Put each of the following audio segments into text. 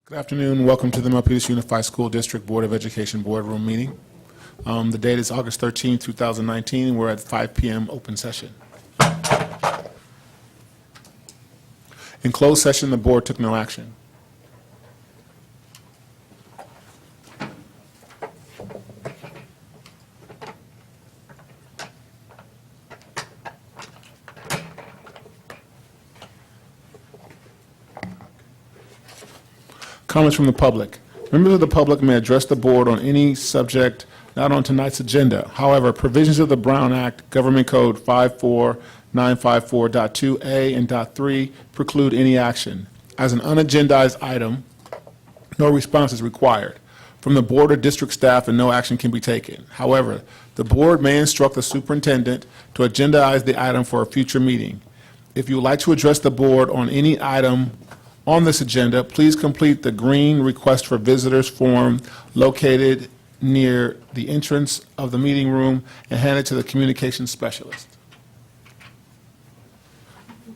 Good afternoon. Welcome to the Milpitas Unified School District Board of Education Boardroom meeting. The date is August 13, 2019, and we're at 5 p.m. open session. In closed session, the board took no action. Comments from the public. Members of the public may address the board on any subject not on tonight's agenda. However, provisions of the Brown Act, Government Code 54954.2a and .3 preclude any action. As an unagendized item, no response is required from the board or district staff and no action can be taken. However, the board may instruct the superintendent to agendize the item for a future meeting. If you would like to address the board on any item on this agenda, please complete the green request for visitors form located near the entrance of the meeting room and hand it to the communications specialist.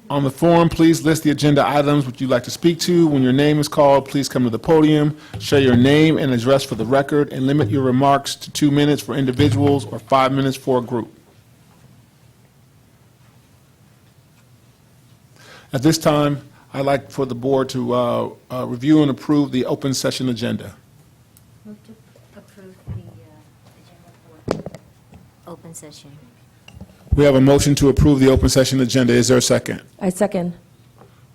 On the form, please list the agenda items which you'd like to speak to. When your name is called, please come to the podium, share your name and address for the record, and limit your remarks to 2 minutes for individuals or 5 minutes for a group. At this time, I'd like for the board to review and approve the open session agenda. Move to approve the agenda for open session. We have a motion to approve the open session agenda. Is there a second? I second.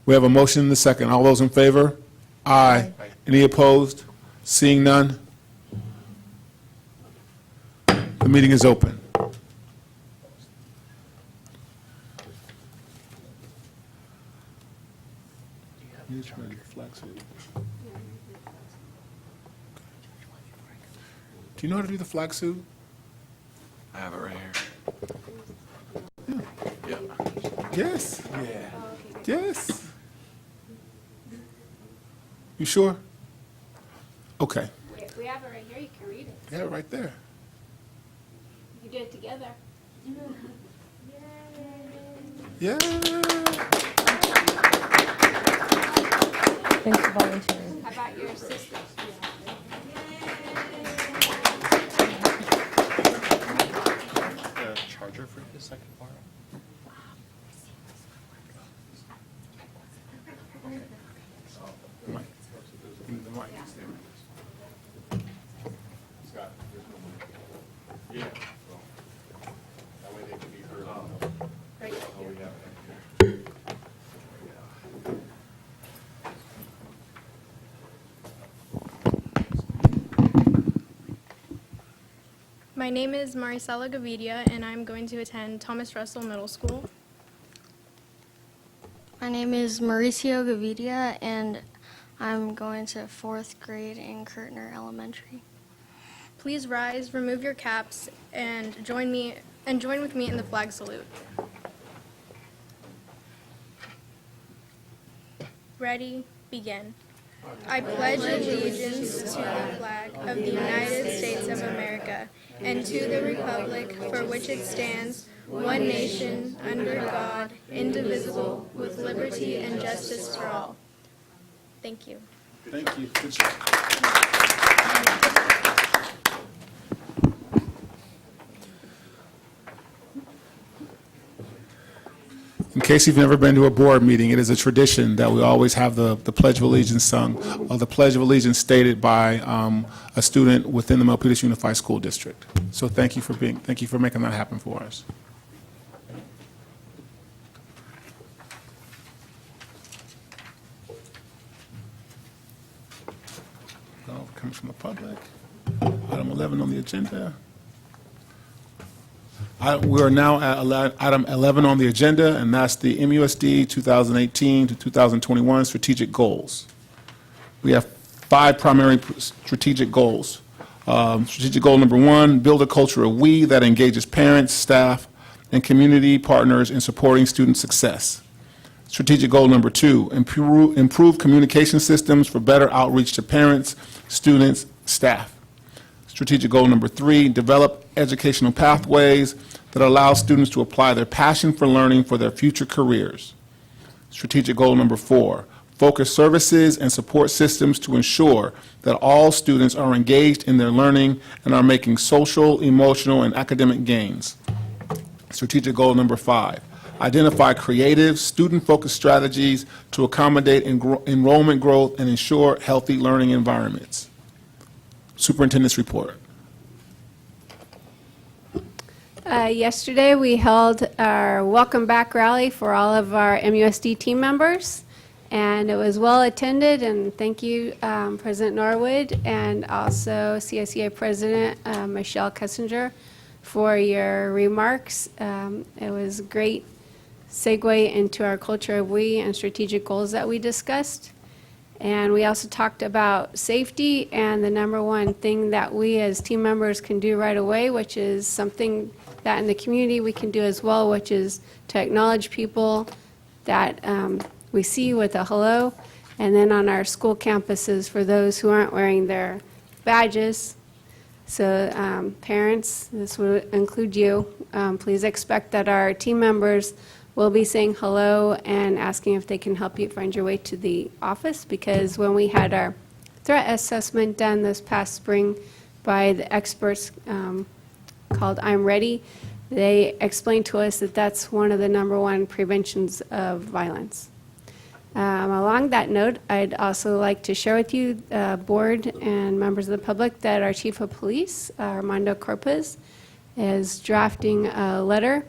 We have a motion and a second. All those in favor? Aye. Any opposed? Seeing none? The meeting is open. Do you know how to do the flag suit? I have it right here. Yeah. Yes. Yeah. Yes. You sure? Okay. We have it right here, you can read it. Yeah, right there. You can do it together. Yeah. Thanks for volunteering. How about your assistant? Charger for the second part. Mike. The mic. Yeah. That way they can be heard. Right. Oh, yeah. My name is Maricela Gavidia, and I'm going to attend Thomas Russell Middle School. My name is Mauricio Gavidia, and I'm going to 4th grade in Kurtner Elementary. Please rise, remove your caps, and join with me in the flag salute. Ready, begin. I pledge allegiance to the flag of the United States of America and to the republic for which it stands, one nation, under God, indivisible, with liberty and justice for all. Thank you. Thank you. Good job. In case you've never been to a board meeting, it is a tradition that we always have the Pledge of Allegiance sung, or the Pledge of Allegiance stated by a student within the Milpitas Unified School District. So thank you for making that happen for us. Now, comes from the public. Item 11 on the agenda. We are now at item 11 on the agenda, and that's the MUSD 2018 to 2021 strategic goals. We have 5 primary strategic goals. Strategic goal number 1, build a culture of we that engages parents, staff, and community partners in supporting student success. Strategic goal number 2, improve communication systems for better outreach to parents, students, staff. Strategic goal number 3, develop educational pathways that allow students to apply their passion for learning for their future careers. Strategic goal number 4, focused services and support systems to ensure that all students are engaged in their learning and are making social, emotional, and academic gains. Strategic goal number 5, identify creative, student-focused strategies to accommodate enrollment growth and ensure healthy learning environments. Superintendent's report. Yesterday, we held our welcome back rally for all of our MUSD team members, and it was well attended, and thank you, President Norwood, and also CSEA President Michelle Kessinger for your remarks. It was a great segue into our culture of we and strategic goals that we discussed. And we also talked about safety and the number one thing that we as team members can do right away, which is something that in the community we can do as well, which is to acknowledge people that we see with a hello. And then on our school campuses, for those who aren't wearing their badges, so parents, this would include you, please expect that our team members will be saying hello and asking if they can help you find your way to the office, because when we had our threat assessment done this past spring by the experts called I'm Ready, they explained to us that that's one of the number one preventions of violence. Along that note, I'd also like to share with you, board and members of the public, that our Chief of Police, Armando Corpus, is drafting a letter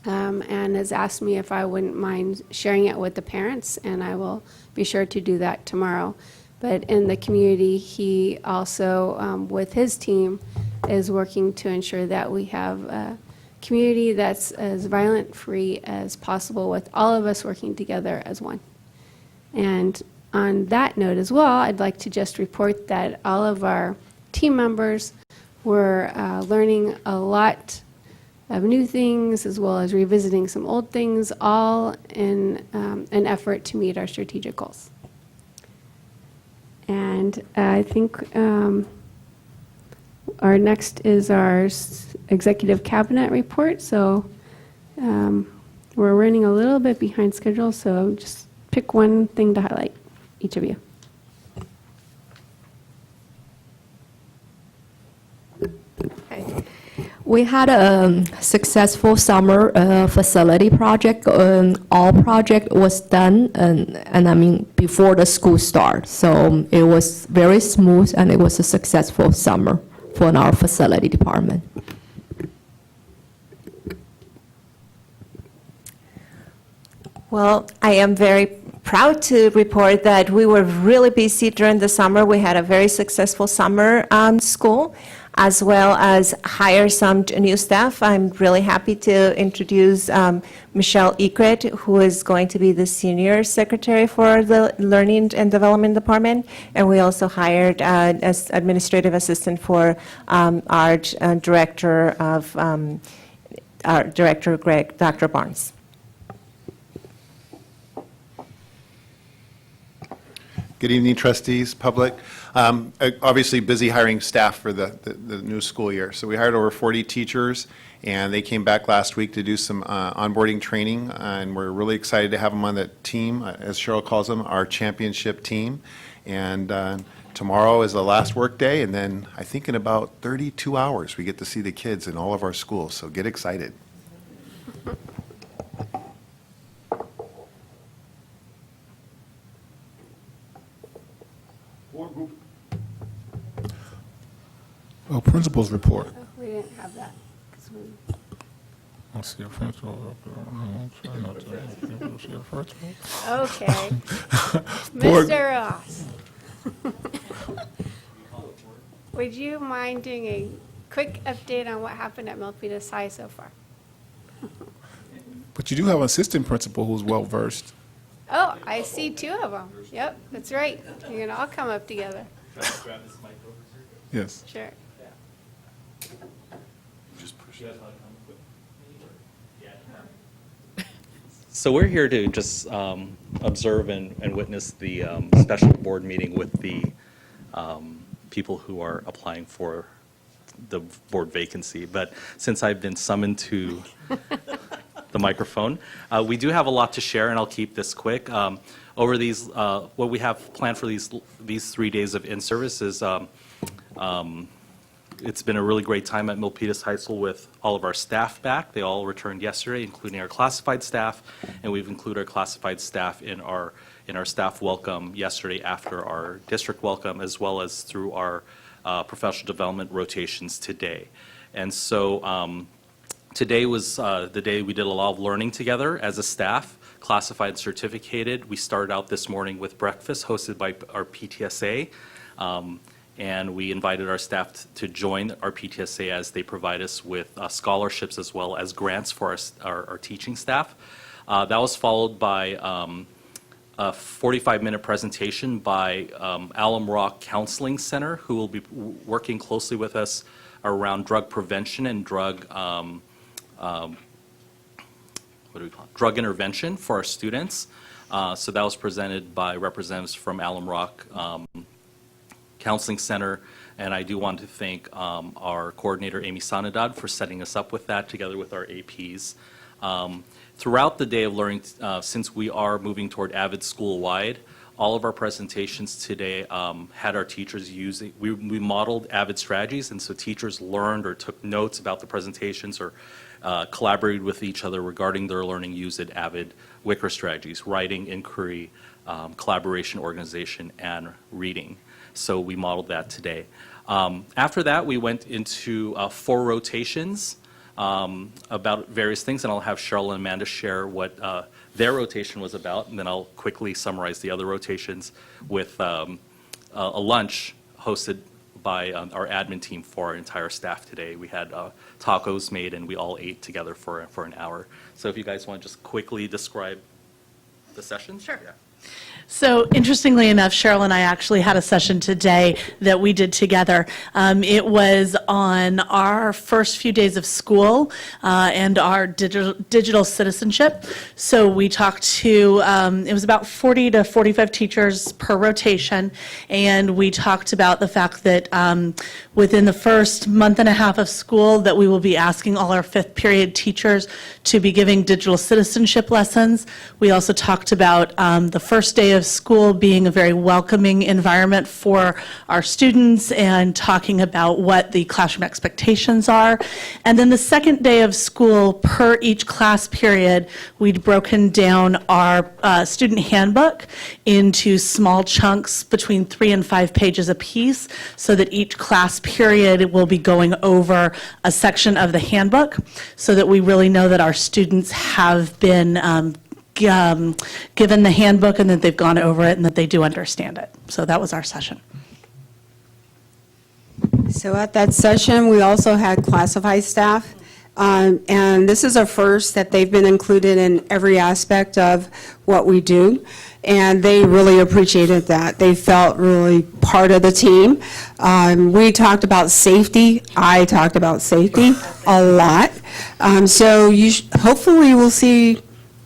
and has asked me if I wouldn't mind sharing it with the parents, and I will be sure to do that tomorrow. But in the community, he also, with his team, is working to ensure that we have a community that's as violent-free as possible, with all of us working together as one. And on that note as well, I'd like to just report that all of our team members were learning a lot of new things, as well as revisiting some old things, all in an effort to meet our strategic goals. And I think our next is our executive cabinet report. So we're running a little bit behind schedule, so just pick one thing to highlight, each of you. Okay. We had a successful summer facility project. All project was done, and I mean before the school start. So it was very smooth, and it was a successful summer for our facility department. Well, I am very proud to report that we were really busy during the summer. We had a very successful summer school, as well as hire some new staff. I'm really happy to introduce Michelle Ekret, who is going to be the senior secretary for the Learning and Development Department. And we also hired as administrative assistant for our director of our director, Dr. Barnes. Good evening, trustees, public. Obviously busy hiring staff for the new school year. So we hired over 40 teachers, and they came back last week to do some onboarding training, and we're really excited to have them on the team, as Cheryl calls them, our championship team. And tomorrow is the last work day, and then I think in about 32 hours, we get to see the kids in all of our schools, so get excited. Oh, principal's report. Oh, we didn't have that. 'Cause we- Let's see, principal. Okay. Board- Mr. Ross. Would you mind doing a quick update on what happened at Milpitas High so far? But you do have an assistant principal who's well-versed. Oh, I see two of them. Yep, that's right. You're going to all come up together. Yes. Sure. So we're here to just observe and witness the special board meeting with the people who are applying for the board vacancy. But since I've been summoned to the microphone, we do have a lot to share, and I'll keep this quick. over these, what we have planned for these 3 days of in-service is, it's been a really great time at Milpitas High School with all of our staff back. They all returned yesterday, including our classified staff, and we've included our classified staff in our staff welcome yesterday after our district welcome, as well as through our professional development rotations today. And so today was the day we did a lot of learning together as a staff, classified and certificated. We started out this morning with breakfast hosted by our PTSA. And we invited our staff to join our PTSA as they provide us with scholarships as well as grants for our teaching staff. That was followed by a 45-minute presentation by Alum Rock Counseling Center, who will be working closely with us around drug prevention and drug drug intervention for our students. So that was presented by representatives from Alum Rock Counseling Center, and I do want to thank our coordinator, Amy Sanadad, for setting us up with that together with our APs. Throughout the day of learning, since we are moving toward AVID school-wide, all of our presentations today had our teachers using, we modeled AVID strategies, and so teachers learned or took notes about the presentations or collaborated with each other regarding their learning using AVID Wicker strategies: writing, inquiry, collaboration, organization, and reading. So we modeled that today. After that, we went into 4 rotations about various things, and I'll have Cheryl and Amanda share what their rotation was about, and then I'll quickly summarize the other rotations with a lunch hosted by our admin team for our entire staff today. We had tacos made, and we all ate together for an hour. So if you guys want to just quickly describe the sessions? Sure. Yeah. So interestingly enough, Cheryl and I actually had a session today that we did together. It was on our first few days of school and our digital citizenship. So we talked to, it was about 40 to 45 teachers per rotation, and we talked about the fact that within the first month and a half of school that we will be asking all our 5th period teachers to be giving digital citizenship lessons. We also talked about the first day of school being a very welcoming environment for our students and talking about what the classroom expectations are. And then the second day of school, per each class period, we'd broken down our student handbook into small chunks between 3 and 5 pages apiece, so that each class period will be going over a section of the handbook, so that we really know that our students have been given the handbook and that they've gone over it and that they do understand it. So that was our session. So at that session, we also had classified staff, and this is a first that they've been included in every aspect of what we do, and they really appreciated that. They felt really part of the team. We talked about safety. I talked about safety a lot. So hopefully we'll see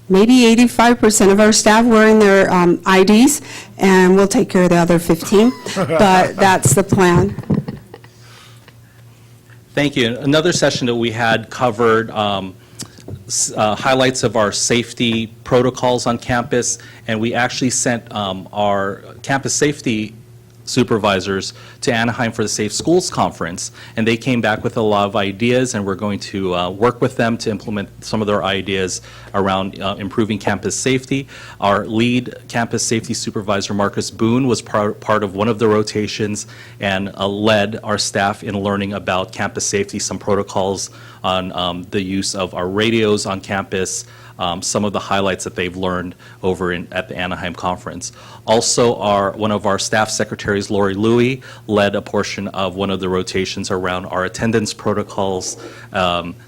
maybe 85% of our staff wearing their IDs, and we'll take care of the other 15, but that's the plan. Thank you. Another session that we had covered highlights of our safety protocols on campus, and we actually sent our campus safety supervisors to Anaheim for the Safe Schools Conference, and they came back with a lot of ideas, and we're going to work with them to implement some of their ideas around improving campus safety. Our lead campus safety supervisor, Marcus Boone, was part of one of the rotations and led our staff in learning about campus safety, some protocols on the use of our radios on campus, some of the highlights that they've learned over at the Anaheim conference. Also, one of our staff secretaries, Lori Louie, led a portion of one of the rotations around our attendance protocols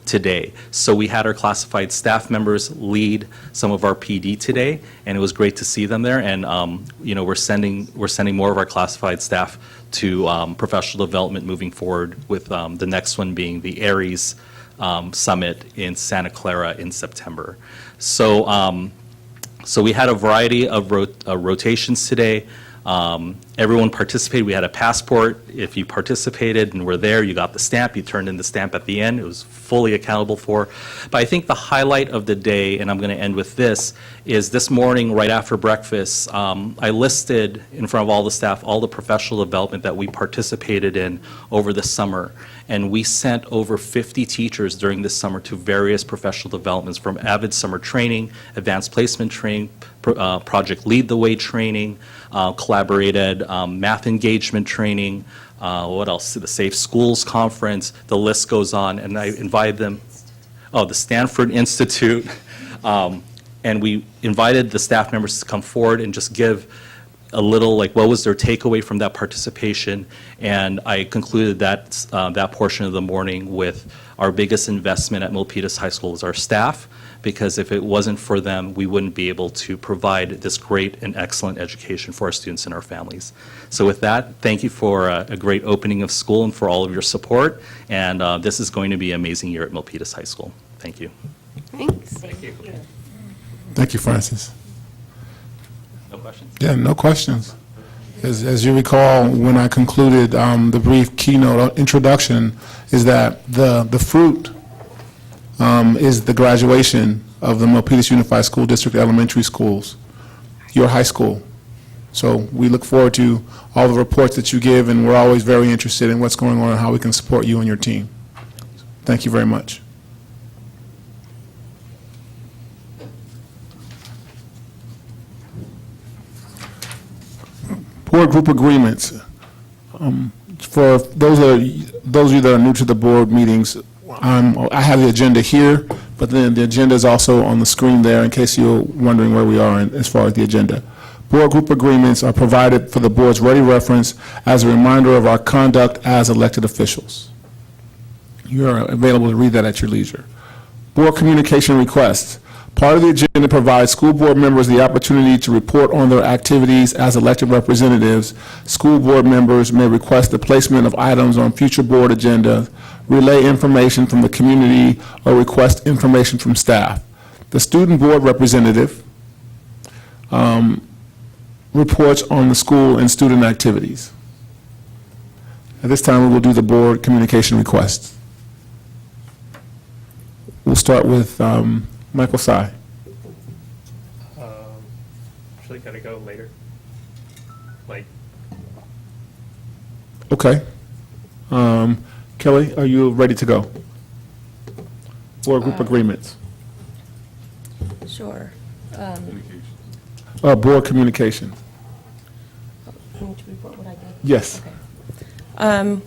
today. So we had our classified staff members lead some of our PD today, and it was great to see them there. And we're sending more of our classified staff to professional development moving forward, with the next one being the ARIES Summit in Santa Clara in September. So we had a variety of rotations today. Everyone participated. We had a passport. If you participated and were there, you got the stamp. You turned in the stamp at the end. It was fully accountable for. But I think the highlight of the day, and I'm going to end with this, is this morning, right after breakfast, I listed in front of all the staff all the professional development that we participated in over the summer. And we sent over 50 teachers during this summer to various professional developments, from Avid Summer Training, Advanced Placement Training, Project Lead the Way Training, collaborated math engagement training, what else? The Safe Schools Conference, the list goes on. And I invited them, the Stanford Institute. And we invited the staff members to come forward and just give a little, like, what was their takeaway from that participation. And I concluded that portion of the morning with our biggest investment at Milpitas High School is our staff, because if it wasn't for them, we wouldn't be able to provide this great and excellent education for our students and our families. So with that, thank you for a great opening of school and for all of your support. And this is going to be an amazing year at Milpitas High School. Thank you. Thanks. Thank you. Thank you, Francis. No questions? Yeah, no questions. As you recall, when I concluded the brief keynote introduction, is that the fruit is the graduation of the Milpitas Unified School District Elementary Schools, your high school. So we look forward to all the reports that you give, and we're always very interested in what's going on and how we can support you and your team. Thank you very much. Board group agreements. For those of you that are new to the board meetings, I have the agenda here, but then the agenda is also on the screen there in case you're wondering where we are as far as the agenda. Board group agreements are provided for the board's ready reference as a reminder of our conduct as elected officials. You are available to read that at your leisure. Board communication requests. Part of the agenda provides school board members the opportunity to report on their activities as elected representatives. School board members may request the placement of items on future board agendas, relay information from the community, or request information from staff. The student board representative reports on the school and student activities. At this time, we will do the board communication requests. We'll start with Michael Sy. Actually, gotta go later. Like, Okay. Kelly, are you ready to go? Board group agreements. Sure. Board communication. Want me to report what I did? Yes. Okay.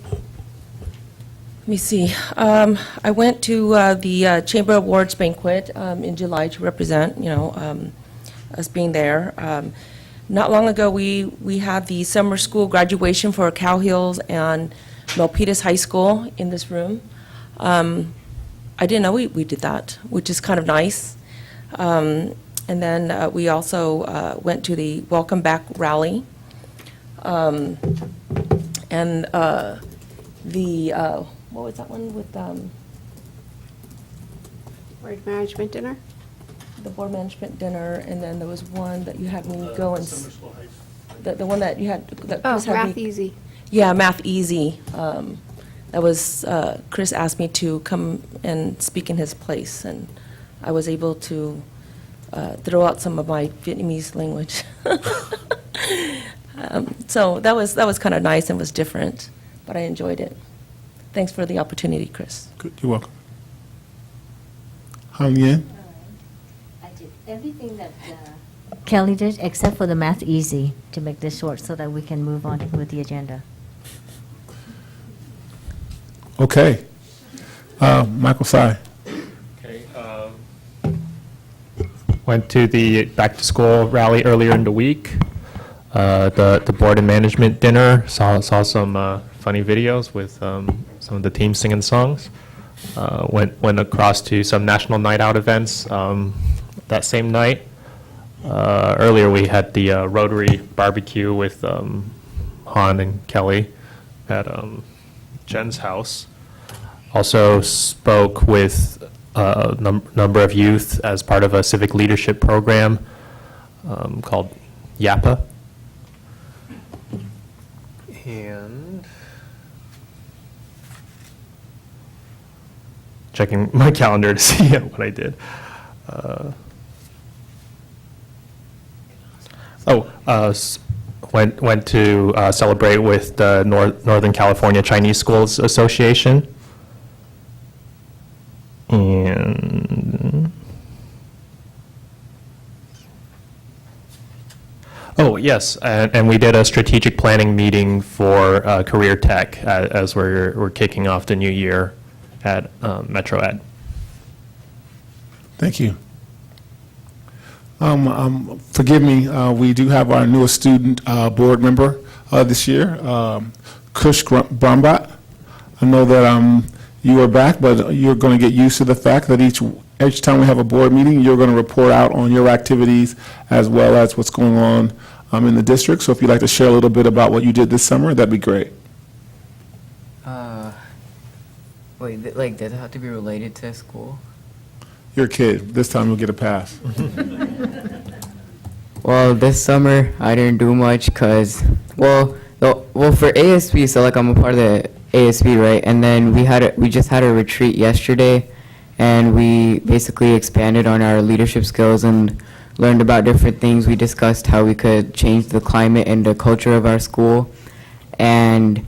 Let me see. I went to the Chamber Awards banquet in July to represent, us being there. Not long ago, we had the summer school graduation for Cow Hills and Milpitas High School in this room. I didn't know we did that, which is kind of nice. And then we also went to the Welcome Back rally. And what was that one with Board management dinner? the board management dinner, and then there was one that you had me go and, the one that you had, that Oh, Chris had Math me. Easy. Yeah, Math Easy. That was, Chris asked me to come and speak in his place, and I was able to throw out some of my Vietnamese language. So that was kind of nice and was different, but I enjoyed it. Thanks for the opportunity, Chris. Good. You're welcome. Han Yen? I did everything that Kelly did, except for the Math Easy, to make this short so that we can move on with the agenda. Okay. Michael Sy. okay. Went to the back-to-school rally earlier in the week. The board and management dinner, saw some funny videos with some of the teams singing songs. Went across to some national night out events that same night. Earlier we had the Rotary barbecue with Han and Kelly at Jen's house. Also spoke with a number of youth as part of a civic leadership program called YAPA. And checking my calendar to see what I did. Went to celebrate with the Northern California Chinese Schools Association. And oh, yes, and we did a strategic planning meeting for Career Tech as we're kicking off the new year at Metro Ed. Thank you. Forgive me, we do have our newest student board member this year, Kush Brombat. I know that you are back, but you're going to get used to the fact that each time we have a board meeting, you're going to report out on your activities as well as what's going on in the district. So if you'd like to share a little bit about what you did this summer, that'd be great. Wait, does it have to be related to school? You're a kid. This time you'll get a pass. Well, this summer I didn't do much because, for ASB, so I'm a part of the ASB, right? And then we just had a retreat yesterday, and we basically expanded on our leadership skills and learned about different things. We discussed how we could change the climate and the culture of our school, and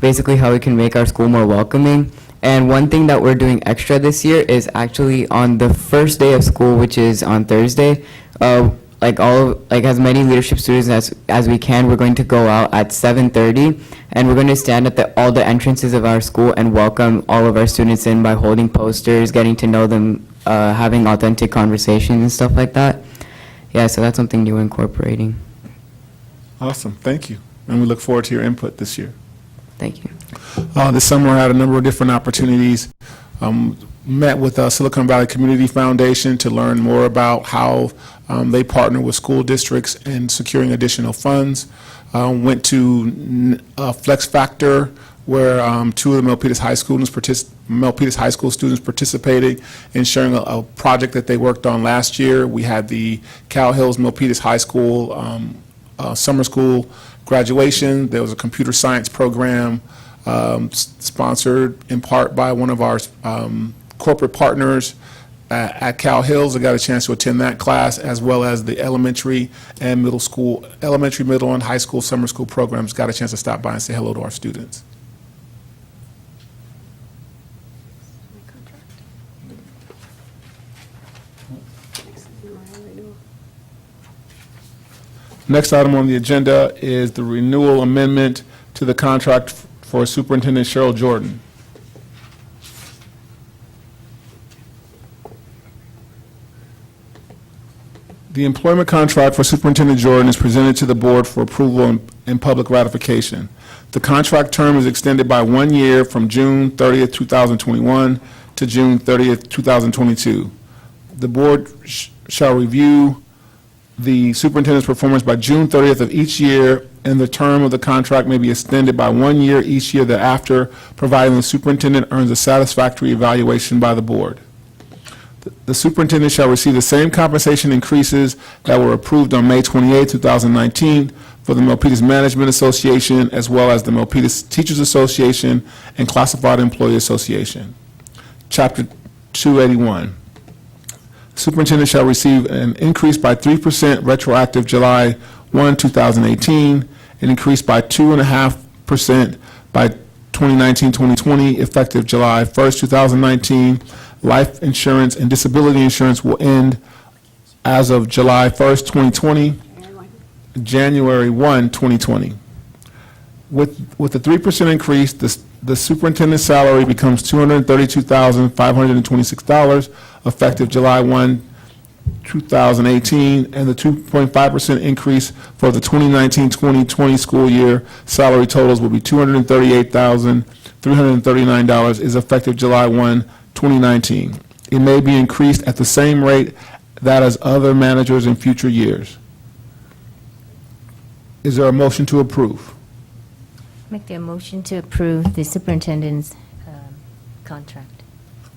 basically how we can make our school more welcoming. And one thing that we're doing extra this year is actually on the first day of school, which is on Thursday, as many leadership students as we can, we're going to go out at 7:30, and we're going to stand at all the entrances of our school and welcome all of our students in by holding posters, getting to know them, having authentic conversations and stuff like that. Yeah, so that's something new incorporating. Awesome. Thank you. And we look forward to your input this year. Thank you. This summer, I had a number of different opportunities. Met with Silicon Valley Community Foundation to learn more about how they partner with school districts in securing additional funds. Went to Flex Factor, where two of the Milpitas High School students participated in sharing a project that they worked on last year. We had the Cal Hills Milpitas High School summer school graduation. There was a computer science program sponsored in part by one of our corporate partners at Cal Hills. I got a chance to attend that class, as well as the elementary, middle, and high school summer school programs. Got a chance to stop by and say hello to our students. Next item on the agenda is the renewal amendment to the contract for Superintendent Cheryl Jordan. The employment contract for Superintendent Jordan is presented to the board for approval and public ratification. The contract term is extended by 1 year from June 30th, 2021 to June 30th, 2022. The board shall review the superintendent's performance by June 30th of each year, and the term of the contract may be extended by 1 year each year thereafter, providing the superintendent earns a satisfactory evaluation by the board. The superintendent shall receive the same compensation increases that were approved on May 28, 2019 for the Milpitas Management Association, as well as the Milpitas Teachers Association and Classified Employee Association. Chapter 281. Superintendent shall receive an increase by 3% retroactive July 1, 2018, an increase by 2.5% by 2019-2020, effective July 1st, 2019. Life insurance and disability insurance will end as of July 1st, 2020, January 1, 2020. With the 3% increase, the superintendent's salary becomes $232,526, effective July 1, 2018, and the 2.5% increase for the 2019-2020 school year salary totals will be $238,339, is effective July 1, 2019. It may be increased at the same rate that as other managers in future years. Is there a motion to approve? Make the motion to approve the superintendent's contract.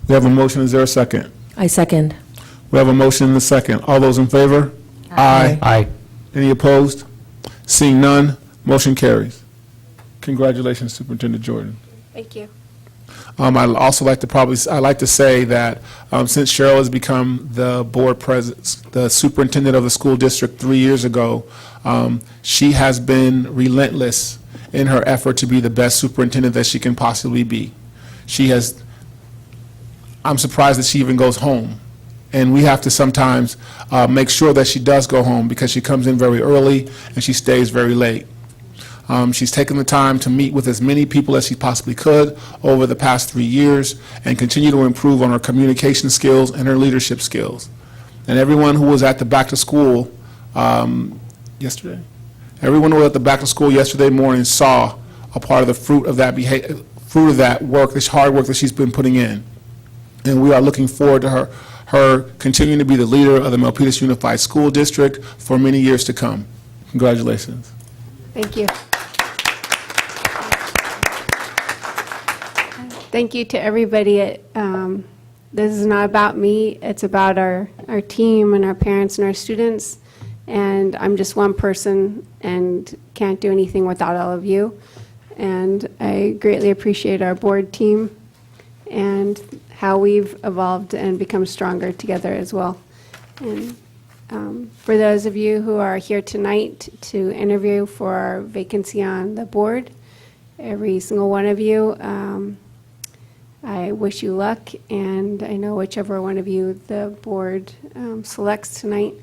We have a motion. Is there a second? I second. We have a motion and a second. All those in favor? Aye. Aye. Any opposed? Seeing none, motion carries. Congratulations, Superintendent Jordan. Thank you. I'd also like to I'd like to say that since Cheryl has become the board president, the superintendent of the school district 3 years ago, she has been relentless in her effort to be the best superintendent that she can possibly be. I'm surprised that she even goes home. And we have to sometimes make sure that she does go home because she comes in very early and she stays very late. She's taken the time to meet with as many people as she possibly could over the past 3 years and continue to improve on her communication skills and her leadership skills. And everyone who was at the back to school yesterday, everyone who was at the back to school yesterday morning saw a part of the fruit of that work, this hard work that she's been putting in. And we are looking forward to her continuing to be the leader of the Milpitas Unified School District for many years to come. Congratulations. Thank you. Thank you to everybody. This is not about me. It's about our team and our parents and our students. And I'm just one person and can't do anything without all of you. And I greatly appreciate our board team and how we've evolved and become stronger together as well. And for those of you who are here tonight to interview for our vacancy on the board, every single one of you, I wish you luck, and I know whichever one of you the board selects tonight,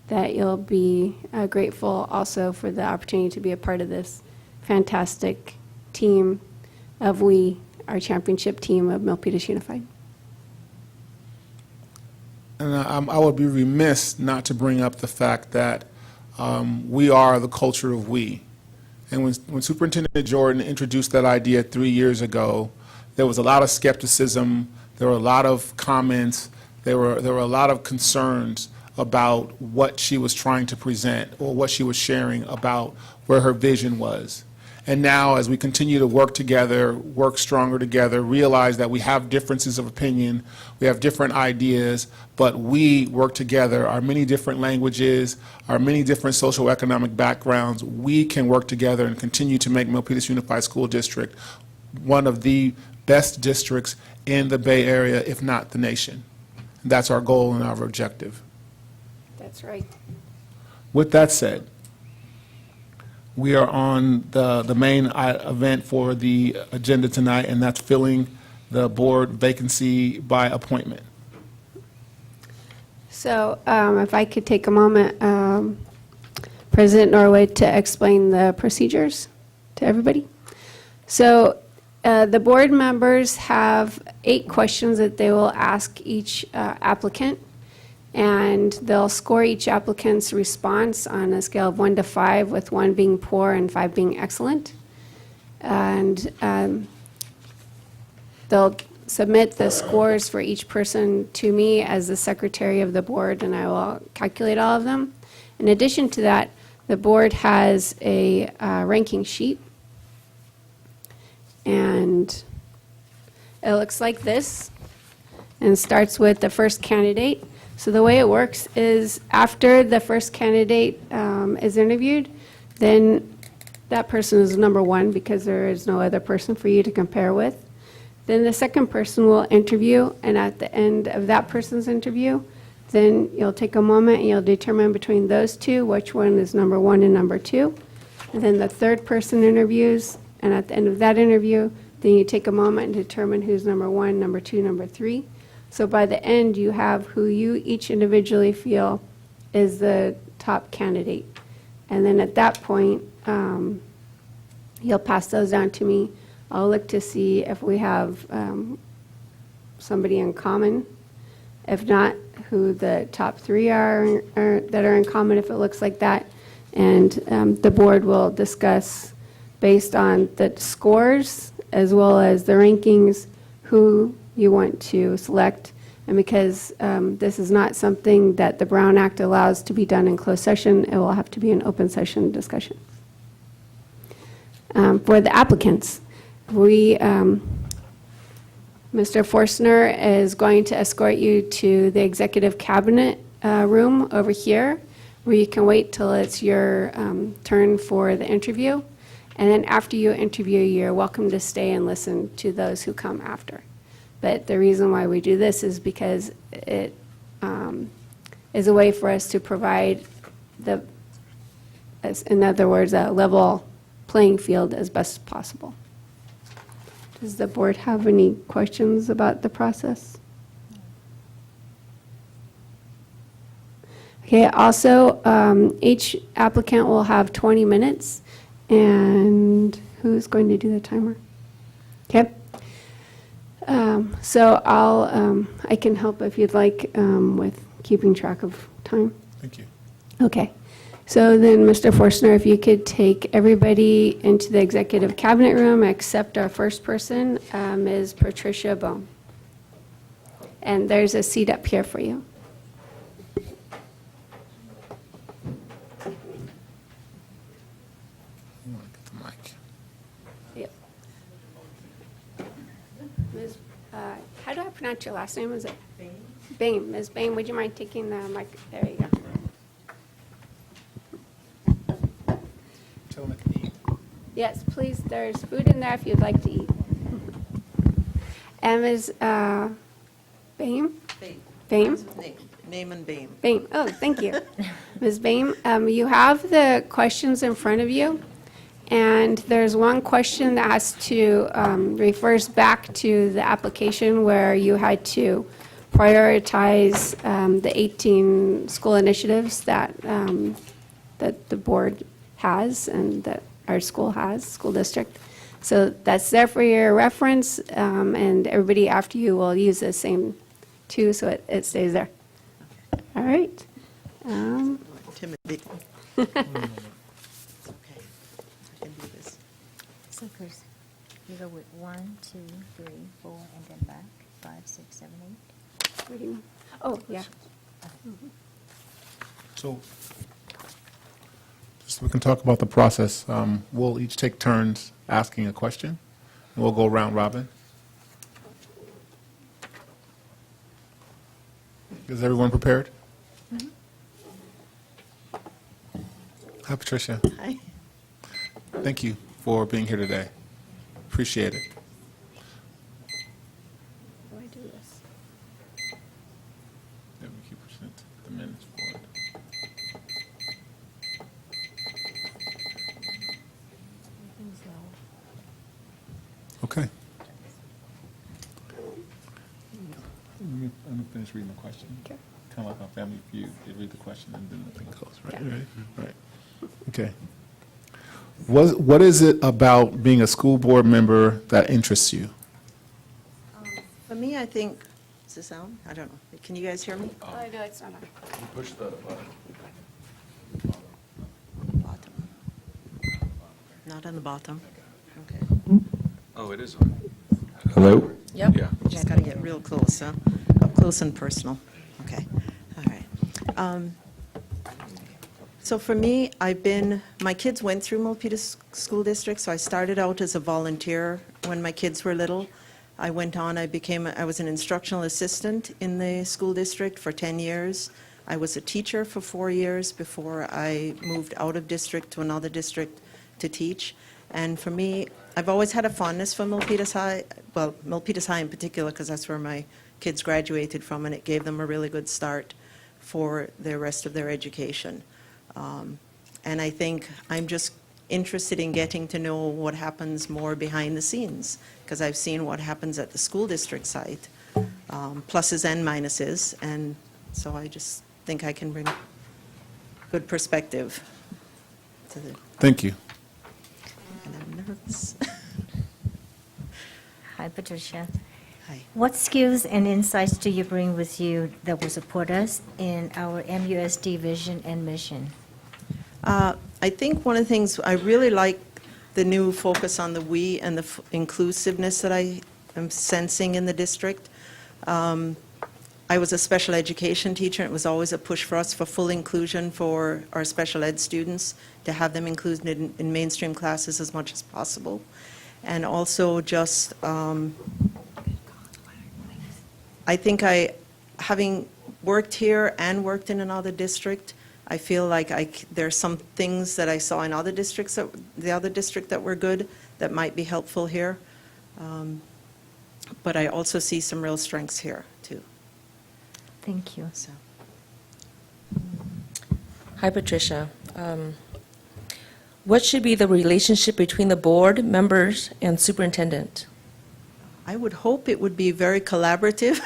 that you'll be grateful also for the opportunity to be a part of this fantastic team of our championship team of Milpitas Unified. And I would be remiss not to bring up the fact that we are the culture of we. And when Superintendent Jordan introduced that idea 3 years ago, there was a lot of skepticism, there were a lot of comments, there were a lot of concerns about what she was trying to present or what she was sharing about where her vision was. And now, as we continue to work together, work stronger together, realize that we have differences of opinion, we have different ideas, but we work together, our many different languages, our many different socioeconomic backgrounds, we can work together and continue to make Milpitas Unified School District one of the best districts in the Bay Area, if not the nation. That's our goal and our objective. That's right. With that said, we are on the main event for the agenda tonight, and that's filling the board vacancy by appointment. So if I could take a moment, President Norwood, to explain the procedures to everybody. So the board members have 8 questions that they will ask each applicant, and they'll score each applicant's response on a scale of 1 to 5, with 1 being poor and 5 being excellent. And they'll submit the scores for each person to me as the secretary of the board, and I will calculate all of them. In addition to that, the board has a ranking sheet, and it looks like this, and starts with the first candidate. So the way it works is after the first candidate is interviewed, then that person is number 1 because there is no other person for you to compare with. Then the second person will interview, and at the end of that person's interview, then you'll take a moment and you'll determine between those 2 which one is number 1 and number 2. And then the third person interviews, and at the end of that interview, then you take a moment and determine who's number 1, number 2, number 3. So by the end, you have who you each individually feel is the top candidate. And then at that point, you'll pass those down to me. I'll look to see if we have somebody in common. If not, who the top 3 are that are in common, if it looks like that. And the board will discuss, based on the scores as well as the rankings, who you want to select. And because this is not something that the Brown Act allows to be done in closed session, it will have to be an open session discussion. For the applicants, Mr. Forstner is going to escort you to the executive cabinet room over here, where you can wait till it's your turn for the interview. And then after you interview, you're welcome to stay and listen to those who come after. But the reason why we do this is because it is a way for us to provide in other words, a level playing field as best as possible. Does the board have any questions about the process? Okay, also, each applicant will have 20 minutes, and who's going to do the timer? Okay. So I can help if you'd like with keeping track of time. Thank you. Okay. So then, Mr. Forstner, if you could take everybody into the executive cabinet room except our first person, Ms. Patricia Bohm. And there's a seat up here for you. You want to get the mic. Yep. Ms., how do I pronounce your last name? Is it? Bain. Ms. Bain, would you mind taking the mic? There you go. Tell them to eat. Yes, please, there's food in there if you'd like to eat. And Ms. Bain? Bain? Name and Bain. Bain, oh, thank you. Ms. Bain, you have the questions in front of you, and there's one question that has to, refers back to the application where you had to prioritize the 18 school initiatives that, that the board has and that our school has, school district. So that's there for your reference, and everybody after you will use the same two, so it stays there. All right. Intimidating. It's okay. I can do this. So Chris, you go with 1, 2, 3, 4, and then back, 5, 6, 7, 8. Where do you want? Oh, yeah. So, just so we can talk about the process, we'll each take turns asking a question, and we'll go round robin. Is everyone prepared? Hi, Patricia. Hi. Thank you for being here today. Appreciate it. How do I do this? Yeah, we keep pushing it, the minutes forward. Okay. Let me finish reading the question. Okay. Kind of like on Family Feud, they read the question and then the thing goes, right? Right. Okay. What is it about being a school board member that interests you? For me, I think, does this sound? I don't know. Can you guys hear me? Oh, no, it's not on. Push the button. Bottom. Not on the bottom. Okay. Oh, it is on. Hello? Yep. Yeah. Just got to get real close, huh? Up close and personal. Okay. All right. So for me, my kids went through Milpitas School District, so I started out as a volunteer when my kids were little. I went on, I was an instructional assistant in the school district for 10 years. I was a teacher for 4 years before I moved out of district to another district to teach. And for me, I've always had a fondness for Milpitas High, well, Milpitas High in particular, because that's where my kids graduated from, and it gave them a really good start for the rest of their education. And I think I'm just interested in getting to know what happens more behind the scenes, because I've seen what happens at the school district site, pluses and minuses, and so I just think I can bring good perspective to the, Thank you. and I'm nervous. Hi, Patricia. Hi. What skills and insights do you bring with you that will support us in our MUSD vision and mission? I think one of the things, I really like the new focus on the we and the inclusiveness that I am sensing in the district. I was a special education teacher. It was always a push for us for full inclusion for our special ed students, to have them included in mainstream classes as much as possible. And also just, I think having worked here and worked in another district, I feel like there's some things that I saw in other districts, the other district that were good, that might be helpful here. But I also see some real strengths here, too. Thank you. So. Hi, Patricia. What should be the relationship between the board members and superintendent? I would hope it would be very collaborative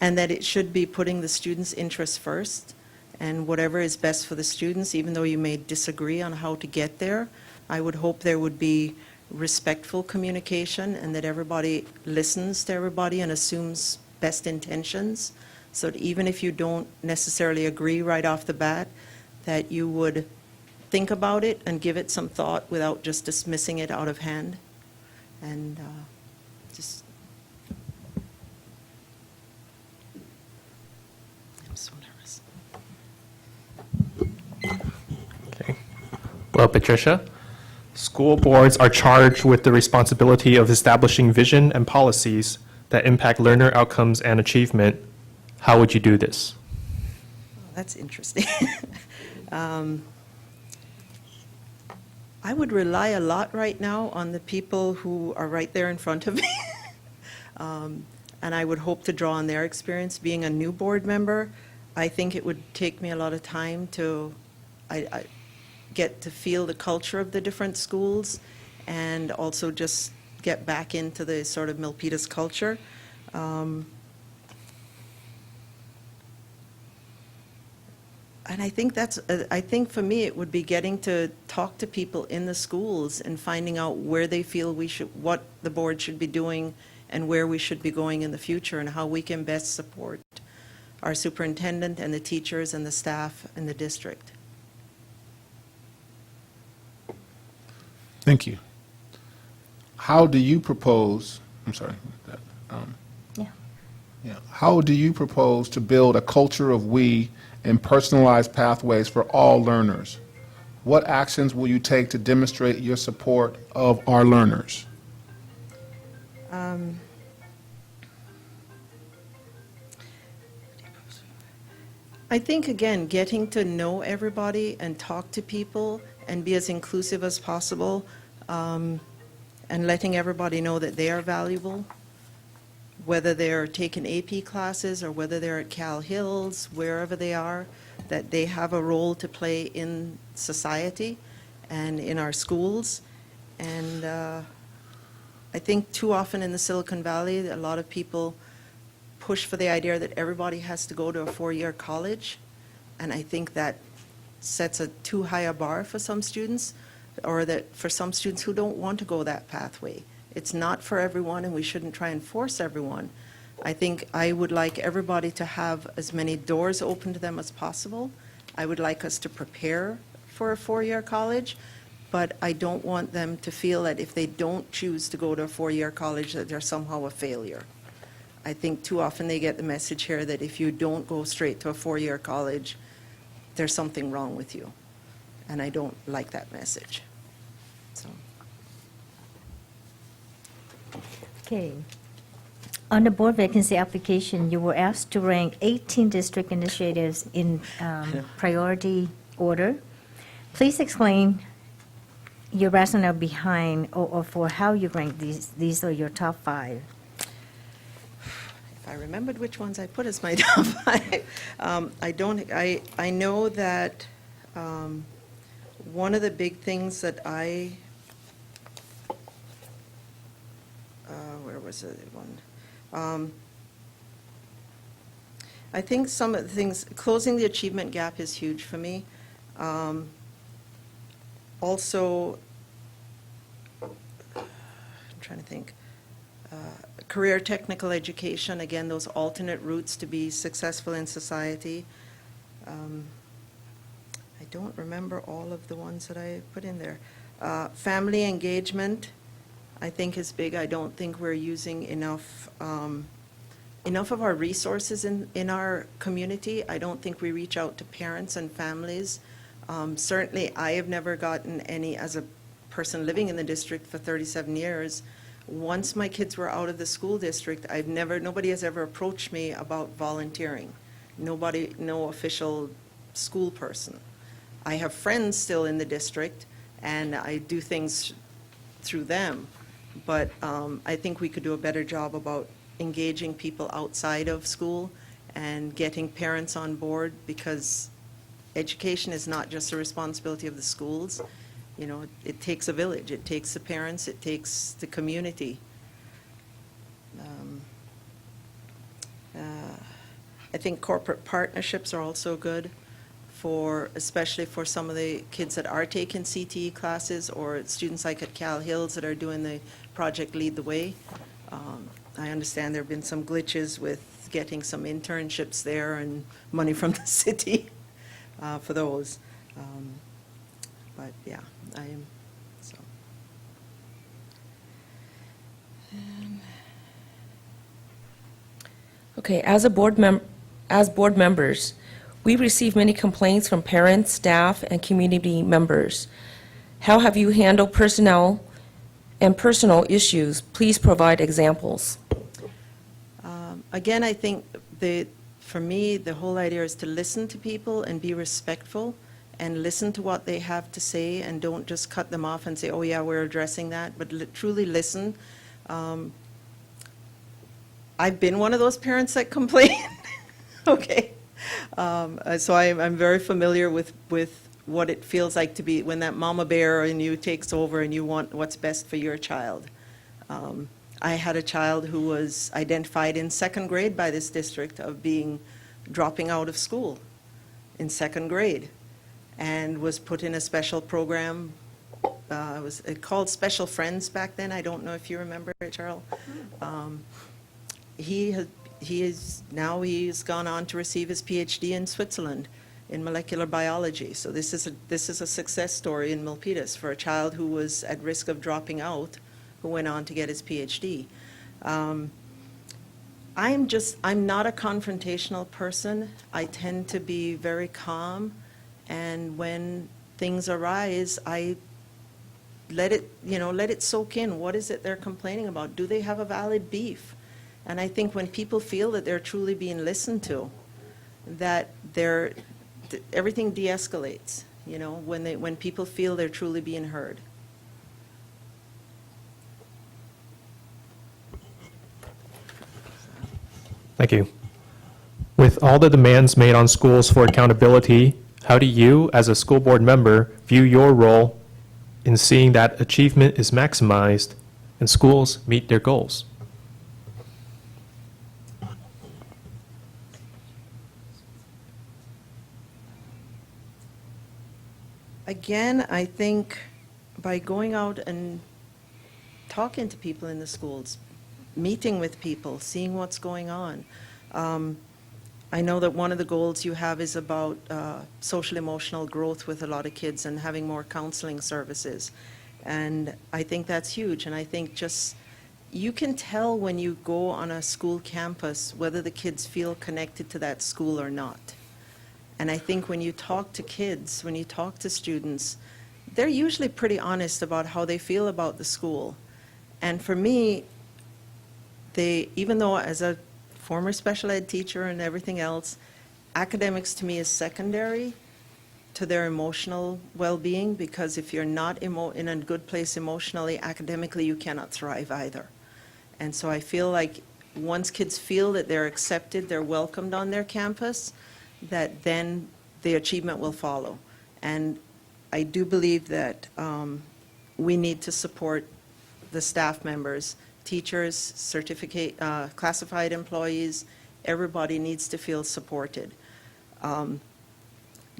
and that it should be putting the students' interests first and whatever is best for the students, even though you may disagree on how to get there. I would hope there would be respectful communication and that everybody listens to everybody and assumes best intentions, so that even if you don't necessarily agree right off the bat, that you would think about it and give it some thought without just dismissing it out of hand. And just, I'm so nervous. Okay. Well, Patricia, school boards are charged with the responsibility of establishing vision and policies that impact learner outcomes and achievement. How would you do this? That's interesting. I would rely a lot right now on the people who are right there in front of me. And I would hope to draw on their experience. Being a new board member, I think it would take me a lot of time to I get to feel the culture of the different schools and also just get back into the sort of Milpitas culture. And I think I think for me, it would be getting to talk to people in the schools and finding out where they feel what the board should be doing and where we should be going in the future and how we can best support our superintendent and the teachers and the staff in the district. Thank you. How do you propose, I'm sorry, how do you propose to build a culture of we and personalized pathways for all learners? What actions will you take to demonstrate your support of our learners? I think, again, getting to know everybody and talk to people and be as inclusive as possible, and letting everybody know that they are valuable, whether they're taking AP classes or whether they're at Cal Hills, wherever they are, that they have a role to play in society and in our schools. And I think too often in the Silicon Valley, a lot of people push for the idea that everybody has to go to a four-year college, and I think that sets a too high a bar for some students, or that for some students who don't want to go that pathway. It's not for everyone, and we shouldn't try and force everyone. I think I would like everybody to have as many doors open to them as possible. I would like us to prepare for a four-year college, but I don't want them to feel that if they don't choose to go to a four-year college, that they're somehow a failure. I think too often they get the message here that if you don't go straight to a four-year college, there's something wrong with you. And I don't like that message. So. Okay. On the board vacancy application, you were asked to rank 18 district initiatives in priority order. Please explain your rationale behind or for how you rank these. These are your top 5. If I remembered which ones I put as my top 5, I know that one of the big things that where was the one? I think some of the things, closing the achievement gap is huge for me. Also, I'm trying to think, career technical education, again, those alternate routes to be successful in society. I don't remember all of the ones that I put in there. Family engagement, I think is big. I don't think we're using enough of our resources in our community. I don't think we reach out to parents and families. Certainly, I have never gotten any, as a person living in the district for 37 years, once my kids were out of the school district, nobody has ever approached me about volunteering. No official school person. I have friends still in the district, and I do things through them. But I think we could do a better job about engaging people outside of school and getting parents on board, because education is not just a responsibility of the schools. You know, it takes a village. It takes the parents. It takes the community. I think corporate partnerships are also good for, especially for some of the kids that are taking CTE classes, or students like at Cal Hills that are doing the project Lead the Way. I understand there have been some glitches with getting some internships there and money from the city for those. But yeah, I am, so. Okay, as board members, we receive many complaints from parents, staff, and community members. How have you handled personnel and personal issues? Please provide examples. Again, I think for me, the whole idea is to listen to people and be respectful and listen to what they have to say, and don't just cut them off and say, oh yeah, we're addressing that, but truly listen. I've been one of those parents that complain. Okay. So I'm very familiar with what it feels like to be when that mama bear in you takes over and you want what's best for your child. I had a child who was identified in second grade by this district of dropping out of school in second grade, and was put in a special program. It was called Special Friends back then. I don't know if you remember it, Charles. He's gone on to receive his PhD in Switzerland in molecular biology. So this is a success story in Milpitas for a child who was at risk of dropping out, who went on to get his PhD. I'm not a confrontational person. I tend to be very calm, and when things arise, I let it soak in. What is it they're complaining about? Do they have a valid beef? And I think when people feel that they're truly being listened to, that everything de-escalates, when people feel they're truly being heard. Thank you. With all the demands made on schools for accountability, how do you, as a school board member, view your role in seeing that achievement is maximized and schools meet their goals? Again, I think by going out and talking to people in the schools, meeting with people, seeing what's going on. I know that one of the goals you have is about social emotional growth with a lot of kids and having more counseling services. And I think that's huge. And I think you can tell when you go on a school campus whether the kids feel connected to that school or not. And I think when you talk to kids, when you talk to students, they're usually pretty honest about how they feel about the school. And for me, even though as a former special ed teacher and everything else, academics to me is secondary to their emotional well-being, because if you're not in a good place emotionally, academically, you cannot thrive either. And so I feel like once kids feel that they're accepted, they're welcomed on their campus, that then the achievement will follow. And I do believe that we need to support the staff members, teachers, classified employees. Everybody needs to feel supported.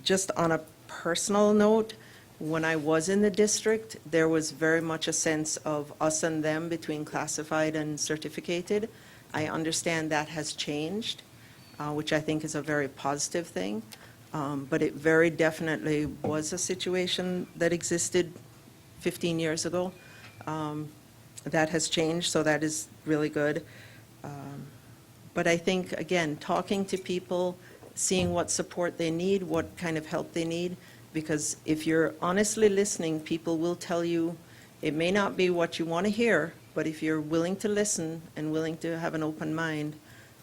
Just on a personal note, when I was in the district, there was very much a sense of us and them between classified and certificated. I understand that has changed, which I think is a very positive thing. But it very definitely was a situation that existed 15 years ago. That has changed, so that is really good. But I think, again, talking to people, seeing what support they need, what kind of help they need, because if you're honestly listening, people will tell you, it may not be what you want to hear, but if you're willing to listen and willing to have an open mind,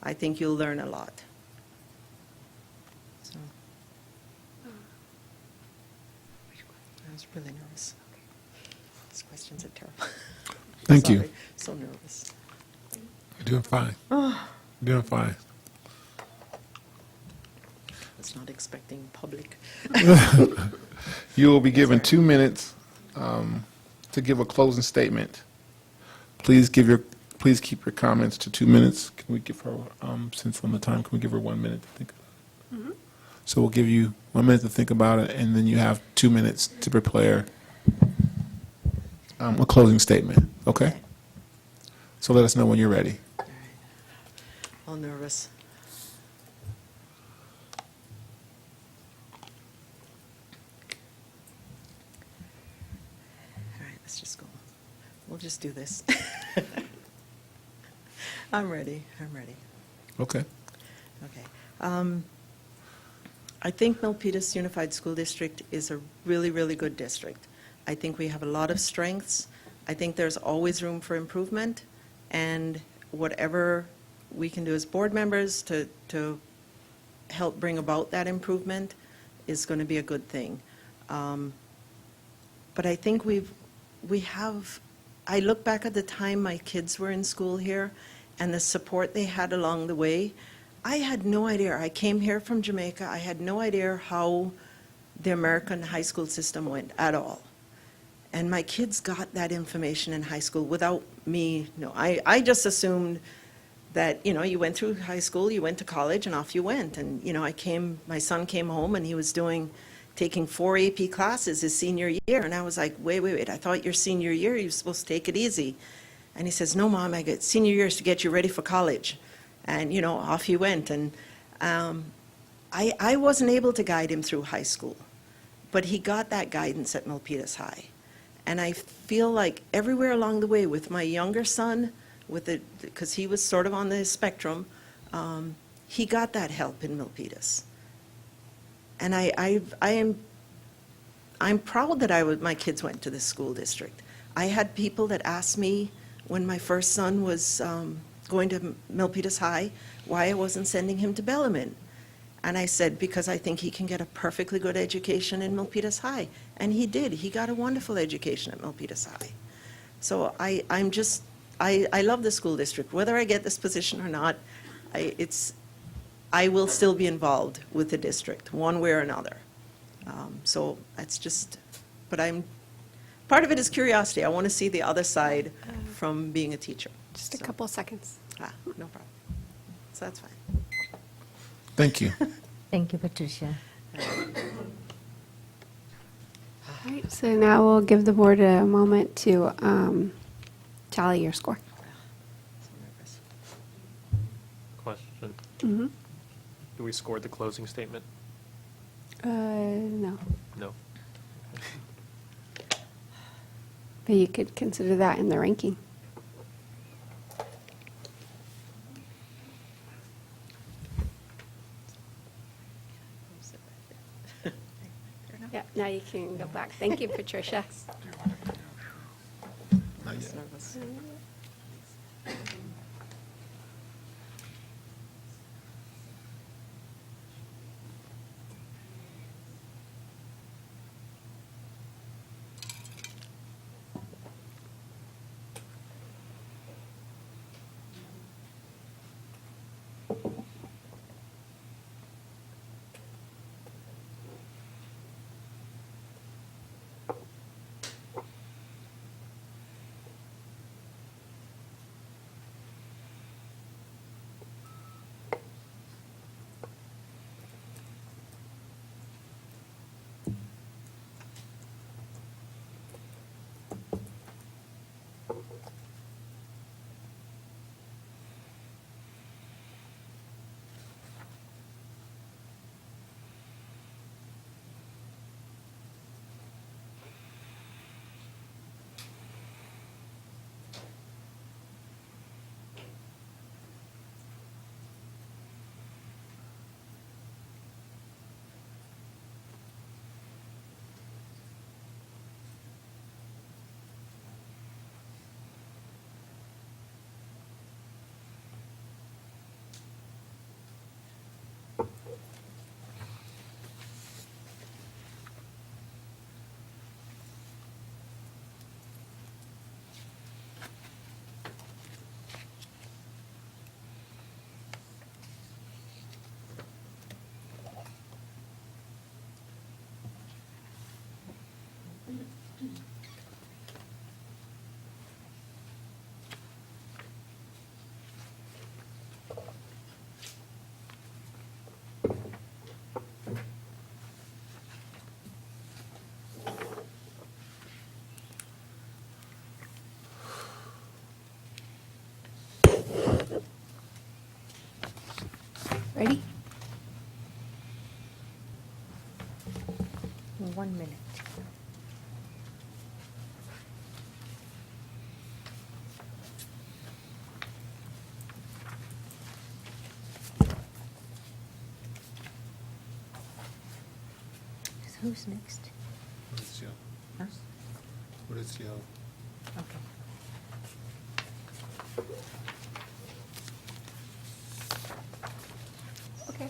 I think you'll learn a lot. So. was really nervous. These questions are terrible. Thank you. Sorry, so nervous. You're doing fine. You're doing fine. I was not expecting public. You will be given 2 minutes to give a closing statement. Please keep your comments to 2 minutes. Can we give her, since on the time, can we give her 1 minute to think about it? So we'll give you 1 minute to think about it, and then you have 2 minutes to prepare a closing statement, okay? So let us know when you're ready. All nervous. All right, let's just go. We'll just do this. I'm ready. Okay. Okay. I think Milpitas Unified School District is a really, really good district. I think we have a lot of strengths. I think there's always room for improvement, and whatever we can do as board members to help bring about that improvement is going to be a good thing. But I think I look back at the time my kids were in school here and the support they had along the way. I had no idea. I came here from Jamaica. I had no idea how the American high school system went at all. And my kids got that information in high school without me. No, I just assumed that, you went through high school, you went to college, and off you went. And, my son came home and he was taking 4 AP classes his senior year. And I was like, wait, I thought your senior year, you were supposed to take it easy. And he says, no, Mom, I get senior years to get you ready for college. And, off he went. And I wasn't able to guide him through high school, but he got that guidance at Milpitas High. And I feel like everywhere along the way with my younger son, because he was sort of on the spectrum, he got that help in Milpitas. And I'm proud that my kids went to this school district. I had people that asked me when my first son was going to Milpitas High why I wasn't sending him to Bellarmine. And I said, because I think he can get a perfectly good education in Milpitas High. And he did. He got a wonderful education at Milpitas High. So I love the school district. Whether I get this position or not, I will still be involved with the district, one way or another. So that's just, but part of it is curiosity. I want to see the other side from being a teacher. Just a couple seconds. No problem. So that's fine. Thank you. Thank you, Patricia. All right, so now we'll give the board a moment to tally your score. So nervous. Question. Mm-hmm. Do we score the closing statement? No, No. but you could consider that in the ranking. Yeah, now you can go back. Thank you, Patricia. Not yet. Nervous. Ready? 1 minute. So who's next? Huh? What is your? Okay. Okay.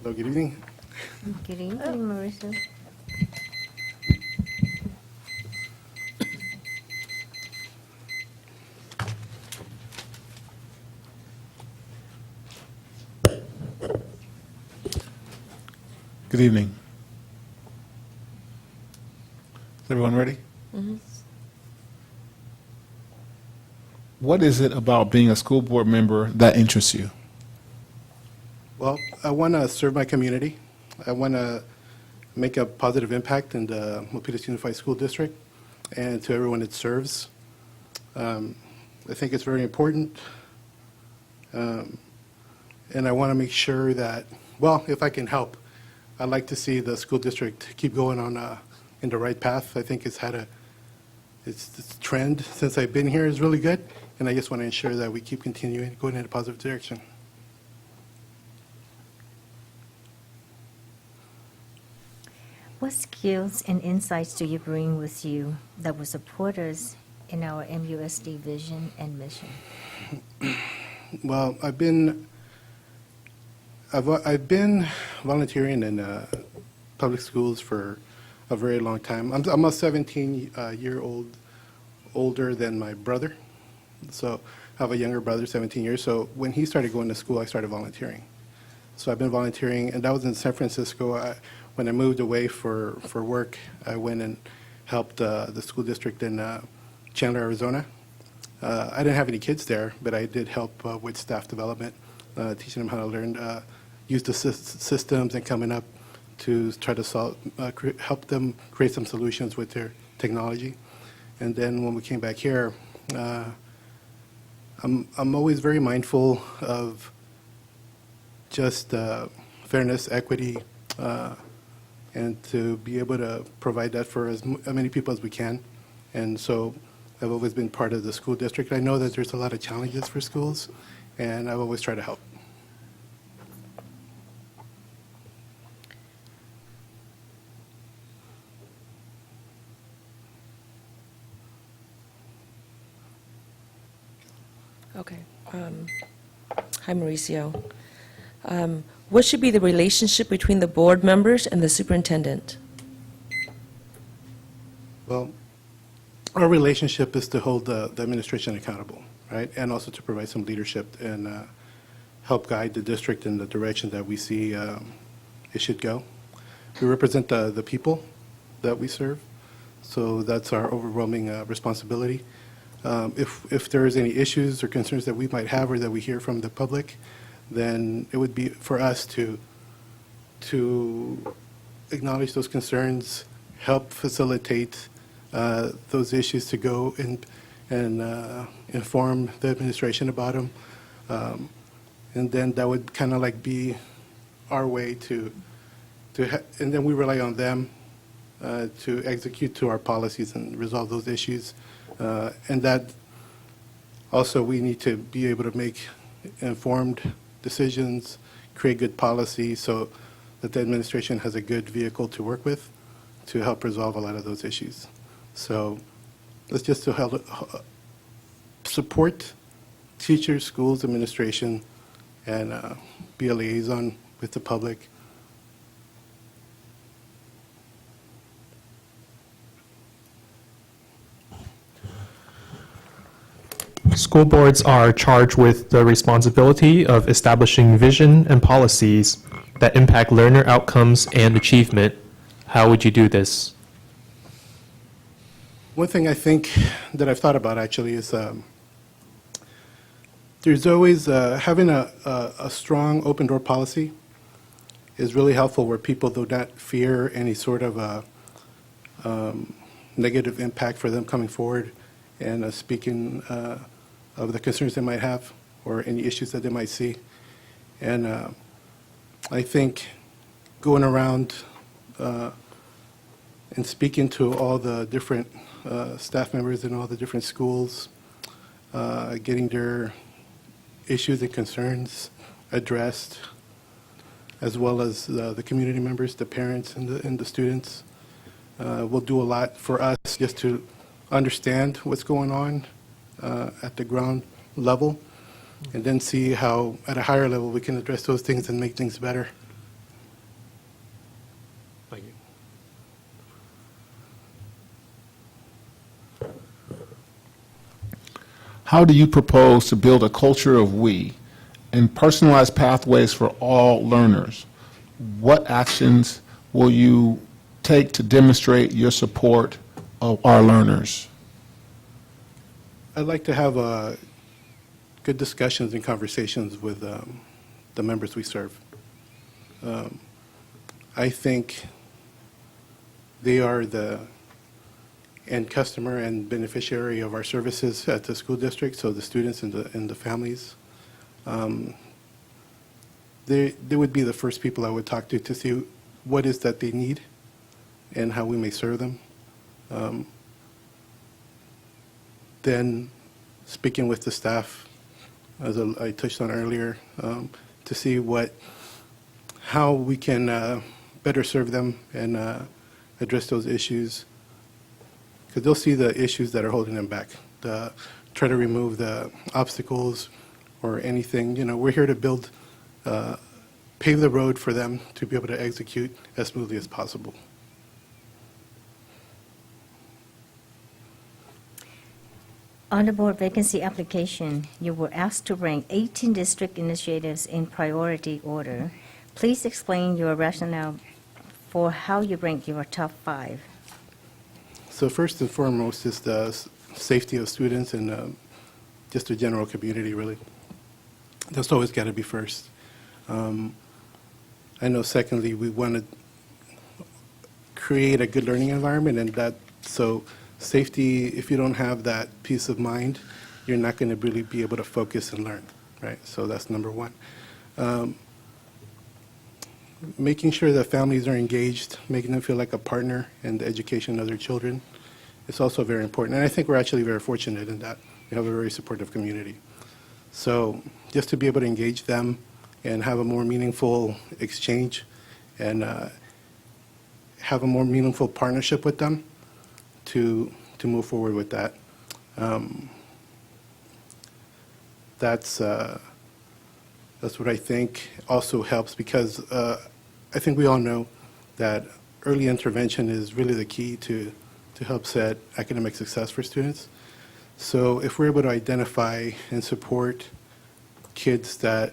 Hello, good evening. Good evening, Marissa. Good evening. Is everyone ready? What is it about being a school board member that interests you? Well, I want to serve my community. I want to make a positive impact in the Milpitas Unified School District and to everyone it serves. I think it's very important. And I want to make sure that, well, if I can help, I'd like to see the school district keep going on in the right path. I think it's had its trend since I've been here is really good, and I just want to ensure that we keep continuing going in a positive direction. What skills and insights do you bring with you that will support us in our MUSD vision and mission? Well, I've been volunteering in public schools for a very long time. I'm a 17-year-old older than my brother, so I have a younger brother, 17 years. So when he started going to school, I started volunteering. So I've been volunteering, and that was in San Francisco. When I moved away for work, I went and helped the school district in Chandler, Arizona. I didn't have any kids there, but I did help with staff development, teaching them how to learn, use the systems and coming up to try to help them create some solutions with their technology. And then when we came back here, I'm always very mindful of just fairness, equity, and to be able to provide that for as many people as we can. And so I've always been part of the school district. I know that there's a lot of challenges for schools, and I've always tried to help. Okay. Hi, Mauricio. What should be the relationship between the board members and the superintendent? Well, our relationship is to hold the administration accountable, right? And also to provide some leadership and help guide the district in the direction that we see it should go. We represent the people that we serve, so that's our overwhelming responsibility. If there is any issues or concerns that we might have or that we hear from the public, then it would be for us to acknowledge those concerns, help facilitate those issues to go and inform the administration about them. And then that would kind of like be our way and then we rely on them to execute to our policies and resolve those issues. And that also we need to be able to make informed decisions, create good policy so that the administration has a good vehicle to work with to help resolve a lot of those issues. So let's just to help support teachers, schools, administration, and be a liaison with the public. School boards are charged with the responsibility of establishing vision and policies that impact learner outcomes and achievement. How would you do this? One thing I think that I've thought about actually is there's always having a strong open door policy is really helpful where people do not fear any sort of negative impact for them coming forward and speaking of the concerns they might have or any issues that they might see. And I think going around and speaking to all the different staff members in all the different schools, getting their issues and concerns addressed, as well as the community members, the parents, and the students, will do a lot for us just to understand what's going on at the ground level, and then see how, at a higher level, we can address those things and make things better. Thank you. How do you propose to build a culture of we and personalized pathways for all learners? What actions will you take to demonstrate your support of our learners? I'd like to have good discussions and conversations with the members we serve. I think they are the end customer and beneficiary of our services at the school district, so the students and the families. They would be the first people I would talk to see what is that they need and how we may serve them. Then speaking with the staff, as I touched on earlier, to see how we can better serve them and address those issues, because they'll see the issues that are holding them back. Try to remove the obstacles or anything. You know, we're here to pave the road for them to be able to execute as smoothly as possible. On the board vacancy application, you were asked to rank 18 district initiatives in priority order. Please explain your rationale for how you rank your top 5. So first and foremost is the safety of students and just the general community, really. That's always got to be first. I know secondly, we want to create a good learning environment, and so safety, if you don't have that peace of mind, you're not going to really be able to focus and learn, right? So that's number one. Making sure that families are engaged, making them feel like a partner in the education of their children is also very important. And I think we're actually very fortunate in that we have a very supportive community. So just to be able to engage them and have a more meaningful exchange and have a more meaningful partnership with them to move forward with that. That's what I think also helps, because I think we all know that early intervention is really the key to help set academic success for students. So if we're able to identify and support kids that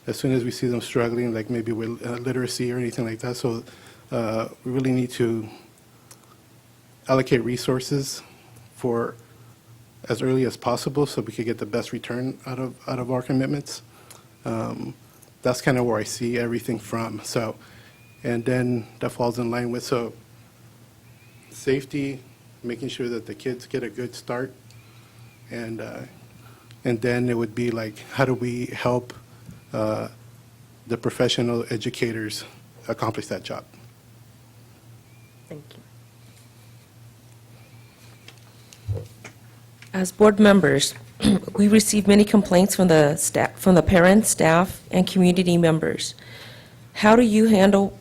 as soon as we see them struggling, like maybe with literacy or anything like that, so we really need to allocate resources for as early as possible so we could get the best return out of our commitments. That's kind of where I see everything from. So, and then that falls in line with safety, making sure that the kids get a good start, and then it would be like, how do we help the professional educators accomplish that job? Thank you. As board members, we receive many complaints from the staff, from the parents, staff, and community members. How do you handle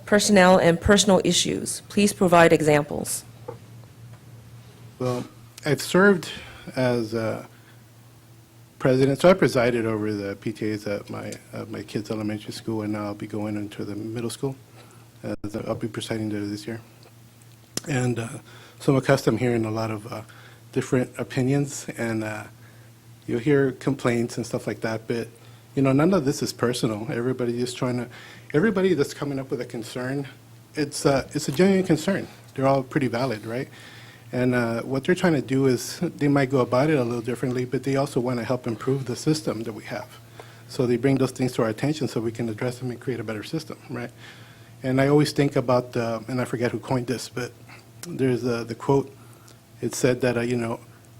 personnel and personal issues? Please provide examples. Well, I've served as president, so I presided over the PTAs at my kids' elementary school, and now I'll be going into the middle school. I'll be presiding there this year. And so I'm accustomed hearing a lot of different opinions, and you'll hear complaints and stuff like that, but, none of this is personal. Everybody just everybody that's coming up with a concern, it's a genuine concern. They're all pretty valid, right? And what they're trying to do is, they might go about it a little differently, but they also want to help improve the system that we have. So they bring those things to our attention so we can address them and create a better system, right? And I always think about, and I forget who coined this, but there's the quote. It said that,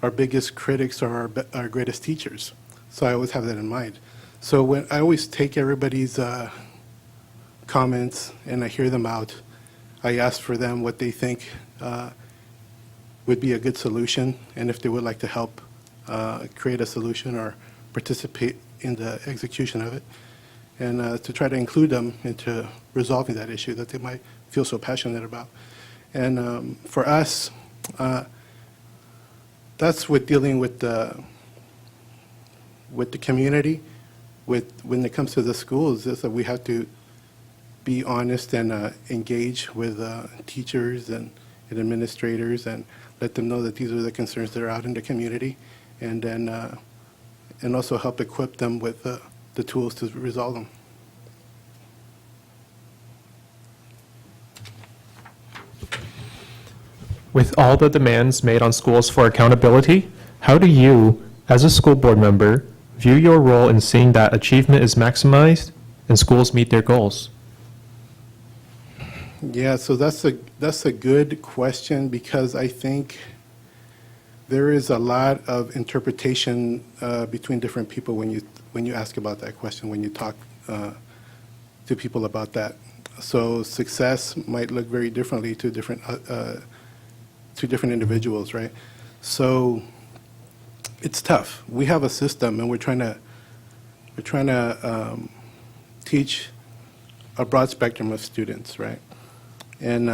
our biggest critics are our greatest teachers. So I always have that in mind. So when I always take everybody's comments and I hear them out, I ask for them what they think would be a good solution, and if they would like to help create a solution or participate in the execution of it, and to try to include them into resolving that issue that they might feel so passionate about. And for us, that's with dealing with the community. When it comes to the schools, is that we have to be honest and engage with teachers and administrators and let them know that these are the concerns that are out in the community, and then and also help equip them with the tools to resolve them. With all the demands made on schools for accountability, how do you, as a school board member, view your role in seeing that achievement is maximized and schools meet their goals? Yeah, so that's a good question, because I think there is a lot of interpretation between different people when you ask about that question, when you talk to people about that. So success might look very differently to different individuals, right? So it's tough. We have a system, and we're trying to teach a broad spectrum of students, right? And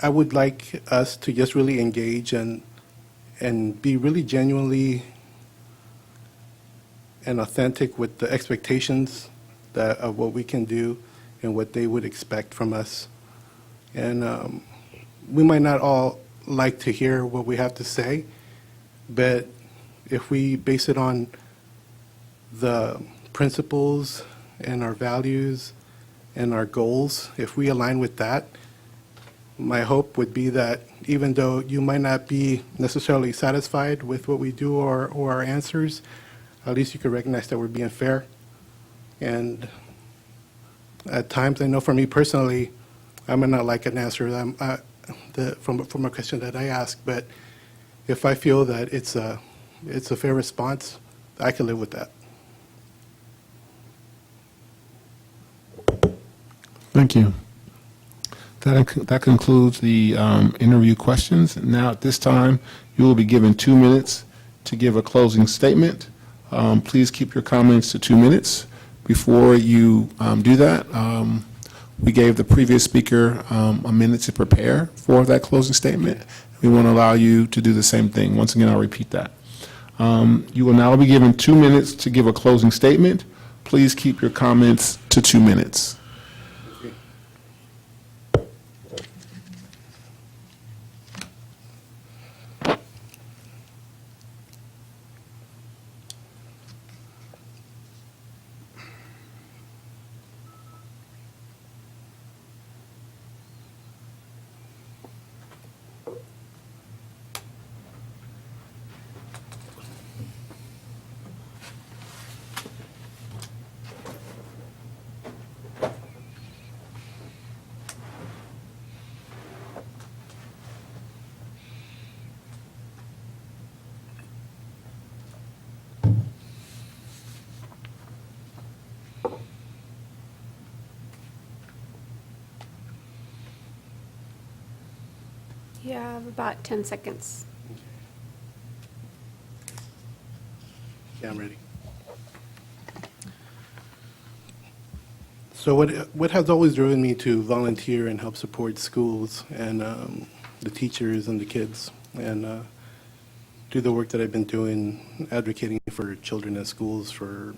I would like us to just really engage and be really genuinely and authentic with the expectations of what we can do and what they would expect from us. And we might not all like to hear what we have to say, but if we base it on the principles and our values and our goals, if we align with that, my hope would be that even though you might not be necessarily satisfied with what we do or our answers, at least you could recognize that we're being fair. And at times, I know for me personally, I may not like an answer from a question that I ask, but if I feel that it's a fair response, I can live with that. Thank you. That concludes the interview questions. Now, at this time, you will be given 2 minutes to give a closing statement. Please keep your comments to 2 minutes. Before you do that, we gave the previous speaker a minute to prepare for that closing statement. We want to allow you to do the same thing. Once again, I'll repeat that. You will now be given 2 minutes to give a closing statement. Please keep your comments to 2 minutes. You have about 10 seconds. Yeah, I'm ready. So what has always driven me to volunteer and help support schools and the teachers and the kids and do the work that I've been doing, advocating for children in schools for,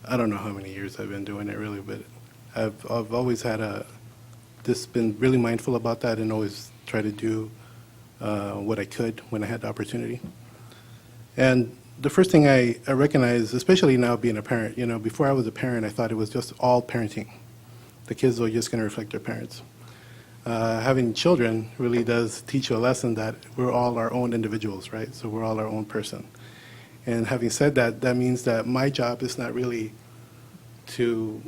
I don't know how many years I've been doing it really, but I've always had just been really mindful about that and always try to do what I could when I had the opportunity. And the first thing I recognize, especially now being a parent, before I was a parent, I thought it was just all parenting. The kids are just going to reflect their parents. Having children really does teach you a lesson that we're all our own individuals, right? So we're all our own person. And having said that, that means that my job is not really to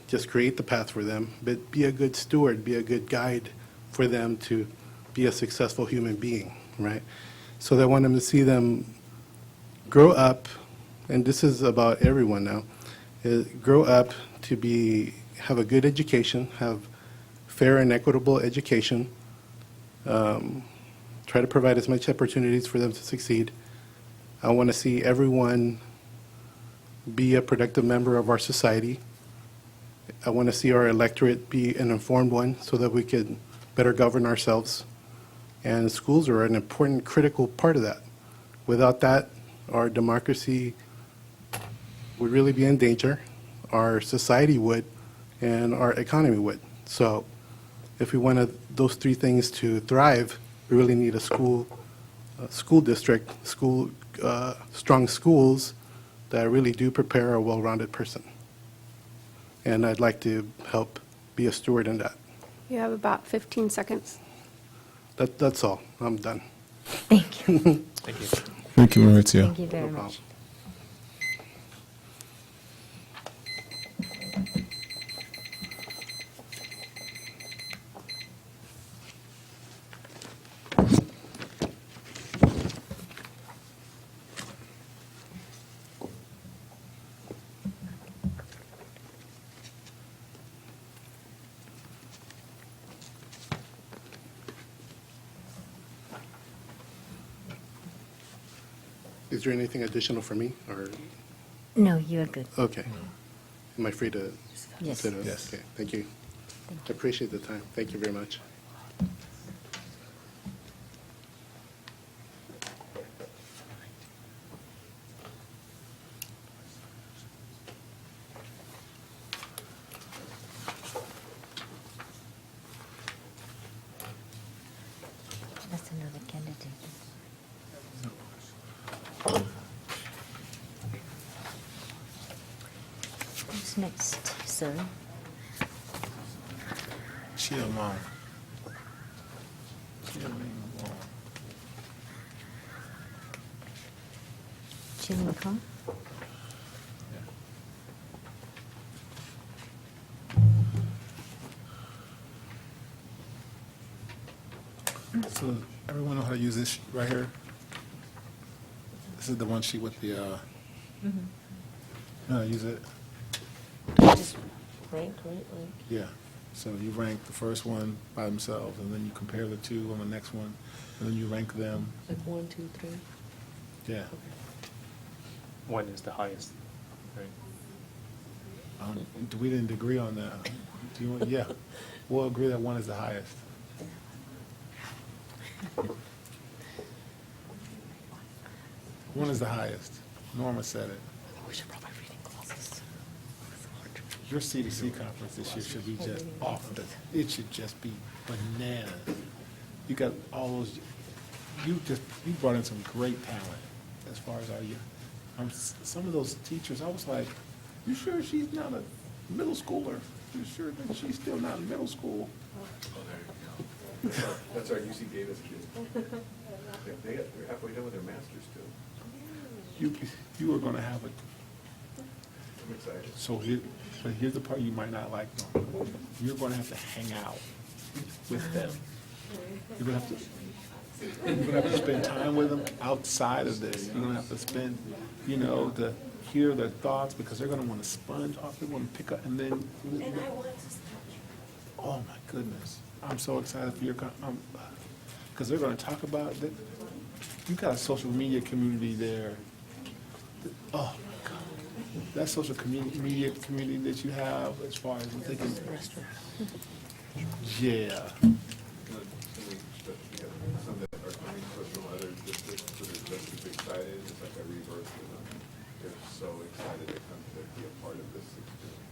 just create the path for them, but be a good steward, be a good guide for them to be a successful human being, right? So that I want them to see them grow up, and this is about everyone now, grow up to have a good education, have fair and equitable education, try to provide as much opportunities for them to succeed. I want to see everyone be a productive member of our society. I want to see our electorate be an informed one so that we can better govern ourselves. And schools are an important, critical part of that. Without that, our democracy would really be in danger, our society would, and our economy would. So if we want those three things to thrive, we really need a school district, strong schools that really do prepare a well-rounded person. And I'd like to help be a steward in that. You have about 15 seconds. That's all. I'm done. Thank you. Thank you. Thank you, Maurizio. Thank you very No much. Is there anything additional for me, or, No, you're good. okay. Am I free to Yes. sit up? Yes. Okay, thank you. I appreciate the time. Thank you very much. That's another candidate. Who's next, sir? Chia Long. Chia Long. Jim Kong? So everyone know how to use this right here? This is the one sheet with the, know how to use it? Just rank, right? Yeah. So you rank the first one by themselves, and then you compare the two on the next one, and then you rank them. Like 1, 2, 3. Yeah. One is the highest, right? We didn't agree on that. Do you want, yeah. We'll agree that one is the highest. One is the highest. Norma said it. We should probably reading classes. Your CDC conference this year should be just off the, it should just be bananas. You got all those, you brought in some great talent as far as our youth. Some of those teachers, I was like, you sure she's not a middle schooler? You sure that she's still not in middle school? Oh, there you go. That's our UC Davis kids. They're halfway done with their masters, too. You are gonna have a, I'm excited. so here, but here's the part you might not like, Norma. You're gonna have to hang out with them. You're gonna have to spend time with them outside of this. You're gonna have to spend, to hear their thoughts, because they're gonna wanna sponge off, they wanna pick up, and then. Oh, my goodness. I'm so excited for your, because they're gonna talk about, you got a social media community there. Oh, my God. That social media community that you have, as far as what they can. Yeah. Some that are coming to us from other districts that are just as excited. It's like a rebirth for them. They're so excited to come to be a part of this experience.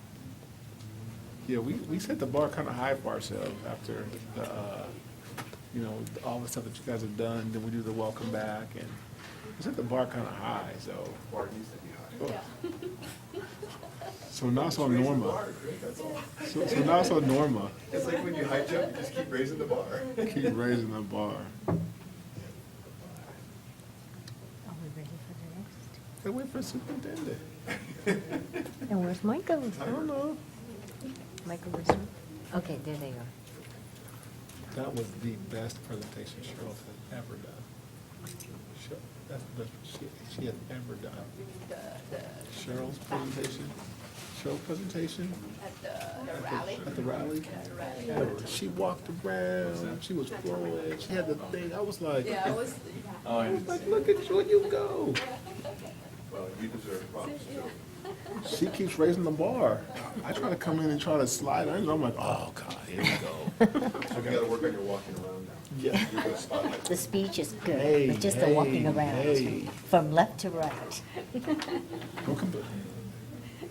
Yeah, we set the bar kind of high for ourselves after you know, all the stuff that you guys have done, then we do the welcome back, and we set the bar kind of high, so. Bar needs to be high. So now it's on Norma. So now it's on Norma. It's like when you high jump, you just keep raising the bar. Keep raising the bar. Are we ready for the next? Hey, wait for superintendent. And where's Michael? I don't know. Michael, where's he? Okay, there they are. That was the best presentation Cheryl has ever done. That's the best she has ever done. Cheryl's presentation? Cheryl's presentation? At the rally? At the rally? Ever. She walked around, she was flowing, she had the thing, I was like, I was like, look at you, you go. Well, you deserve props too. She keeps raising the bar. I try to come in and try to slide under, I'm like, oh, God, here we go. So we gotta work on your walking around now. Yeah. You're gonna slide like The speech is good, Hey, but just the hey, walking around, hey. from left to right. Don't come back.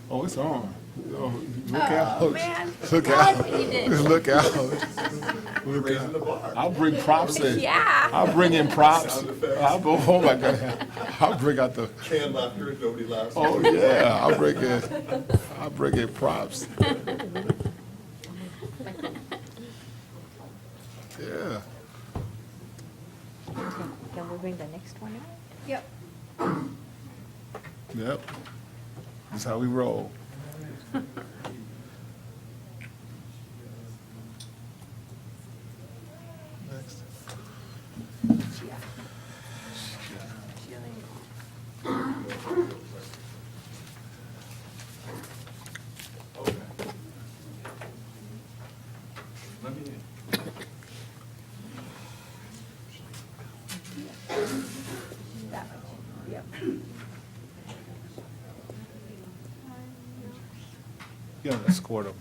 Oh, it's on. Oh, look out. man. Look out. You did. Look out. Look out. I'll bring props in. Yeah. I'll bring in props. Oh, my God. I'll bring out the, canned laughter and nobody laughs. oh, yeah. I'll bring in props. Yeah. Can we bring the next one out? Yep. Yep. That's how we roll. Next. You gotta escort them.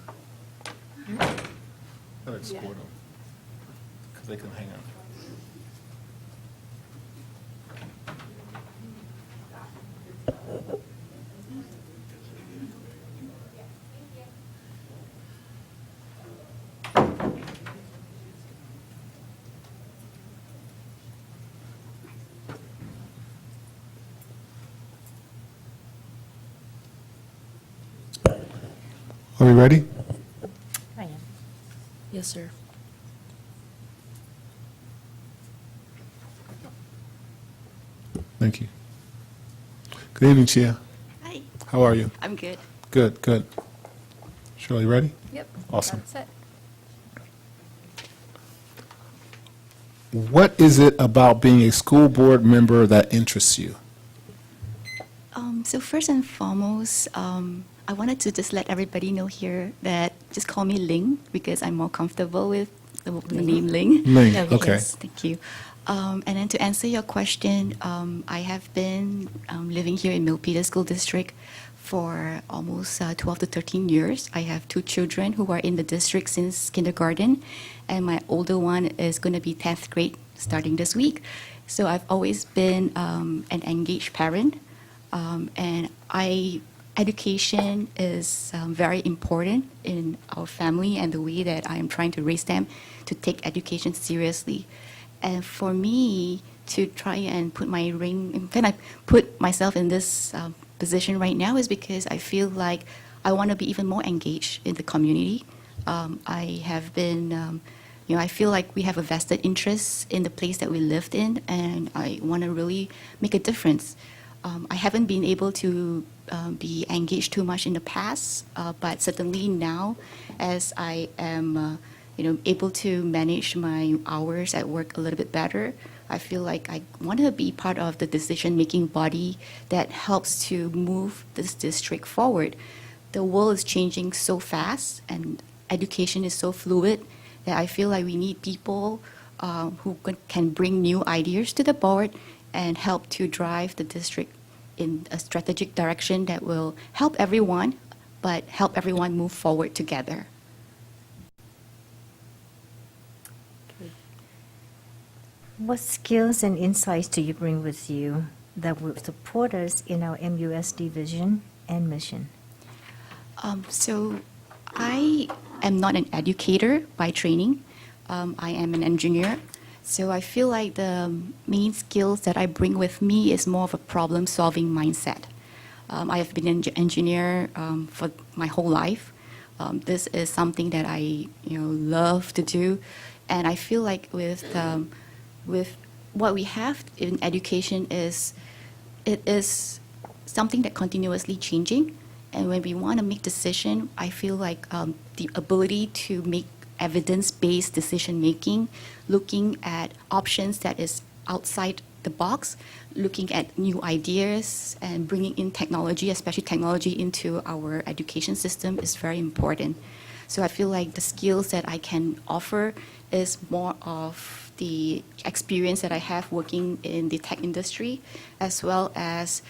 Gotta escort them. Because they can hang out. Are we ready? I am. Yes, sir. Thank you. Good evening, Chia. Hi, How are you? I'm good. Good, good. Shirley, ready? Yep. Awesome. Got it set. What is it about being a school board member that interests you? So first and foremost, I wanted to just let everybody know here that just call me Ling because I'm more comfortable with the name Ling. Ling, okay. Yes, thank you. And then to answer your question, I have been living here in Milpitas School District for almost 12 to 13 years. I have 2 children who are in the district since kindergarten, and my older one is going to be 10th grade starting this week. So I've always been an engaged parent, and education is very important in our family and the way that I am trying to raise them to take education seriously. And for me to try and put myself in this position right now is because I feel like I want to be even more engaged in the community. I have been, I feel like we have a vested interest in the place that we lived in, and I want to really make a difference. I haven't been able to be engaged too much in the past, but certainly now, as I am, able to manage my hours at work a little bit better, I feel like I want to be part of the decision-making body that helps to move this district forward. The world is changing so fast, and education is so fluid that I feel like we need people who can bring new ideas to the board and help to drive the district in a strategic direction that will help everyone, but help everyone move forward together. What skills and insights do you bring with you that will support us in our MUSD vision and mission? So I am not an educator by training. I am an engineer, So I feel like the main skills that I bring with me is more of a problem-solving mindset. I have been an engineer for my whole life. This is something that I love to do, and I feel like with what we have in education it is something that continuously changing, and when we want to make decision, I feel like the ability to make evidence-based decision-making, looking at options that is outside the box, looking at new ideas and bringing in technology, especially technology into our education system is very important. So I feel like the skills that I can offer is more of the experience that I have working in the tech industry, as well as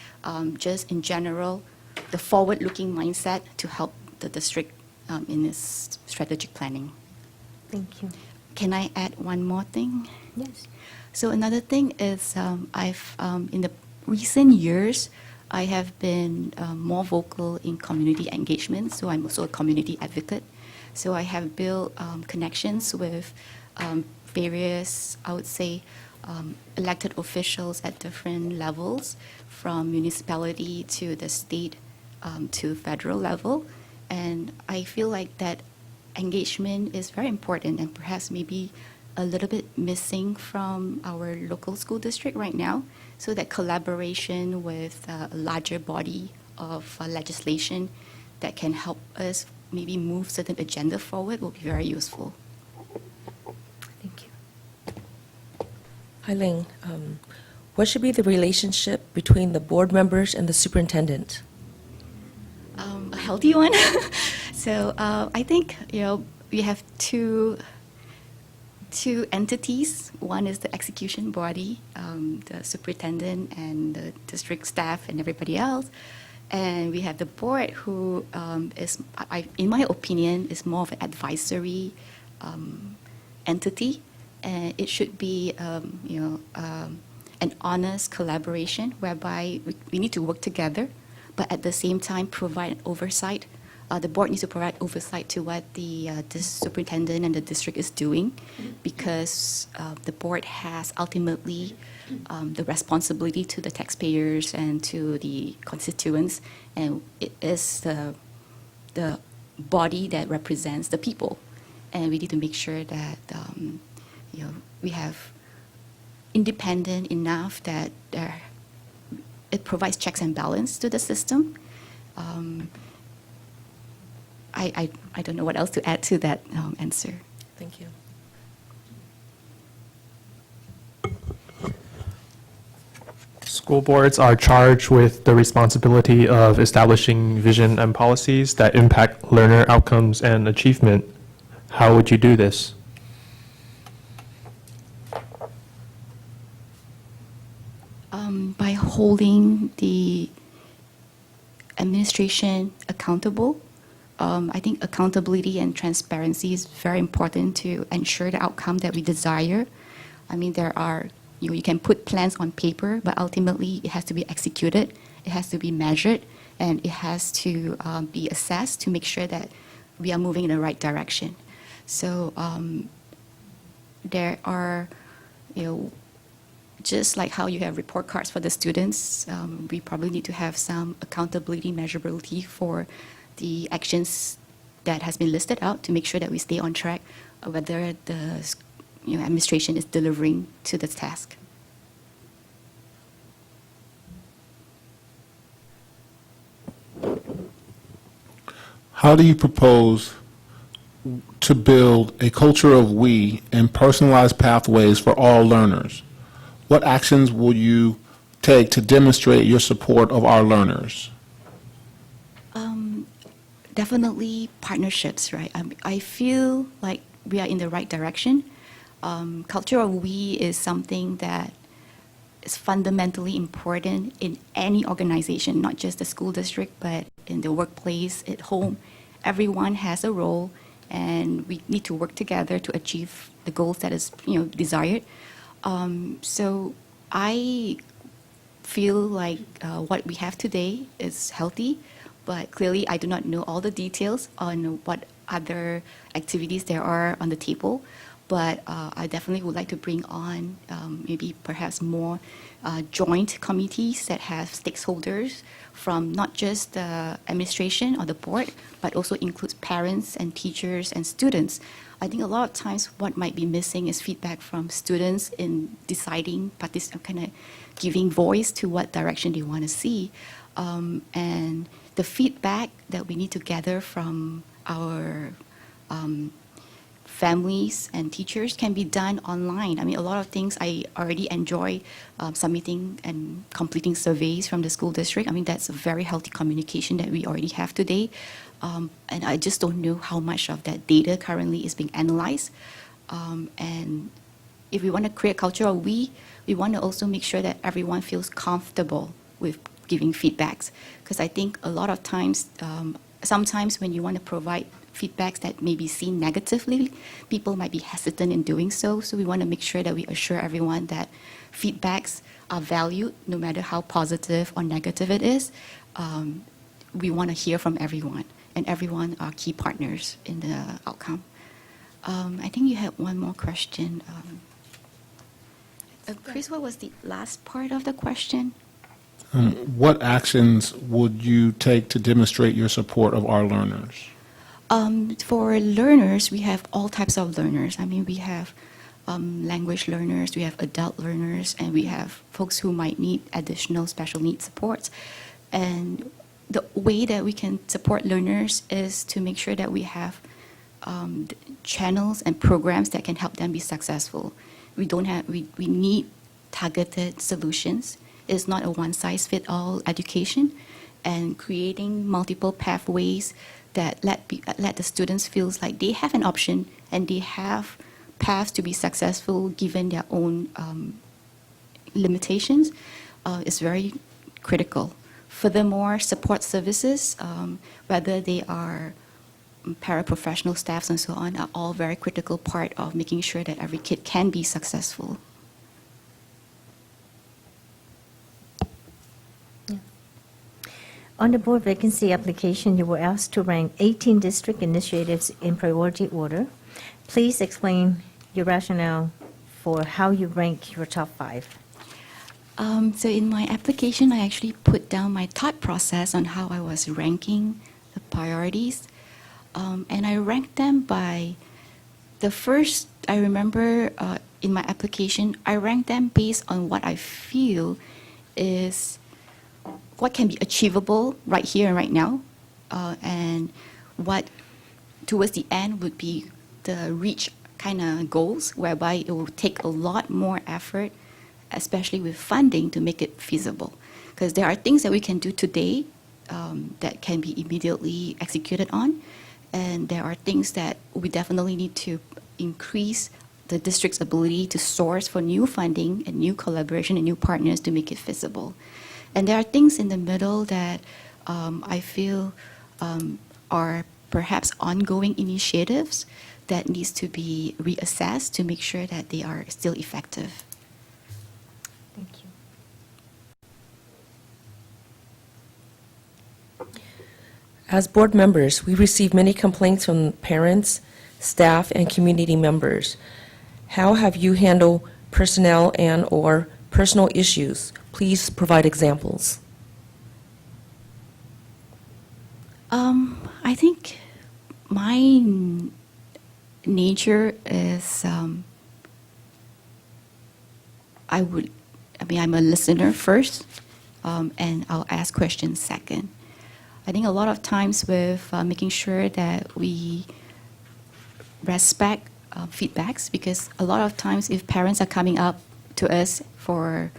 just in general, the forward-looking mindset to help the district in its strategic planning. Thank you. Can I add one more thing? Yes. So another thing is I've in the recent years, I have been more vocal in community engagement. So I'm also a community advocate. So I have built connections with various, I would say, elected officials at different levels, from municipality to the state to federal level. And I feel like that engagement is very important and perhaps maybe a little bit missing from our local school district right now. So that collaboration with a larger body of legislation that can help us maybe move certain agenda forward will be very useful. Thank you. Eileen, what should be the relationship between the board members and the superintendent? A healthy one. So I think we have two entities. One is the execution body, the superintendent and the district staff and everybody else. And we have the board who is, in my opinion, is more of an advisory entity. And it should be, an honest collaboration whereby we need to work together, but at the same time provide oversight. The board needs to provide oversight to what the superintendent and the district is doing, because the board has ultimately the responsibility to the taxpayers and to the constituents, and it is the body that represents the people. And we need to make sure that we have independent enough that it provides checks and balance to the system. I don't know what else to add to that answer. Thank you. School boards are charged with the responsibility of establishing vision and policies that impact learner outcomes and achievement. How would you do this? By holding the administration accountable. I think accountability and transparency is very important to ensure the outcome that we desire. I mean, there are, you can put plans on paper, but ultimately it has to be executed, it has to be measured, and it has to be assessed to make sure that we are moving in the right direction. So there are, just like how you have report cards for the students, we probably need to have some accountability, measurability for the actions that has been listed out to make sure that we stay on track, whether the administration is delivering to the task. How do you propose to build a culture of we and personalized pathways for all learners? What actions will you take to demonstrate your support of our learners? Definitely partnerships, right? I feel like we are in the right direction. Culture of we is something that is fundamentally important in any organization, not just the school district, but in the workplace, at home. Everyone has a role, and we need to work together to achieve the goals that is desired. So I feel like what we have today is healthy, but clearly I do not know all the details on what other activities there are on the table. but I definitely would like to bring on maybe perhaps more joint committees that have stakeholders from not just the administration or the board, but also includes parents and teachers and students. I think a lot of times what might be missing is feedback from students in deciding, kind of giving voice to what direction they want to see. And the feedback that we need to gather from our families and teachers can be done online. I mean, a lot of things I already enjoy submitting and completing surveys from the school district. I mean, that's a very healthy communication that we already have today. And I just don't know how much of that data currently is being analyzed. And if we want to create culture, or we want to also make sure that everyone feels comfortable with giving feedbacks. Because I think a lot of times, sometimes when you want to provide feedbacks that may be seen negatively, people might be hesitant in doing so. So we want to make sure that we assure everyone that feedbacks are valued, no matter how positive or negative it is. We want to hear from everyone, and everyone are key partners in the outcome. I think you had one more question. Chris, what was the last part of the question? What actions would you take to demonstrate your support of our learners? For learners, we have all types of learners. I mean, we have language learners, we have adult learners, and we have folks who might need additional special needs supports. And the way that we can support learners is to make sure that we have channels and programs that can help them be successful. We need targeted solutions. It's not a one-size-fits-all education, and creating multiple pathways that let the students feel like they have an option and they have paths to be successful given their own limitations is very critical. Furthermore, support services, whether they are paraprofessional staffs and so on, are all very critical part of making sure that every kid can be successful. On the board vacancy application, you were asked to rank 18 district initiatives in priority order. Please explain your rationale for how you rank your top 5. So in my application, I actually put down my thought process on how I was ranking the priorities. And I ranked them by the first, I remember in my application, I ranked them based on what I feel is what can be achievable right here and right now, and what towards the end would be the reach kind of goals, whereby it will take a lot more effort, especially with funding, to make it feasible. Because there are things that we can do today that can be immediately executed on, and there are things that we definitely need to increase the district's ability to source for new funding and new collaboration and new partners to make it feasible. And there are things in the middle that I feel are perhaps ongoing initiatives that needs to be reassessed to make sure that they are still effective. Thank you. As board members, we receive many complaints from parents, staff, and community members. How have you handled personnel and/or personal issues? Please provide examples. I think my nature is I'm a listener first, and I'll ask questions second. I think a lot of times with making sure that we respect feedbacks, because a lot of times if parents are coming up to us for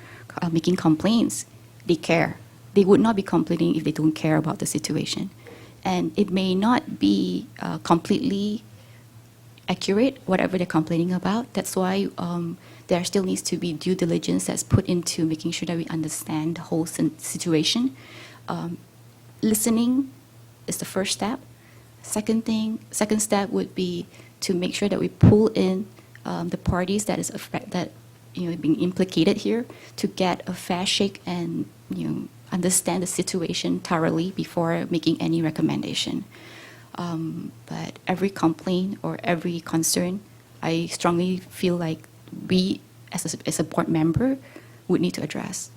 making complaints, they care. They would not be complaining if they don't care about the situation. And it may not be completely accurate, whatever they're complaining about. That's why there still needs to be due diligence that's put into making sure that we understand the whole situation. Listening is the first step. Second step would be to make sure that we pull in the parties that is being implicated here to get a fair shake and understand the situation thoroughly before making any recommendation. But every complaint or every concern, I strongly feel like we, as a board member, would need to address.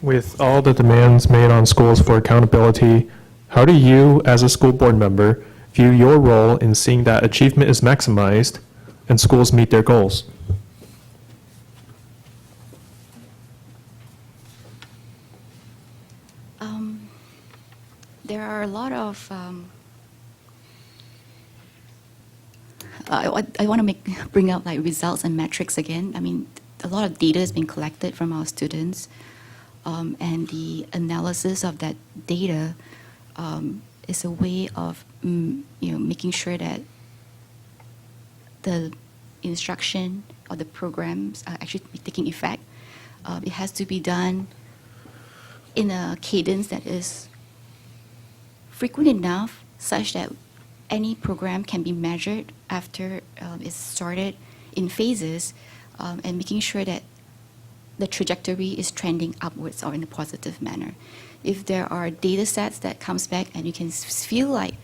With all the demands made on schools for accountability, how do you, as a school board member, view your role in seeing that achievement is maximized and schools meet their goals? There are a lot of I want to bring up like results and metrics again. I mean, a lot of data has been collected from our students, and the analysis of that data is a way of making sure that the instruction or the programs are actually taking effect. It has to be done in a cadence that is frequent enough such that any program can be measured after it's started in phases, and making sure that the trajectory is trending upwards or in a positive manner. If there are data sets that comes back and you can feel like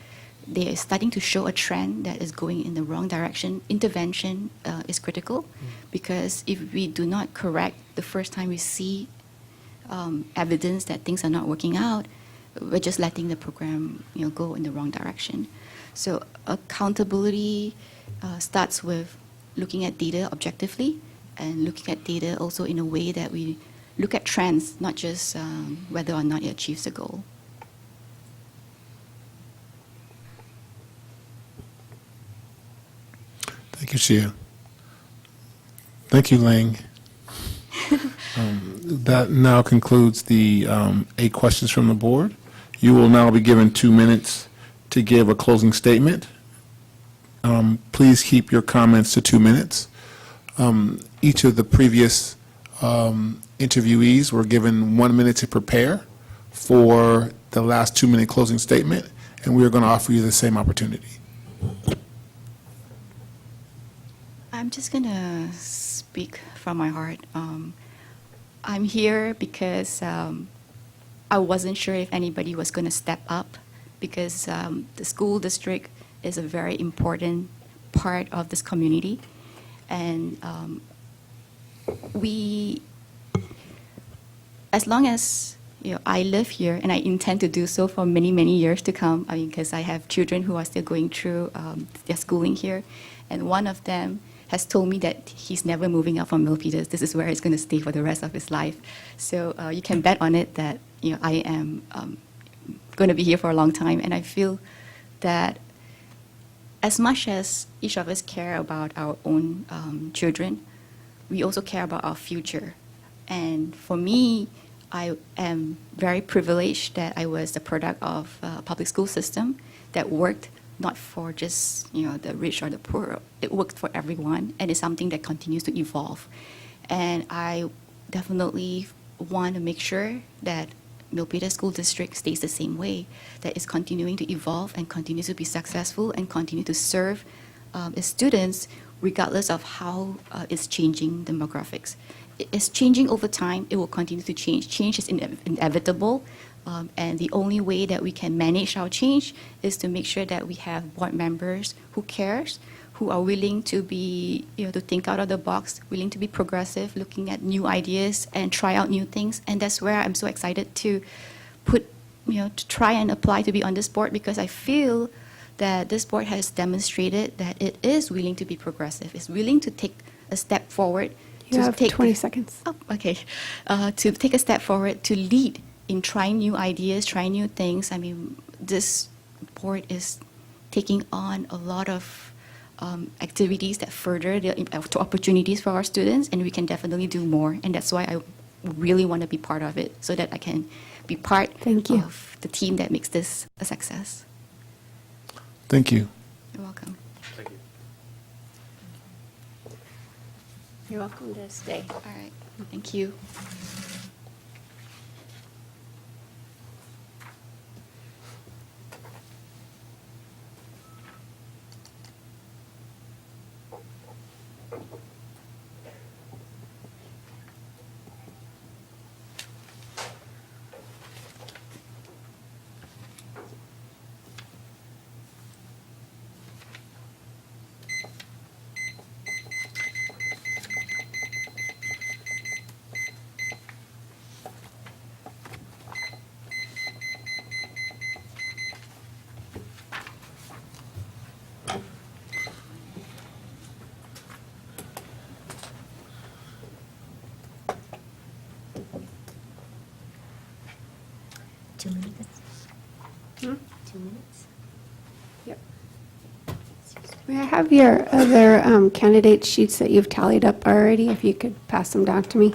they are starting to show a trend that is going in the wrong direction, intervention is critical, because if we do not correct the first time we see evidence that things are not working out, we're just letting the program go in the wrong direction. So accountability starts with looking at data objectively and looking at data also in a way that we look at trends, not just whether or not it achieves the goal. Thank you, Shia. Thank you, Lang. That now concludes the 8 questions from the board. You will now be given 2 minutes to give a closing statement. Please keep your comments to 2 minutes. Each of the previous interviewees were given 1 minute to prepare for the last 2-minute closing statement, and we are going to offer you the same opportunity. I'm just going to speak from my heart. I'm here because I wasn't sure if anybody was going to step up, because the school district is a very important part of this community. And as long as I live here, and I intend to do so for many, many years to come, I mean, because I have children who are still going through their schooling here, and one of them has told me that he's never moving out from Milpitas. This is where he's going to stay for the rest of his life. So you can bet on it that I am going to be here for a long time, and I feel that as much as each of us care about our own children, we also care about our future. And for me, I am very privileged that I was the product of a public school system that worked not for just the rich or the poor. It worked for everyone, and it's something that continues to evolve. And I definitely want to make sure that Milpitas School District stays the same way, that it's continuing to evolve and continues to be successful and continue to serve its students regardless of how it's changing demographics. It's changing over time. It will continue to change. Change is inevitable, and the only way that we can manage our change is to make sure that we have board members who cares, who are willing to be, to think out of the box, willing to be progressive, looking at new ideas and try out new things. And that's where I'm so excited to to try and apply to be on this board, because I feel that this board has demonstrated that it is willing to be progressive. It's willing to take a step forward. You have 20 seconds. Oh, okay. To take a step forward, to lead in trying new ideas, trying new things. I mean, this board is taking on a lot of activities that further the opportunities for our students, and we can definitely do more. And that's why I really want to be part of it, so that I can be part of the team that makes this a success. Thank you. You're welcome. Thank you. You're welcome to stay. All right. Thank you. 2 minutes? Hmm? 2 minutes? Yep. May I have your other candidate sheets that you've tallied up already, if you could pass them down to me,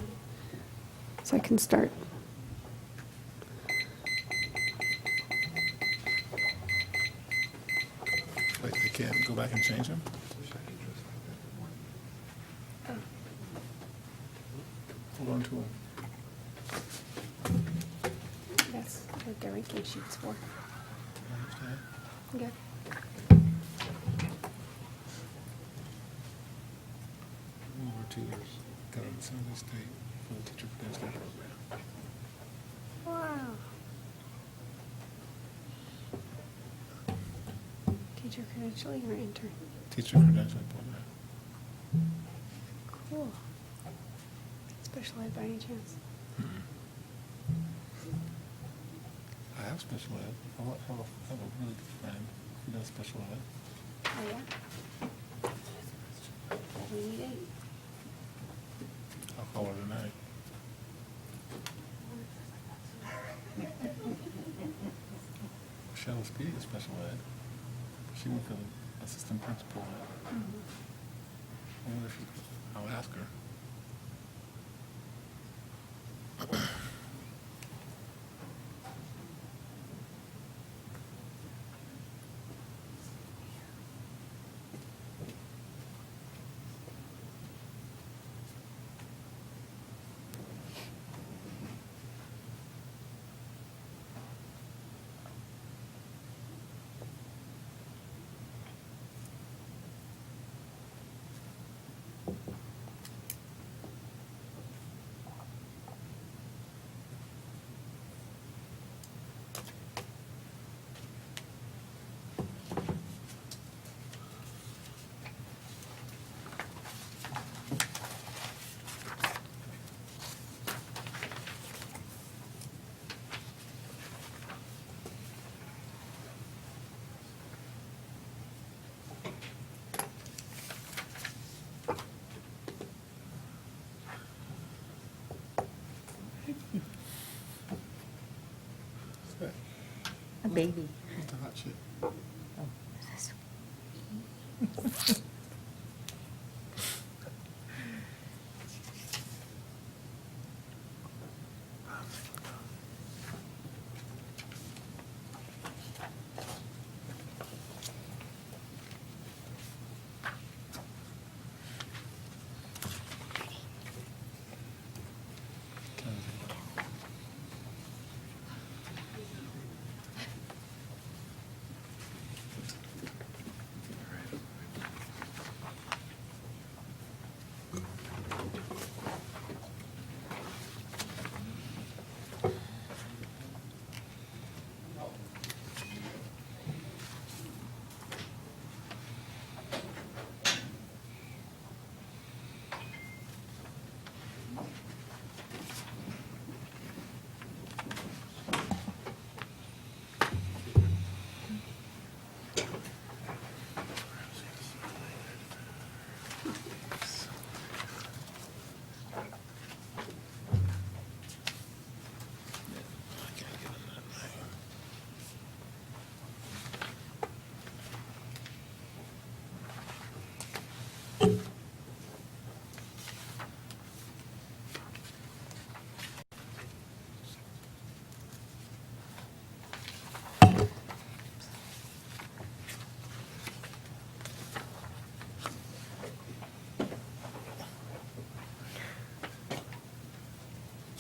so I can start. Wait, they can't go back and change them? Hold on to them. That's what the ranking sheet's for. Okay. Over 2 years. Got on the San Jose State for the teacher credentialing program. Wow. Teacher credentialing or intern? Teacher credentialing program. Cool. Special ed by any chance? I have special ed. I have a really good friend who does special ed. Oh, yeah? We need 8. I'll call her tonight. Michelle Speed is special ed. She went for the assistant principal. I wonder if I'll ask her. A baby. What's the hot shit?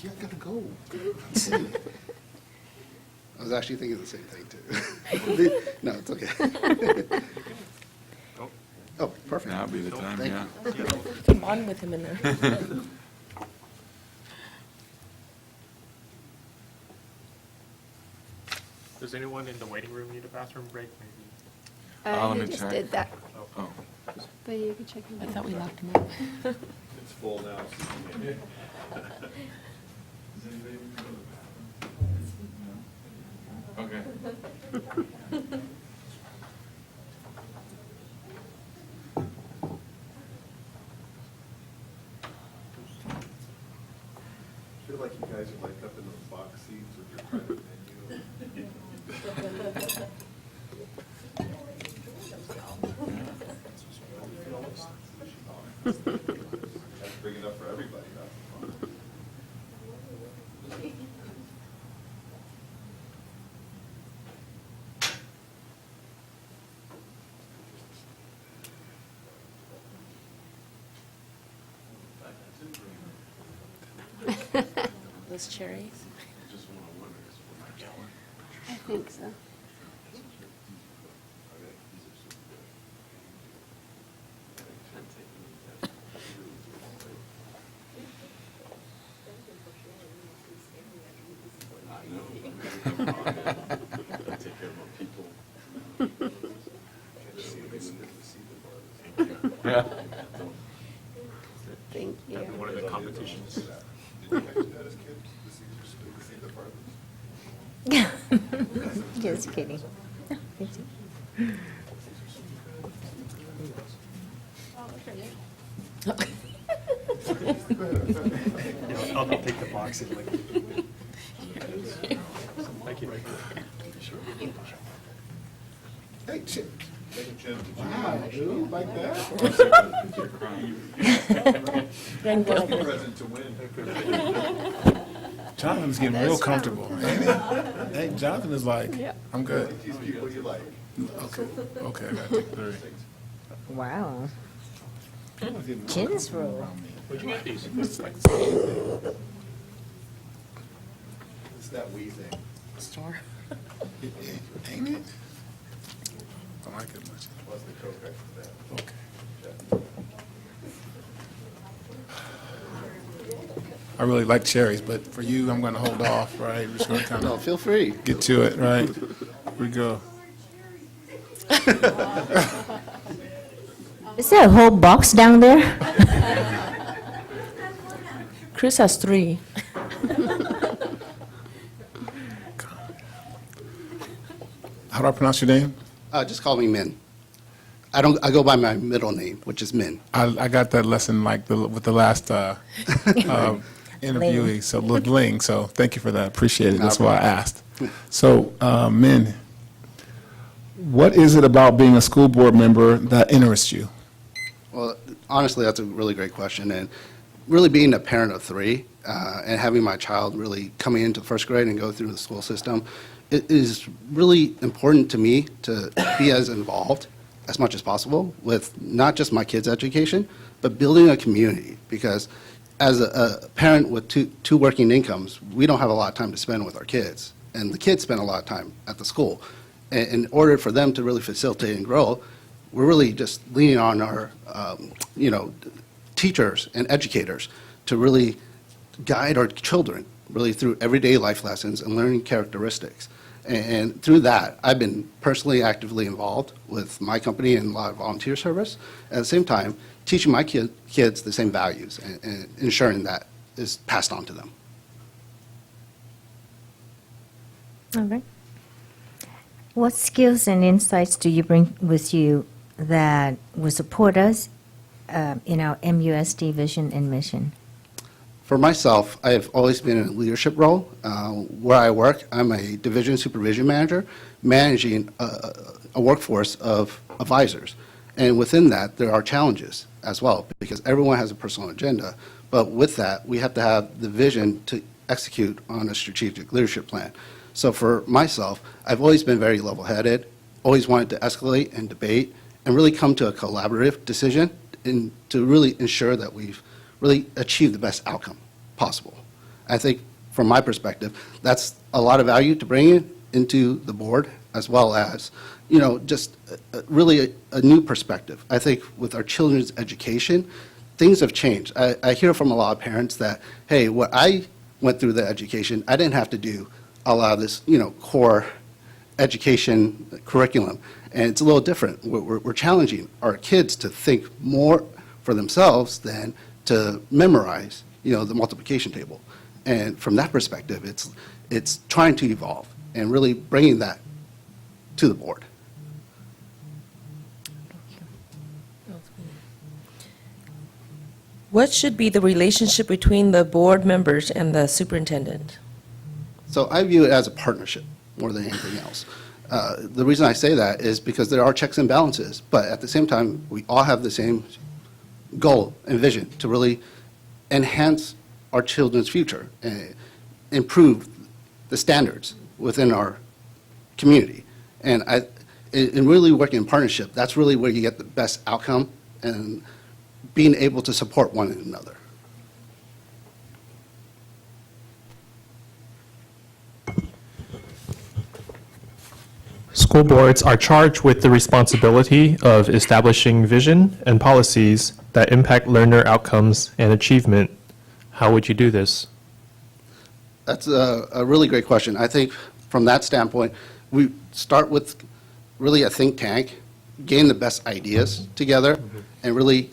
Yeah, I gotta go. I was actually thinking the same thing, too. No, it's okay. Oh, perfect. That'll be the time, Thank yeah. you. Keep on with him in there. Does anyone in the waiting room need a bathroom break, maybe? Let He me just check. did that, Oh, but you can check him I out. thought we locked him up. It's full now. okay. I feel like you guys are like up in those box seats with your private menu. Bring it up for everybody. Those cherries? I think so. Thank you. One of the competitions. Just kidding. I'll take the box and like. Thank you. Hey, Chip. Wow, dude, like that? Present to win. Jonathan's getting real comfortable, ain't he? Hey, Jonathan is like, I'm good. These people you like. Okay, I got to take 30. Wow. Generous. Where'd you get these? It's that wee thing. Store? Ain't it? I like it much. Plus the Coke after that. Okay. I really like cherries, but for you, I'm going to hold off, right? We're just going to kind No, of feel free. get to it, right? Here we go. Is there a whole box down there? Chris has 3. How do I pronounce your name? Just call me Min. I go by my middle name, which is Min. I got that lesson like with the last interviewee, so Ling. So thank you for that. Appreciate it. That's why I asked. So, Min, what is it about being a school board member that interests you? Well, honestly, that's a really great question. And really being a parent of 3 and having my child really coming into first grade and go through the school system, it is really important to me to be as involved as much as possible with not just my kids' education, but building a community. Because as a parent with two working incomes, we don't have a lot of time to spend with our kids. And the kids spend a lot of time at the school. And in order for them to really facilitate and grow, we're really just leaning on our, teachers and educators to really guide our children really through everyday life lessons and learning characteristics. And through that, I've been personally actively involved with my company and a lot of volunteer service. At the same time, teaching my kids the same values and ensuring that is passed on to them. All right. What skills and insights do you bring with you that will support us in our MUSD vision and mission? For myself, I have always been in a leadership role. Where I work, I'm a division supervision manager, managing a workforce of advisors. And within that, there are challenges as well, because everyone has a personal agenda. But with that, we have to have the vision to execute on a strategic leadership plan. So for myself, I've always been very level-headed, always wanted to escalate and debate, and really come to a collaborative decision and to really ensure that we've really achieve the best outcome possible. I think from my perspective, that's a lot of value to bring into the board, as well as, just really a new perspective. I think with our children's education, things have changed. I hear from a lot of parents that, hey, what I went through the education, I didn't have to do a lot of this, core education curriculum. And it's a little different. We're challenging our kids to think more for themselves than to memorize, the multiplication table. And from that perspective, it's trying to evolve and really bringing that to the board. What should be the relationship between the board members and the superintendent? So I view it as a partnership more than anything else. The reason I say that is because there are checks and balances, but at the same time, we all have the same goal and vision to really enhance our children's future and improve the standards within our community. And in really working in partnership, that's really where you get the best outcome and being able to support one another. School boards are charged with the responsibility of establishing vision and policies that impact learner outcomes and achievement. How would you do this? That's a really great question. I think from that standpoint, we start with really a think tank, gain the best ideas together, and really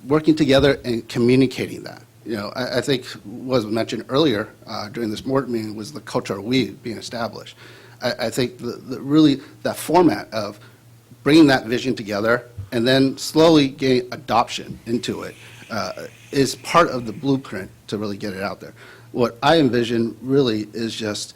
working together and communicating that. You know, I think what was mentioned earlier during this board meeting was the culture of we being established. I think really that format of bringing that vision together and then slowly getting adoption into it is part of the blueprint to really get it out there. What I envision really is just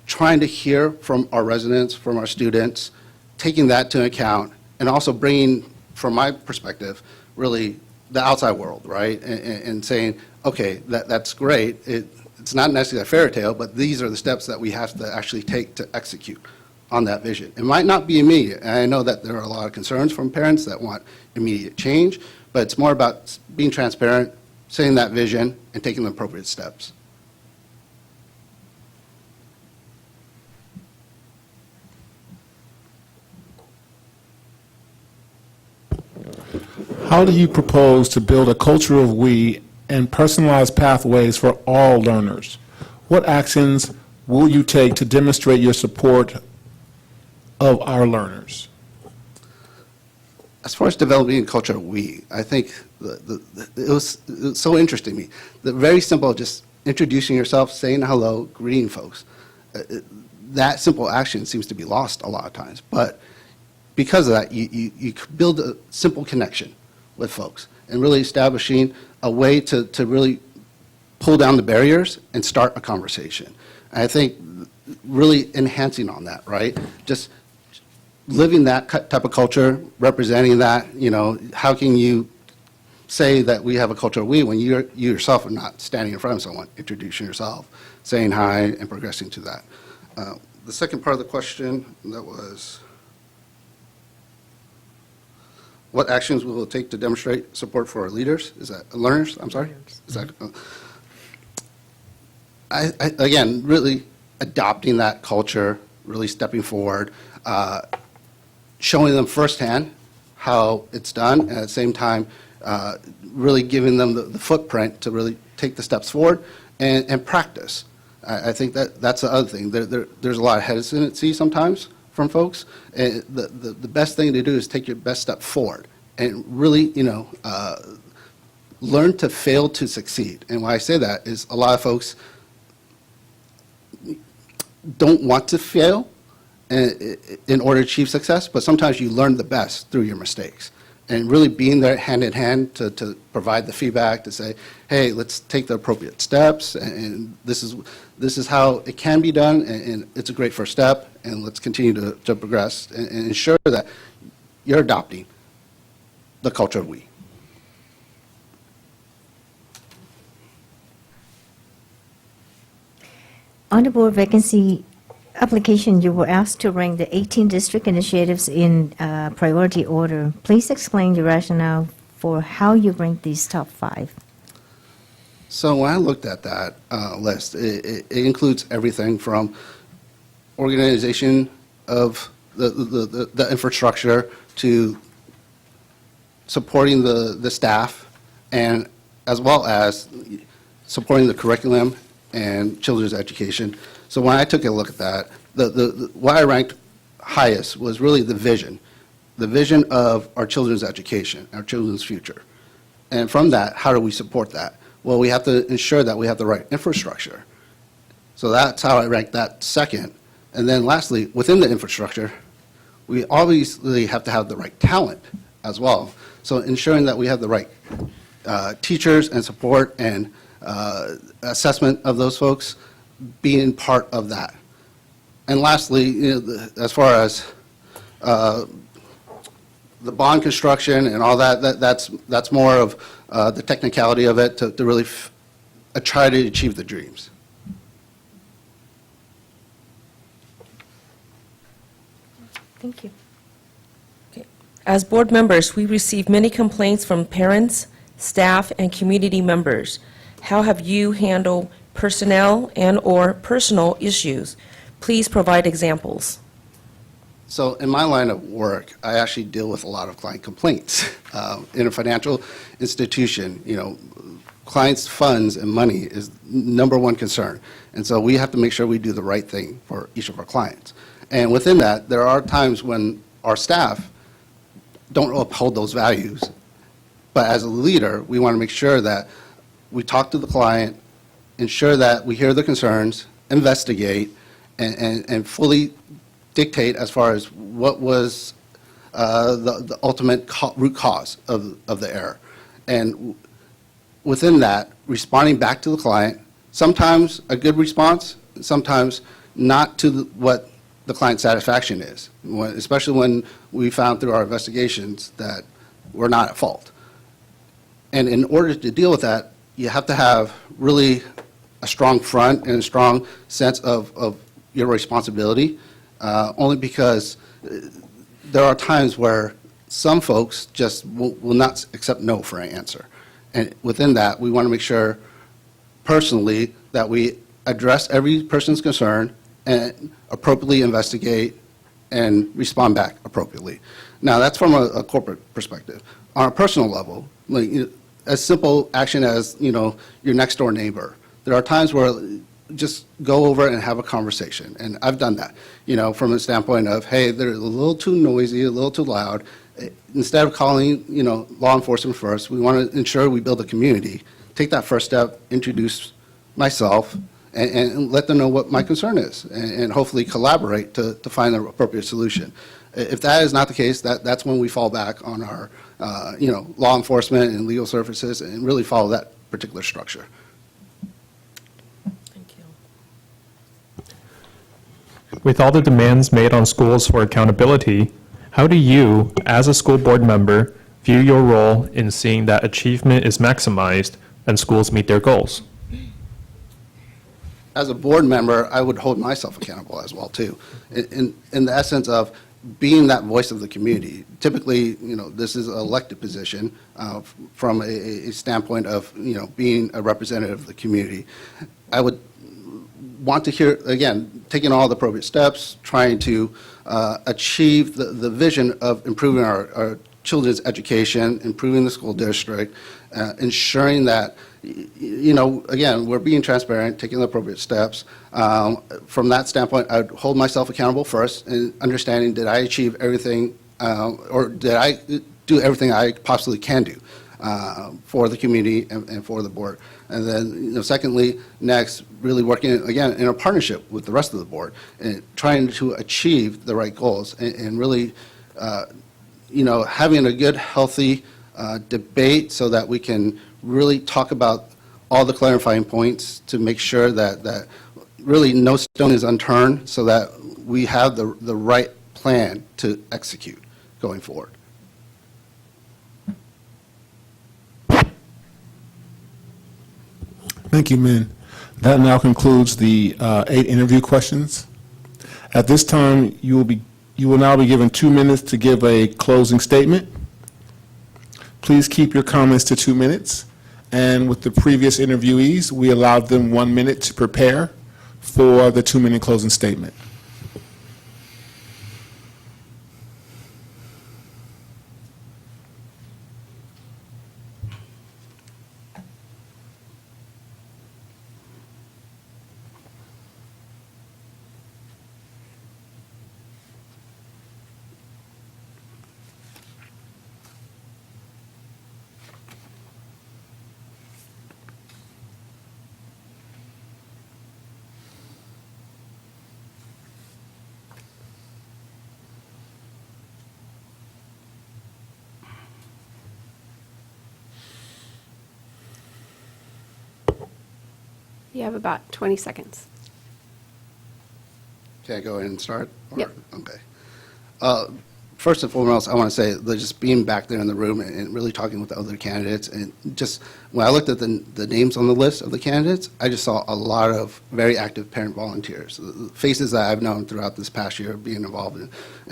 trying to hear from our residents, from our students, taking that to account, and also bringing, from my perspective, really the outside world, right? And saying, okay, that's great. It's not necessarily a fairy tale, but these are the steps that we have to actually take to execute on that vision. It might not be immediate, and I know that there are a lot of concerns from parents that want immediate change, but it's more about being transparent, setting that vision, and taking the appropriate steps. How do you propose to build a culture of we and personalized pathways for all learners? What actions will you take to demonstrate your support of our learners? As far as developing a culture of we, I think it was so interesting to me. The very simple, just introducing yourself, saying hello, greeting folks. That simple action seems to be lost a lot of times. But because of that, you build a simple connection with folks and really establishing a way to really pull down the barriers and start a conversation. And I think really enhancing on that, right? Just living that type of culture, representing that, you know, how can you say that we have a culture of we when you yourself are not standing in front of someone, introducing yourself, saying hi, and progressing to that. The second part of the question, that was, what actions will it take to demonstrate support for our leaders? Is that learners? I'm sorry? Is that, again, really adopting that culture, really stepping forward, showing them firsthand how it's done, and at the same time, really giving them the footprint to really take the steps forward and practice. I think that's the other thing. There's a lot of hesitancy sometimes from folks. And the best thing to do is take your best step forward and really, you know, learn to fail to succeed. And why I say that is a lot of folks don't want to fail in order to achieve success, but sometimes you learn the best through your mistakes. And really being there hand in hand to provide the feedback, to say, hey, let's take the appropriate steps, and this is how it can be done, and it's a great first step, and let's continue to progress and ensure that you're adopting the culture of we. On the board vacancy application, you were asked to rank the 18 district initiatives in priority order. Please explain your rationale for how you rank these top 5. So when I looked at that list, it includes everything from organization of the infrastructure to supporting the staff, and as well as supporting the curriculum and children's education. So when I took a look at that, what I ranked highest was really the vision of our children's education, our children's future. And from that, how do we support that? Well, we have to ensure that we have the right infrastructure. So that's how I ranked that second. And then lastly, within the infrastructure, we obviously have to have the right talent as well. So ensuring that we have the right teachers and support and assessment of those folks being part of that. And lastly, you know, as far as the bond construction and all that's more of the technicality of it to really try to achieve the dreams. Thank you. As board members, we receive many complaints from parents, staff, and community members. How have you handled personnel and/or personal issues? Please provide examples. So in my line of work, I actually deal with a lot of client complaints. In a financial institution, clients' funds and money is number one concern. And so we have to make sure we do the right thing for each of our clients. And within that, there are times when our staff don't uphold those values. But as a leader, we want to make sure that we talk to the client, ensure that we hear the concerns, investigate, and fully dictate as far as what was the ultimate root cause of the error. And within that, responding back to the client, sometimes a good response, sometimes not to what the client's satisfaction is, especially when we found through our investigations that we're not at fault. And in order to deal with that, you have to have really a strong front and a strong sense of your responsibility, only because there are times where some folks just will not accept no for an answer. And within that, we want to make sure personally that we address every person's concern and appropriately investigate and respond back appropriately. Now, that's from a corporate perspective. On a personal level, like, a simple action as, your next door neighbor. There are times where just go over and have a conversation, and I've done that, from a standpoint of, hey, they're a little too noisy, a little too loud. Instead of calling, law enforcement first, we want to ensure we build a community. Take that first step, introduce myself, and let them know what my concern is, and hopefully collaborate to find the appropriate solution. If that is not the case, that's when we fall back on our, law enforcement and legal services and really follow that particular structure. Thank you. With all the demands made on schools for accountability, how do you, as a school board member, view your role in seeing that achievement is maximized and schools meet their goals? As a board member, I would hold myself accountable as well, too, in the essence of being that voice of the community. Typically, this is an elected position from a standpoint of, being a representative of the community. I would want to hear, again, taking all the appropriate steps, trying to achieve the vision of improving our children's education, improving the school district, ensuring that, again, we're being transparent, taking the appropriate steps. From that standpoint, I'd hold myself accountable first, and understanding, did I achieve everything, or did I do everything I possibly can do for the community and for the board? And then, secondly, next, really working, again, in a partnership with the rest of the board, and trying to achieve the right goals, and really, having a good, healthy debate so that we can really talk about all the clarifying points to make sure that really no stone is unturned, so that we have the right plan to execute going forward. Thank you, Min. That now concludes the 8 interview questions. At this time, you will now be given 2 minutes to give a closing statement. Please keep your comments to 2 minutes. And with the previous interviewees, we allowed them 1 minute to prepare for the 2-minute closing statement. You have about 20 seconds. Can I go ahead and start? Yep. Okay. first and foremost, I want to say that just being back there in the room and really talking with the other candidates, and just when I looked at the names on the list of the candidates, I just saw a lot of very active parent volunteers, faces that I've known throughout this past year being involved in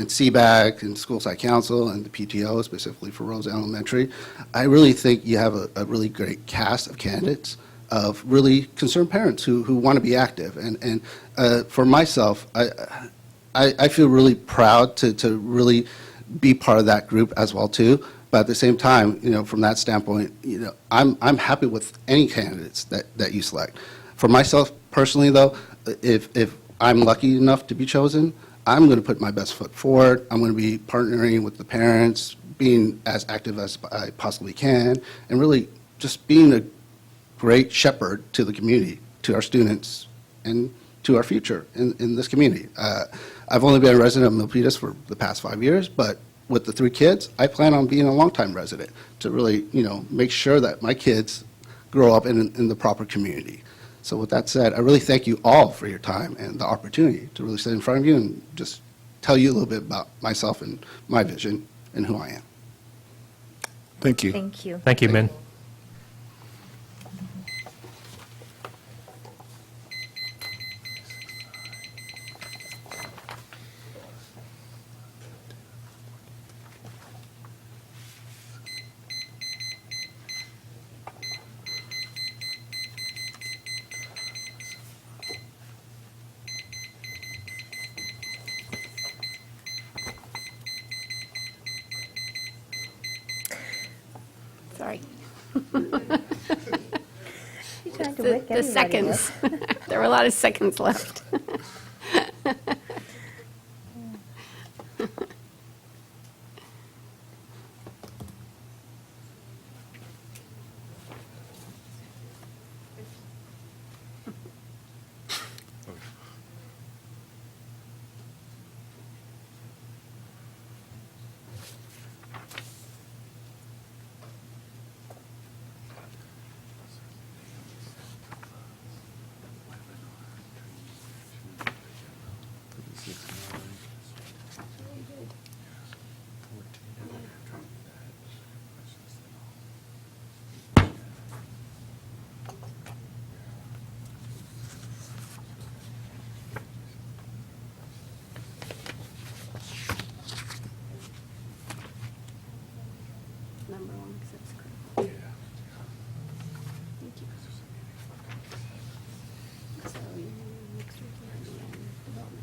CBAC and School Site Council and the PTO, specifically for Rose Elementary. I really think you have a really great cast of candidates of really concerned parents who want to be active. And for myself, I feel really proud to really be part of that group as well too. But at the same time, from that standpoint, I'm happy with any candidates that you select. For myself personally, though, if I'm lucky enough to be chosen, I'm going to put my best foot forward. I'm going to be partnering with the parents, being as active as I possibly can, and really just being a great shepherd to the community, to our students, and to our future in this community. I've only been a resident of Milpitas for the past 5 years, but with the 3 kids, I plan on being a longtime resident to really, make sure that my kids grow up in the proper community. So with that said, I really thank you all for your time and the opportunity to really sit in front of you and just tell you a little bit about myself and my vision and who I am. Thank you. Thank you. Thank you, Min. Sorry. You tried to The wake everybody seconds. up. There were a lot of seconds left. Number one, 'cause it's critical. Thank you. So, next week, development.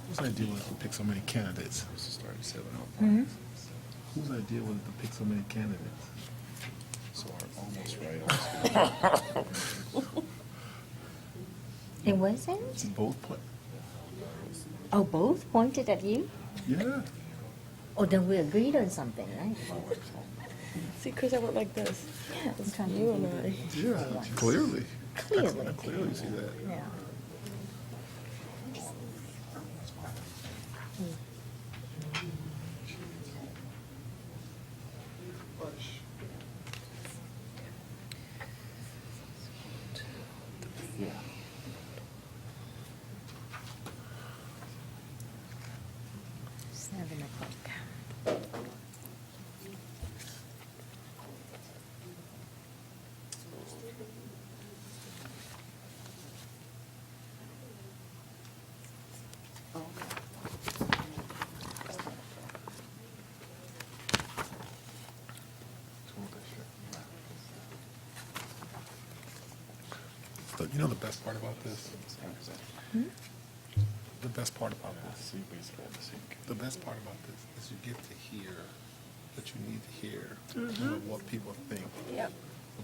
Whose idea was it to pick so many candidates? Start at 7 Mhm. Whose idea was it to pick so many candidates? So almost right. It wasn't? Both play. Oh, both pointed at you? Yeah. Oh, then we agreed on something, right? See, Chris, I went like this. Yeah, it's trying to You and I. Yeah, clearly. Clearly. I clearly see that. Yeah. you know the best part about this? The best part about this? The best part about this is you get to hear what you need to hear, and what people think Yep.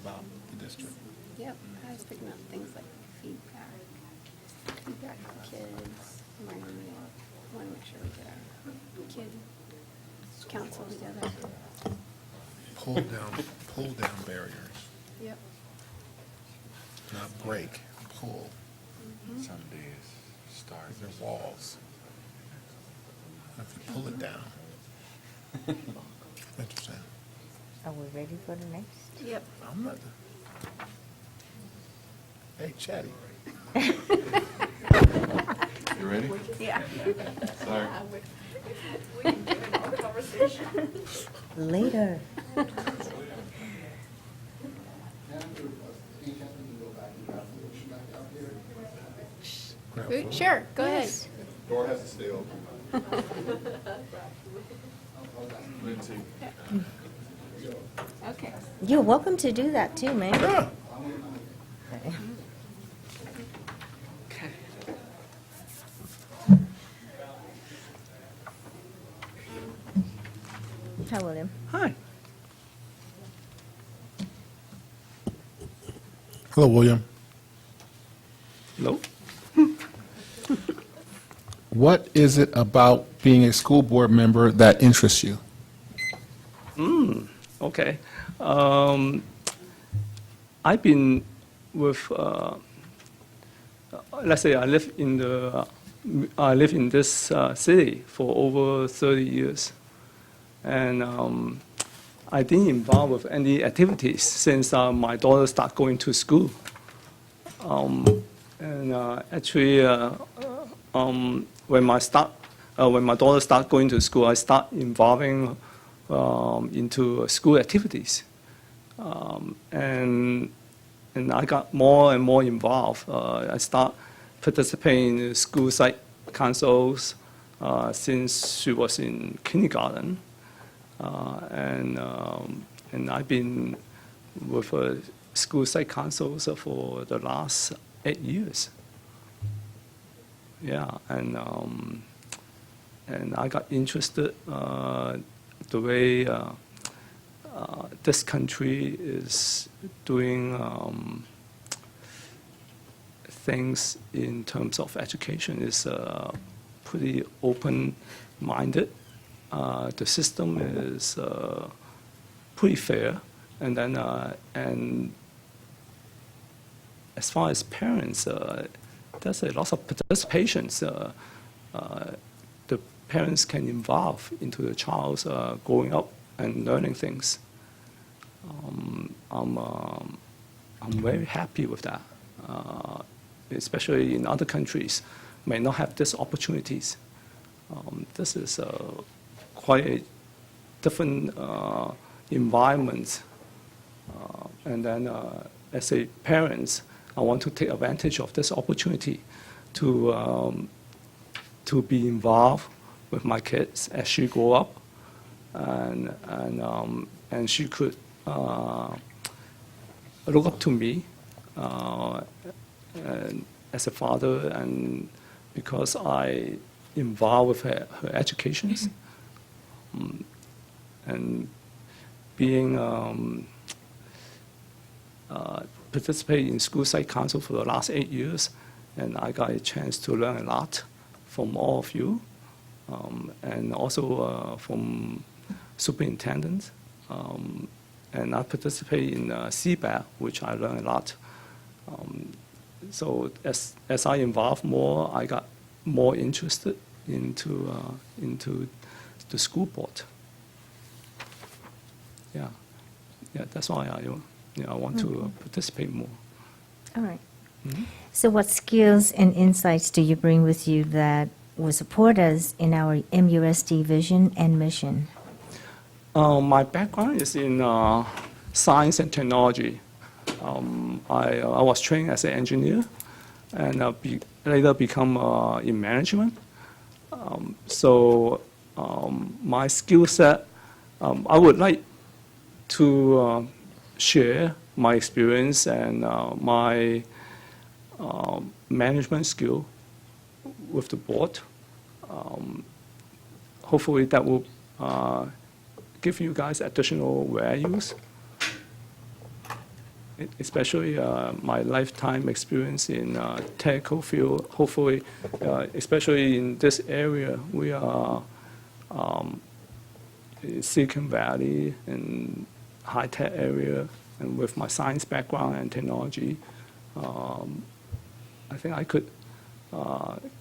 about the district. Yep, I was picking up things like feedback from kids, reminding me, want to make sure we get our kid council together. Pull down barriers, Yep. not break, pull. Some days start. They're walls. If you pull it down. Interesting. Are we ready for the next? Yep. I'm not. Hey, Chatty. You ready? Yeah. Sorry. Later. Sure, go ahead. Door has to stay open. Okay. You're welcome to do that too, man. Yeah. Hi, William. Hi. Hello, William. Hello. What is it about being a school board member that interests you? Okay. I've been with, let's say I live in this city for over 30 years. And I didn't involve with any activities since my daughter started going to school. Actually, when my daughter started going to school, I start involving into school activities, and I got more and more involved. I start participating in school site councils since she was in kindergarten, and I've been with school site councils for the last 8 years. Yeah, and I got interested the way this country is doing things in terms of education is pretty open-minded. The system is pretty fair, and then and as far as parents, there's a lot of participations. The parents can involve into the child's growing up and learning things. I'm very happy with that, especially in other countries may not have these opportunities. This is quite a different environment. And then as a parents, I want to take advantage of this opportunity to be involved with my kids as she grow up, and she could look up to me and as a father, and because I involved with her educations, and being participate in school site council for the last 8 years, and I got a chance to learn a lot from all of you, and also from superintendents. And I participate in CPRA, which I learned a lot. So as I involved more, I got more interested into the school board. Yeah, that's why I want to participate more. All right. So what skills and insights do you bring with you that will support us in our MUSD vision and mission? My background is in science and technology. I was trained as an engineer, and later become in management. So my skill set, I would like to share my experience and my management skill with the board. Hopefully that will give you guys additional values, especially my lifetime experience in technical field. Hopefully, especially in this area, we are Silicon Valley and high-tech area, and with my science background and technology, I think I could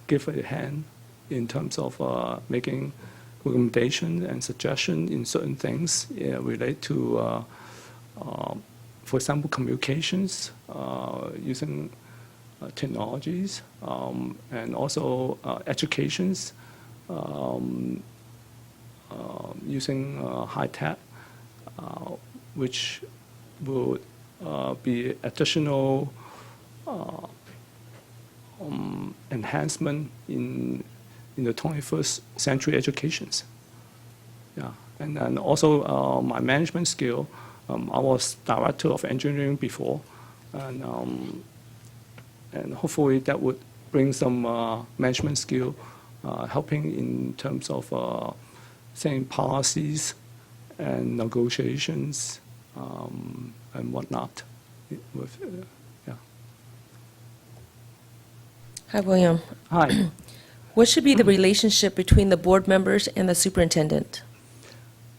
give a hand in terms of making recommendation and suggestion in certain things relate to, for example, communications using technologies, and also educations using high tech, which would be additional enhancement in the 21st century educations. Yeah, and then also my management skill. I was director of engineering before, and hopefully that would bring some management skill, helping in terms of setting policies and negotiations and whatnot. With, yeah. Hi, William. Hi. What should be the relationship between the board members and the superintendent?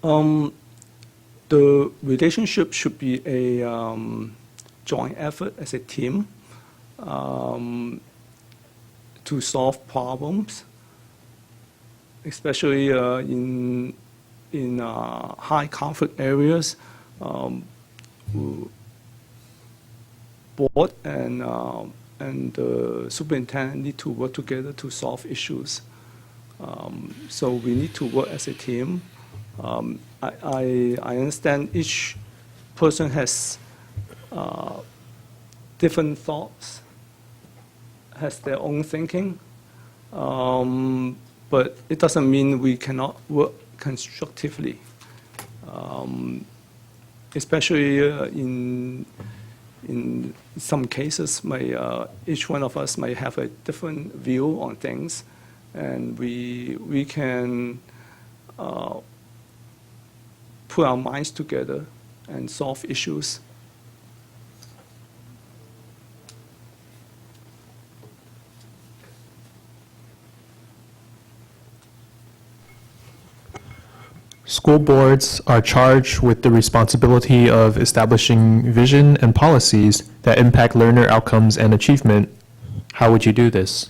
The relationship should be a joint effort as a team to solve problems, especially in high conflict areas. Board and the superintendent need to work together to solve issues. So we need to work as a team. I understand each person has different thoughts, has their own thinking, but it doesn't mean we cannot work constructively, especially in some cases, each one of us may have a different view on things, and we can put our minds together and solve issues. School boards are charged with the responsibility of establishing vision and policies that impact learner outcomes and achievement. How would you do this?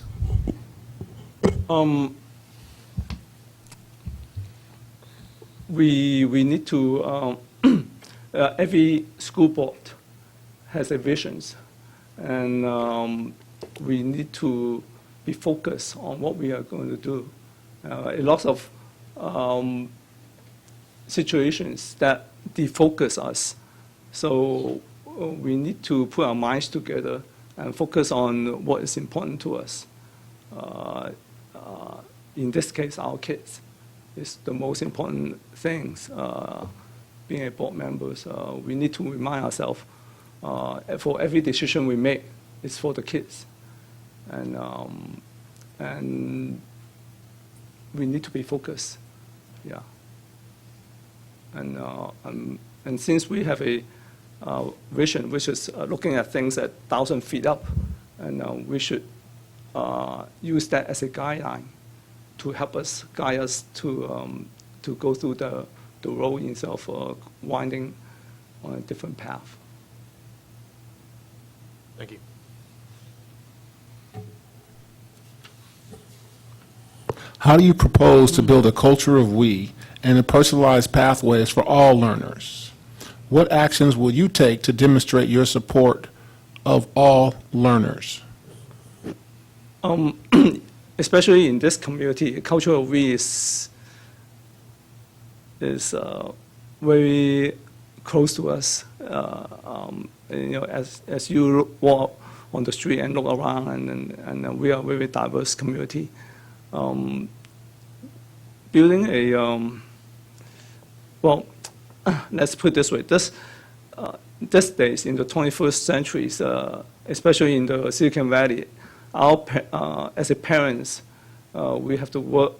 We need to, every school board has a vision, and we need to be focused on what we are going to do. A lot of situations that defocus us. So we need to put our minds together and focus on what is important to us. In this case, our kids is the most important things. Being a board members, we need to remind ourselves for every decision we make, it's for the kids. And we need to be focused. Yeah. And since we have a vision, which is looking at things at 1,000 feet up, and we should use that as a guideline to help us, guide us to go through the road instead of winding on a different path. Thank you. How do you propose to build a culture of we and a personalized pathways for all learners? What actions will you take to demonstrate your support of all learners? Especially in this community, culture of we is very close to us. As you walk on the street and look around, and we are a very diverse community. Building a well, let's put it this way: these days, in the 21st century, especially in the Silicon Valley, as a parents, we have to work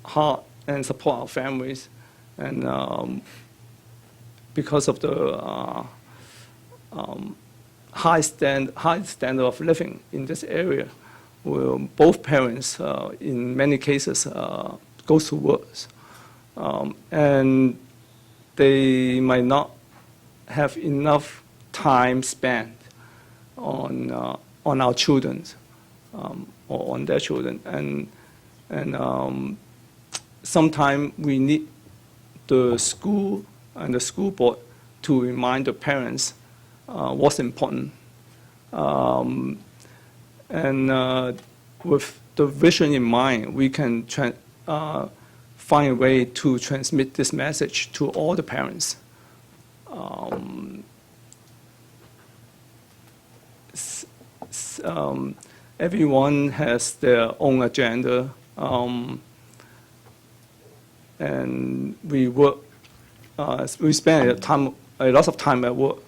hard and support our families. And because of the high standard of living in this area, both parents, in many cases, go to work. And they might not have enough time spent on our children or on their children. And sometimes we need the school and the school board to remind the parents what's important. With the vision in mind, we can find a way to transmit this message to all the parents. Everyone has their own agenda, and we work. We spend a lot of time at work,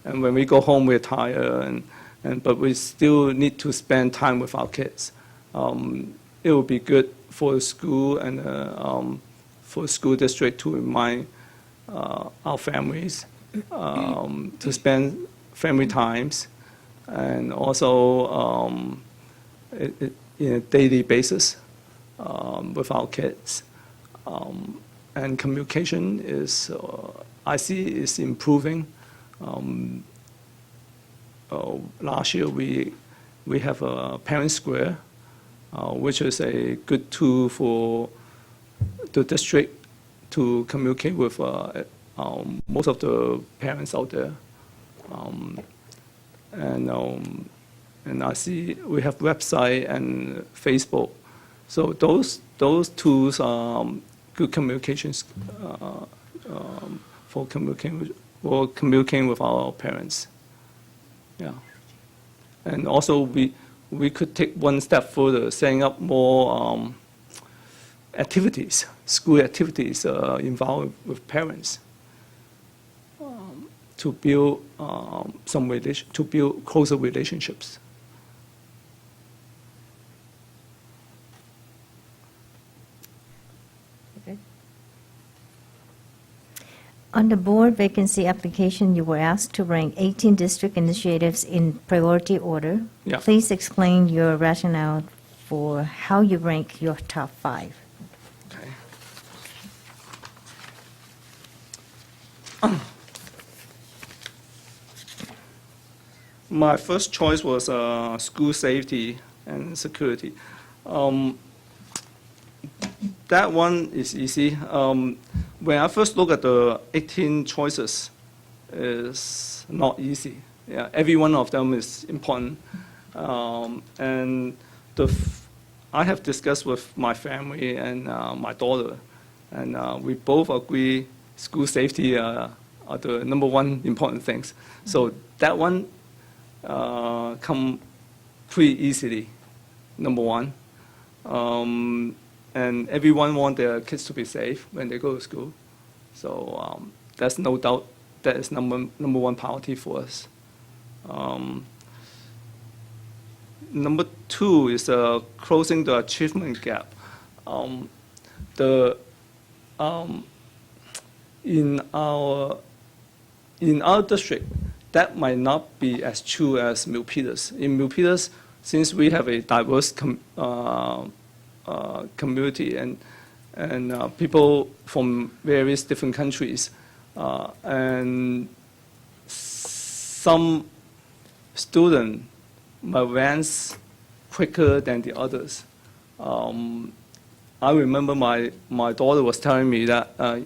and when we go home, we're tired, but we still need to spend time with our kids. It would be good for the school and for the school district to remind our families to spend family times, and also in a daily basis with our kids. And communication is, I see, is improving. Last year we have a parent square, which is a good tool for the district to communicate with most of the parents out there. And I see we have website and Facebook. So those tools are good communications for communicating with our parents. Yeah. And also we could take one step further, setting up more activities, school activities involved with parents, to build to build closer relationships. On the board vacancy application, you were asked to rank 18 district initiatives in priority order. Yeah. Please explain your rationale for how you rank your top 5. My first choice was school safety and security. That one is easy. When I first look at the 18 choices, it's not easy. Yeah, every one of them is important. And I have discussed with my family and my daughter, and we both agree school safety are the number one important things. So that one come pretty easily, number one. And everyone wants their kids to be safe when they go to school. So that's no doubt that is number one priority for us. Number 2 is closing the achievement gap. In our district, that might not be as true as Milpitas. In Milpitas, since we have a diverse community and people from various different countries, and some students might advance quicker than the others. I remember my daughter was telling me that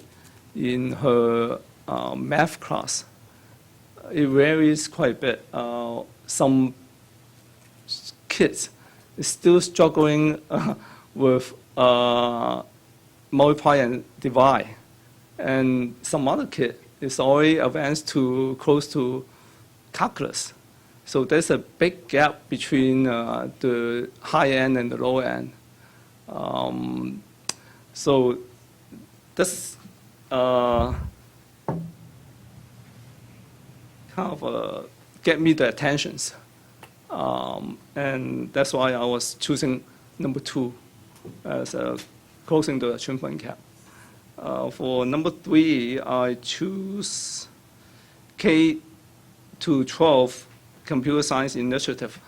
in her math class, it varies quite a bit. Some kids is still struggling with multiply and divide, and some other kid is already advanced to close to calculus. So there's a big gap between the high end and the low end. So this kind of get me the attentions. And that's why I was choosing number 2 as closing the achievement gap. For number 3, I choose K to 12 computer science initiative.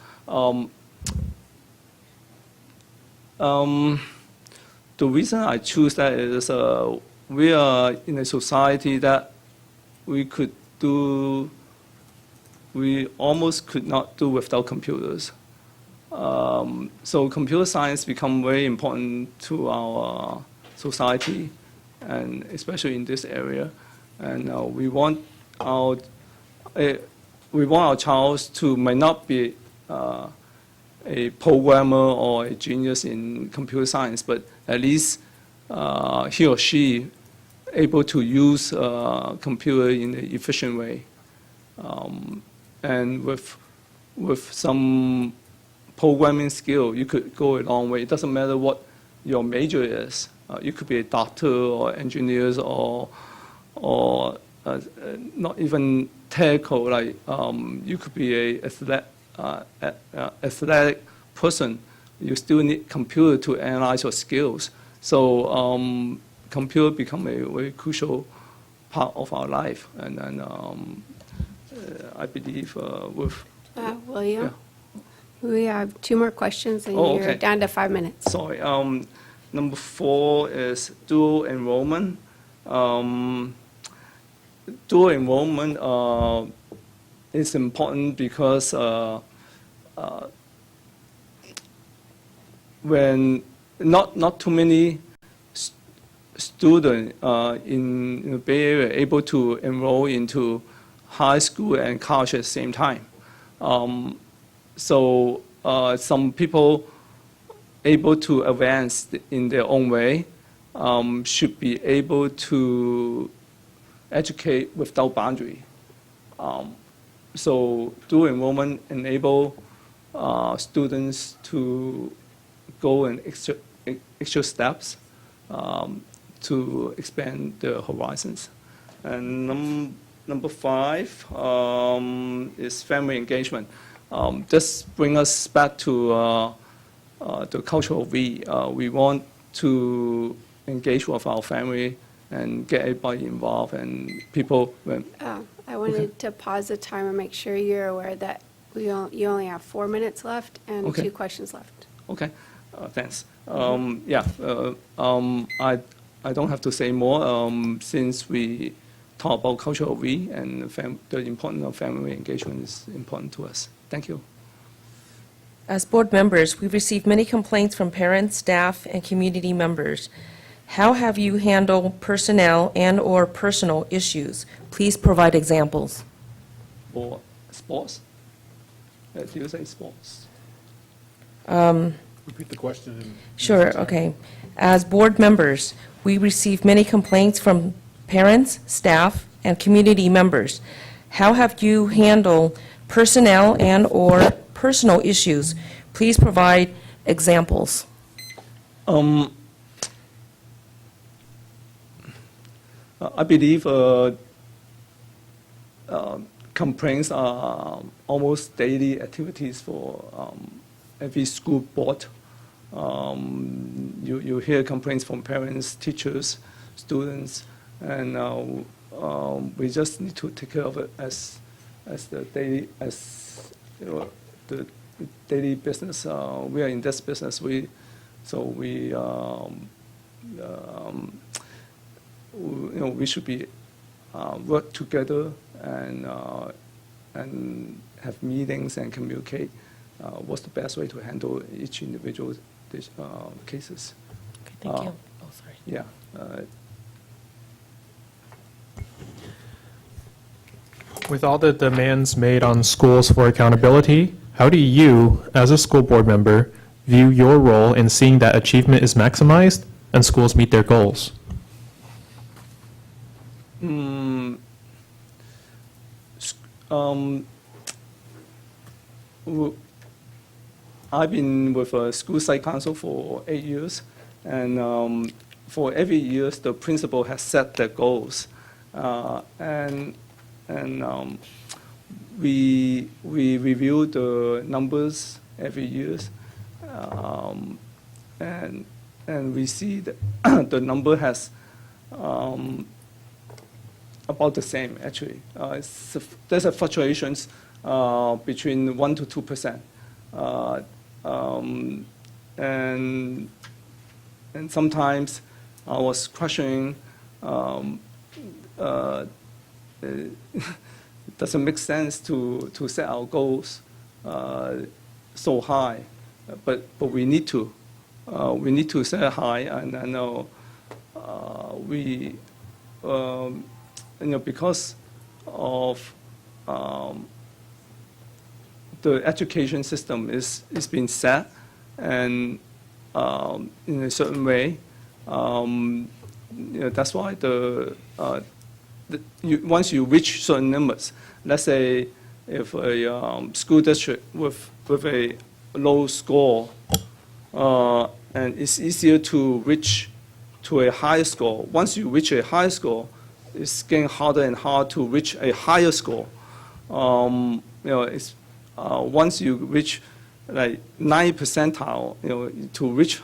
The reason I choose that is we are in a society that we almost could not do without computers. So computer science become very important to our society, and especially in this area. And we want our child to may not be a programmer or a genius in computer science, but at least he or she able to use computer in an efficient way. And with some programming skill, you could go a long way. It doesn't matter what your major is. You could be a doctor or engineers or not even technical. Like you could be a athletic person. You still need computer to analyze your skills. So computer become a very crucial part of our life. And then I believe with William, yeah. we have 2 more questions, and Oh, you're okay. down to 5 minutes. Sorry. Number 4 is dual enrollment. Dual enrollment is important because when not too many students in the Bay Area are able to enroll into high school and college at the same time. So some people able to advance in their own way should be able to educate without boundary. So dual enrollment enable students to go in extra steps to expand their horizons. And number 5 is family engagement. This brings us back to the cultural we. We want to engage with our family and get everybody involved and people. I wanted to pause the timer, make sure you're aware that you only have 4 minutes left and Okay. 2 questions left. Okay, thanks. I don't have to say more since we talk about cultural we and the importance of family engagement is important to us. Thank you. As board members, we've received many complaints from parents, staff, and community members. How have you handled personnel and/or personal issues? Please provide examples. For sports? Do you say sports? Repeat the question. Sure, okay. As board members, we receive many complaints from parents, staff, and community members. How have you handled personnel and/or personal issues? Please provide examples. I believe complaints are almost daily activities for every school board. You hear complaints from parents, teachers, students, and we just need to take care of it as the daily the daily business. We are in this business. We should be work together and have meetings and communicate what's the best way to handle each individual cases. Okay, thank you. Oh, sorry. Yeah. With all the demands made on schools for accountability, how do you, as a school board member, view your role in seeing that achievement is maximized and schools meet their goals? I've been with a school site council for 8 years, and for every year, the principal has set their goals. And we review the numbers every year, and we see that the number has about the same, actually. There's a fluctuations between 1% to 2%. And sometimes I was questioning, it doesn't make sense to set our goals so high, but we need to. We need to set high, and I know we, because of the education system is being set, and in a certain way, that's why once you reach certain numbers, let's say if a school district with a low score, and it's easier to reach to a higher score. Once you reach a higher score, it's getting harder and harder to reach a higher score. It's once you reach like 90 percentile, to reach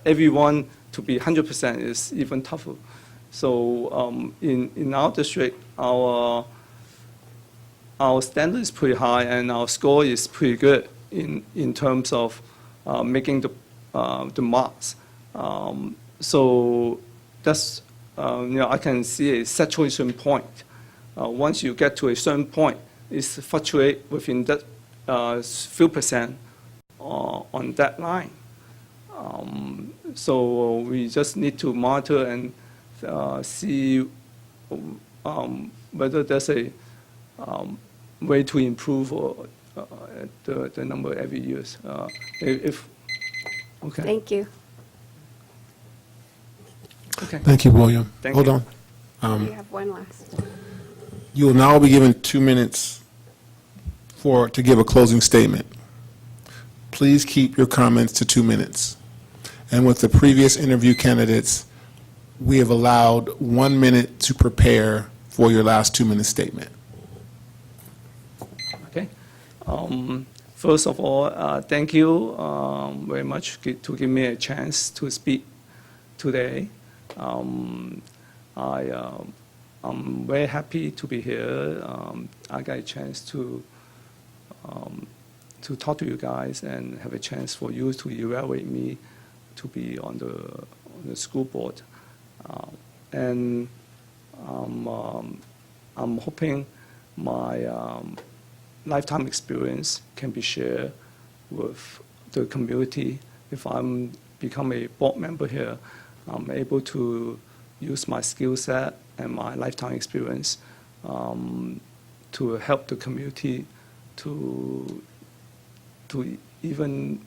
everyone to be 100% is even tougher. So in our district, our standard is pretty high, and our score is pretty good in terms of making the marks. So that's I can see a saturation point. Once you get to a certain point, it's fluctuate within that few percent on that line. So we just need to monitor and see whether there's a way to improve the number every year. Okay. Thank you. Okay. Thank you, William. Thank Hold you. on. We have one last. You will now be given 2 minutes to give a closing statement. Please keep your comments to 2 minutes. And with the previous interview candidates, we have allowed 1 minute to prepare for your last 2-minute statement. Okay. First of all, thank you very much to give me a chance to speak today. I'm very happy to be here. I got a chance to talk to you guys and have a chance for you to evaluate me to be on the school board. And I'm hoping my lifetime experience can be shared with the community. If I'm become a board member here, I'm able to use my skill set and my lifetime experience to help the community to even,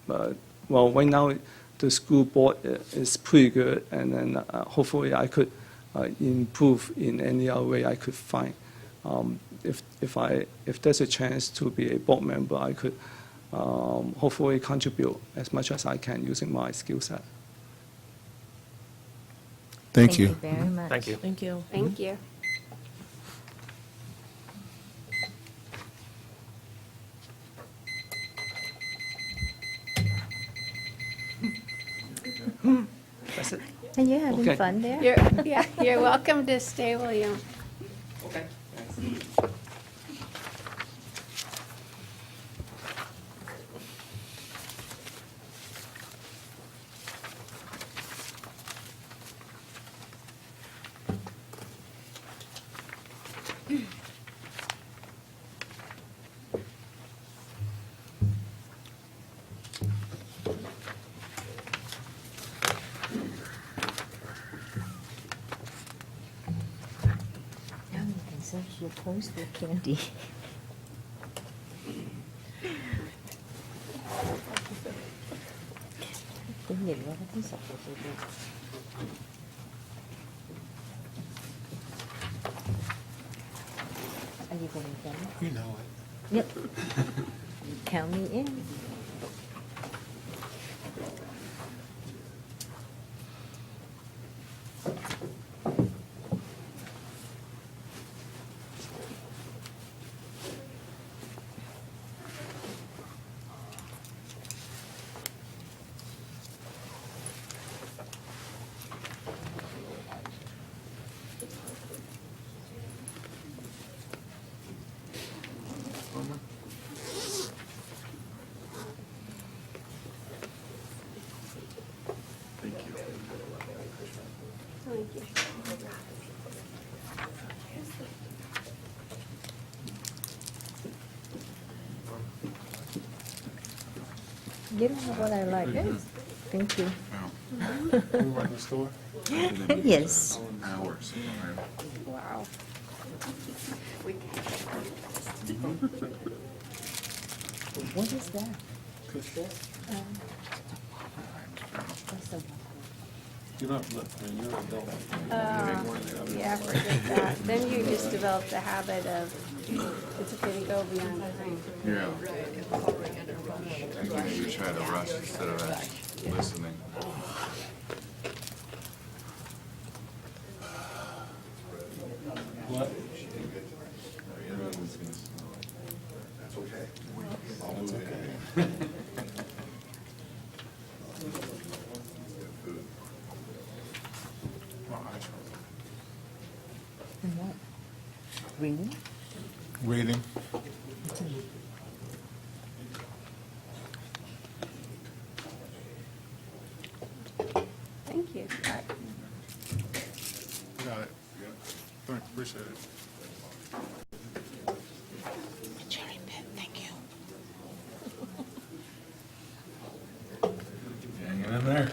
well, right now the school board is pretty good, and then hopefully I could improve in any other way I could find. If there's a chance to be a board member, I could hopefully contribute as much as I can using my skill set. Thank you. Thank you very much. Thank you. Thank you. Thank you. That's it. Are you having Okay. fun there? You're welcome to stay, William. Okay. Now you can search your post for candy. Tôi nhìn qua cái thứ sọc của tôi. Are you going to come? You know it. Yep. Count me in. Thank you. You don't have what I like. Thank you. Yes. Wow. What is that? You don't have to look, I mean, you're an adult. Yeah, forget that. Then you just develop the habit of, it's okay to go beyond time. Yeah. And you try to rush instead of listening. What? That's okay. That's okay. What? Reading? Reading. Thank you. Got it. Thanks, appreciate it. Cherry pit, thank you. Hanging in there.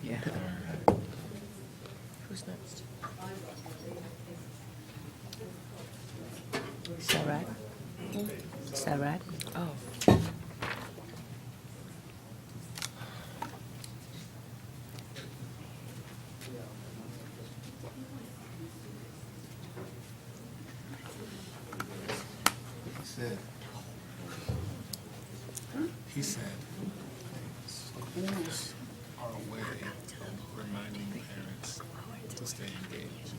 Yeah. Who's next? Sarah? Sarah? Oh. He said, schools are a way of reminding parents to stay engaged.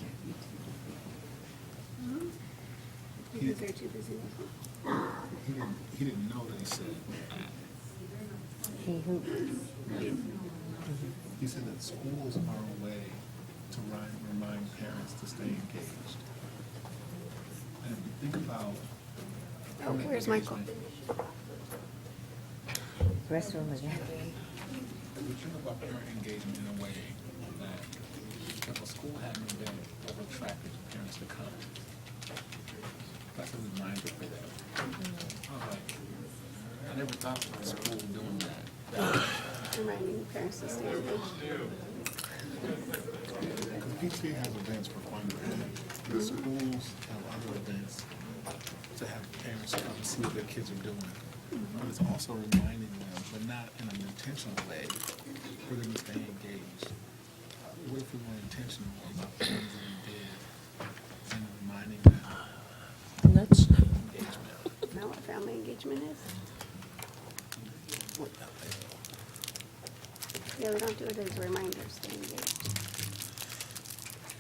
Because they're too busy. He didn't know that he said He who? He said that schools are a way to remind parents to stay engaged. And if you think about. Oh, where's Michael? Restroom again. We think about parent engagement in a way that if a school hadn't been over attracted parents to come, that's a reminder for them. I was like, I never thought about school doing that. Reminding parents to stay engaged. Because PTA has events for fun, the schools have other events to have parents come and see what their kids are doing. But it's also reminding them, but not in an intentional way, for them to stay engaged. What if we were intentional about things that we did and reminding them Nuts. engagement? Know what family engagement is? Yeah, we don't do it as reminders, stay engaged.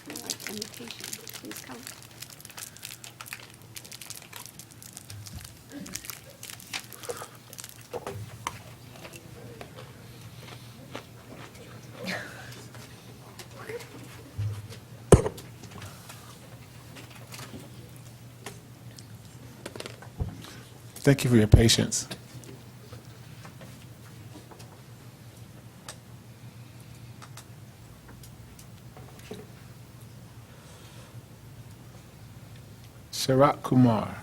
More like invitation, please come. Thank you for your patience. Sharat Kumar.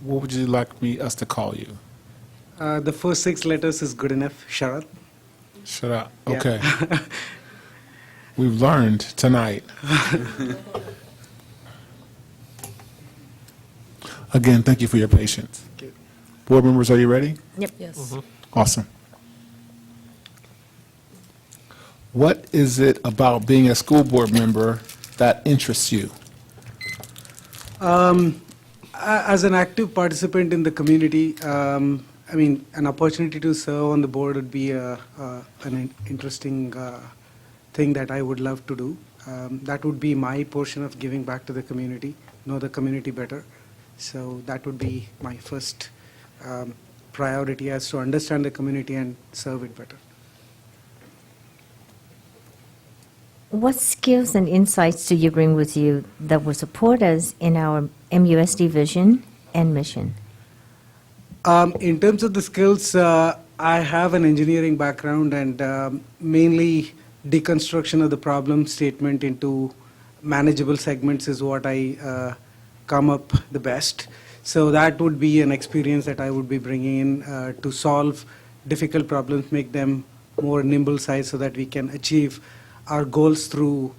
What would you like us to call you? The first 6 letters is good enough, Sharat. Sharat, Yeah. okay. We've learned tonight. Again, thank you for your patience. Board members, are you ready? Yep. Yes. Awesome. What is it about being a school board member that interests you? As an active participant in the community, I mean, an opportunity to serve on the board would be an interesting thing that I would love to do. That would be my portion of giving back to the community, know the community better. So that would be my first priority, as to understand the community and serve it better. What skills and insights do you bring with you that will support us in our MUSD vision and mission? In terms of the skills, I have an engineering background, and mainly deconstruction of the problem statement into manageable segments is what I come up the best. So that would be an experience that I would be bringing in to solve difficult problems, make them more nimble size so that we can achieve our goals through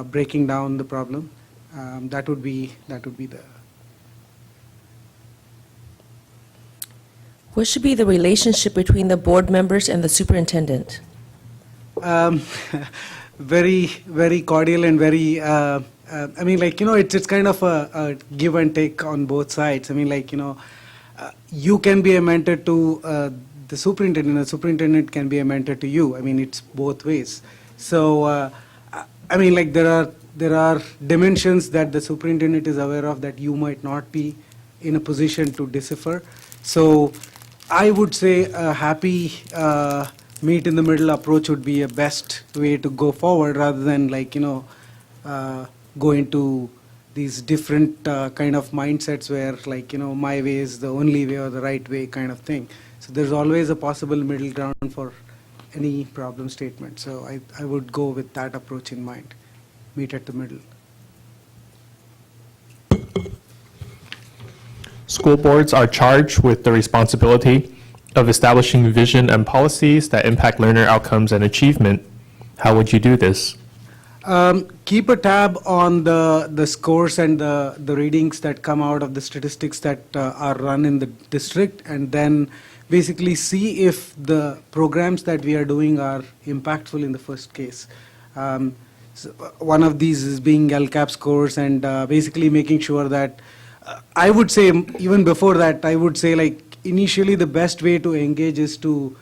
breaking down the problem. That would be the. What should be the relationship between the board members and the superintendent? Very, very cordial and very, I mean, like, it's kind of a give and take on both sides. I mean, like, you can be a mentor to the superintendent can be a mentor to you. I mean, it's both ways. So, I mean, like, there are dimensions that the superintendent is aware of that you might not be in a position to decipher. So, I would say a happy meet in the middle approach would be a best way to go forward, rather than like, go into these different kind of mindsets where, like, my way is the only way or the right way kind of thing. So there's always a possible middle ground for any problem statement. So I would go with that approach in mind, meet at the middle. School boards are charged with the responsibility of establishing vision and policies that impact learner outcomes and achievement. How would you do this? Keep a tab on the scores and the readings that come out of the statistics that are run in the district, and then basically see if the programs that we are doing are impactful in the first case. So one of these is being LCAP scores, and basically making sure that I would say, even before that, I would say, like, initially the best way to engage is to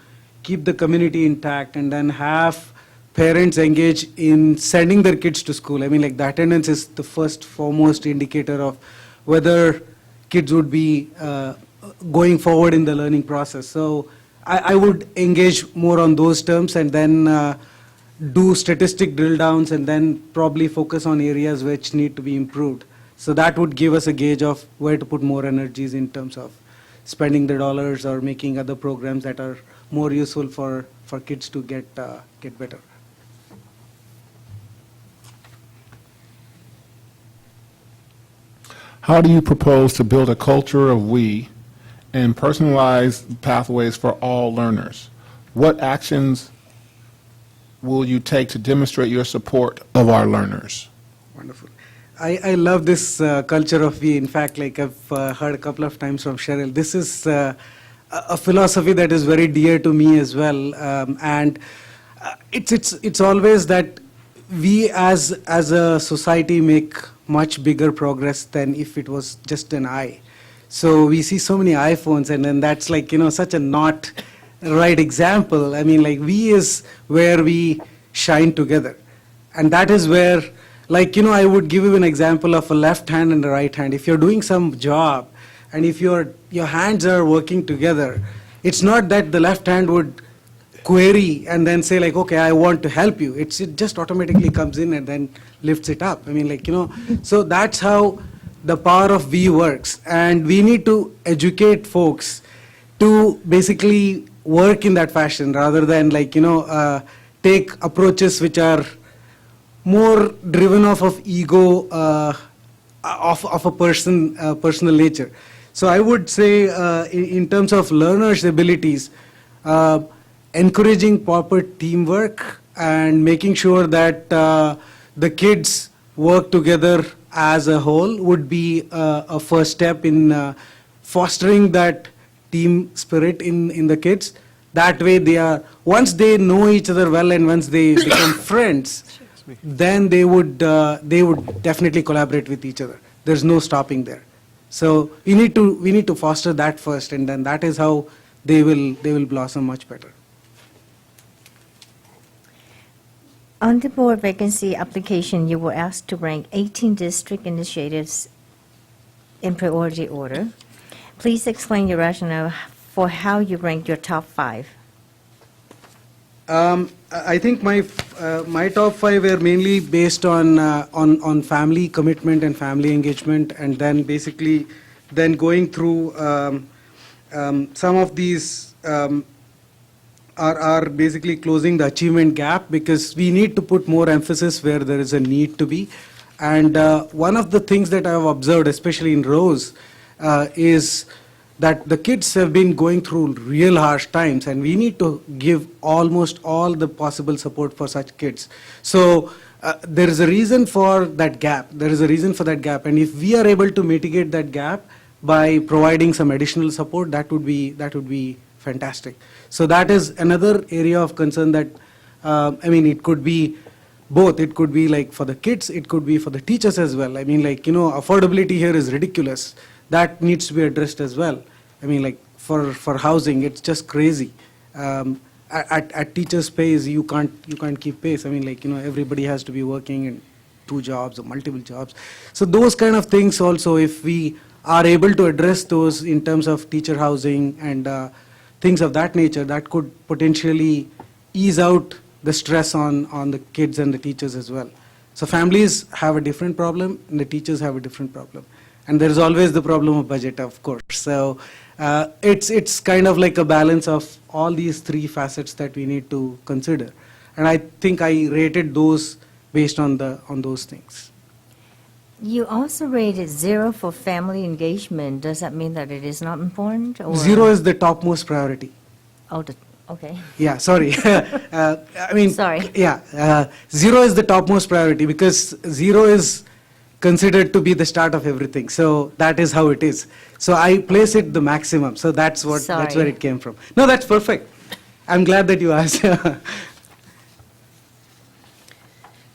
keep the community intact and then have parents engage in sending their kids to school. I mean, like, the attendance is the first foremost indicator of whether kids would be going forward in the learning process. So I would engage more on those terms, and then do statistic drill downs, and then probably focus on areas which need to be improved. So that would give us a gauge of where to put more energies in terms of spending the dollars or making other programs that are more useful for kids to get better. How do you propose to build a culture of we and personalized pathways for all learners? What actions will you take to demonstrate your support of our learners? Wonderful. I love this culture of we. In fact, like, I've heard a couple of times from Cheryl. This is a philosophy that is very dear to me as well. And it's always that we as a society make much bigger progress than if it was just an I. So we see so many iPhones, and then that's like, such a not right example. I mean, like, we is where we shine together. And that is where, like, I would give you an example of a left hand and a right hand. If you're doing some job, and if your hands are working together, it's not that the left hand would query and then say, like, okay, I want to help you. It just automatically comes in and then lifts it up. I mean, like, so that's how the power of we works. And we need to educate folks to basically work in that fashion, rather than, like, take approaches which are more driven off of ego, of a personal nature. So I would say, in terms of learners' abilities, encouraging proper teamwork and making sure that the kids work together as a whole would be a first step in fostering that team spirit in the kids. That way, once they know each other well and once they become friends, then they would definitely collaborate with each other. There's no stopping there. So we need to foster that first, and then that is how they will blossom much better. On the board vacancy application, you were asked to rank 18 district initiatives in priority order. Please explain your rationale for how you rank your top 5. I think my top 5 were mainly based on family commitment and family engagement, and then basically going through some of these are basically closing the achievement gap, because we need to put more emphasis where there is a need to be. And one of the things that I have observed, especially in Rose, is that the kids have been going through real harsh times, and we need to give almost all the possible support for such kids. So there is a reason for that gap. There is a reason for that gap. And if we are able to mitigate that gap by providing some additional support, that would be fantastic. So that is another area of concern that, it could be both. It could be like for the kids, it could be for the teachers as well. Affordability here is ridiculous. That needs to be addressed as well. For housing, it's just crazy. At teachers' pays, you can't keep pace. Everybody has to be working in 2 jobs or multiple jobs. So those kind of things also, if we are able to address those in terms of teacher housing and things of that nature, that could potentially ease out the stress on the kids and the teachers as well. So families have a different problem, and the teachers have a different problem. And there is always the problem of budget, of course. So it's kind of like a balance of all these 3 facets that we need to consider. And I think I rated those based on those things. You also rated 0 for family engagement. Does that mean that it is not important? Or? 0 is the topmost priority. Oh, okay. Yeah, sorry. Sorry. Yeah, 0 is the topmost priority, because 0 is considered to be the start of everything. So that is how it is. So I place it the maximum. So that's where it came from. No, that's perfect. I'm glad that you asked.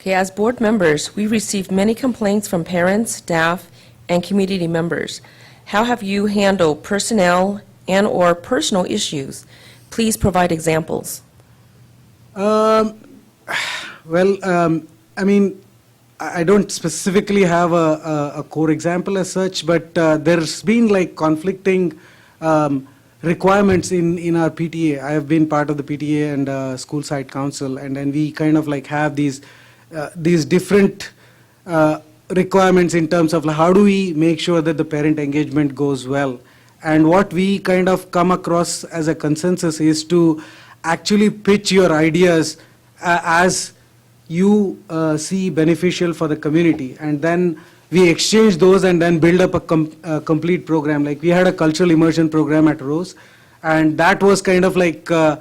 Okay, as board members, we received many complaints from parents, staff, and community members. How have you handled personnel and/or personal issues? Please provide examples. I don't specifically have a core example as such, but there's been like conflicting requirements in our PTA. I have been part of the PTA and school site council, and then we kind of like have these different requirements in terms of how do we make sure that the parent engagement goes well. And what we kind of come across as a consensus is to actually pitch your ideas as you see beneficial for the community, and then we exchange those and then build up a complete program. Like we had a cultural immersion program at Rose, and that was kind of like a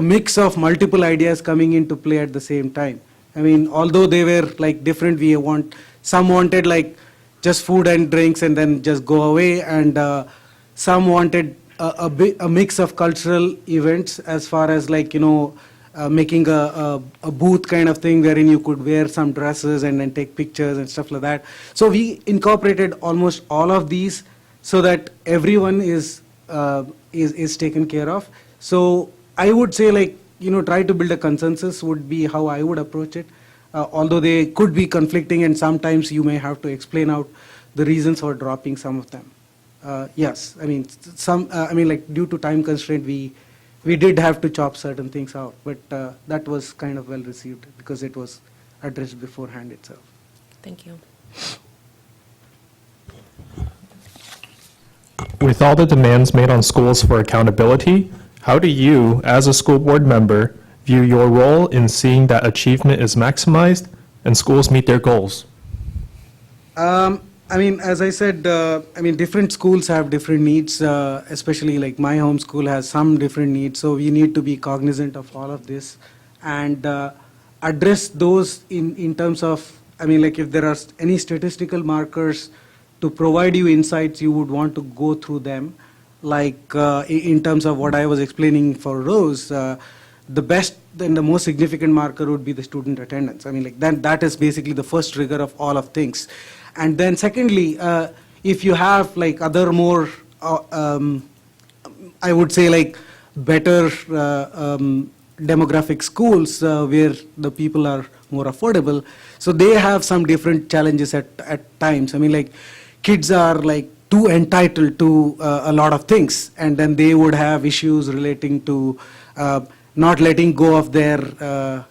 mix of multiple ideas coming into play at the same time. Although they were like different, some wanted like just food and drinks and then just go away, and some wanted a mix of cultural events as far as like, making a booth kind of thing wherein you could wear some dresses and then take pictures and stuff like that. So we incorporated almost all of these so that everyone is taken care of. So I would say like, try to build a consensus would be how I would approach it. Although they could be conflicting, and sometimes you may have to explain out the reasons for dropping some of them. Yes, due to time constraint, we did have to chop certain things out, but that was kind of well received because it was addressed beforehand itself. Thank you. With all the demands made on schools for accountability, how do you, as a school board member, view your role in seeing that achievement is maximized and schools meet their goals? As I said, different schools have different needs, especially like my home school has some different needs. So we need to be cognizant of all of this and address those in terms of, if there are any statistical markers to provide you insights, you would want to go through them. Like in terms of what I was explaining for Rose, the best and the most significant marker would be the student attendance. That is basically the first trigger of all of things. And then secondly, if you have like other more, I would say like better demographic schools where the people are more affordable, so they have some different challenges at times. Kids are like too entitled to a lot of things, and then they would have issues relating to not letting go of their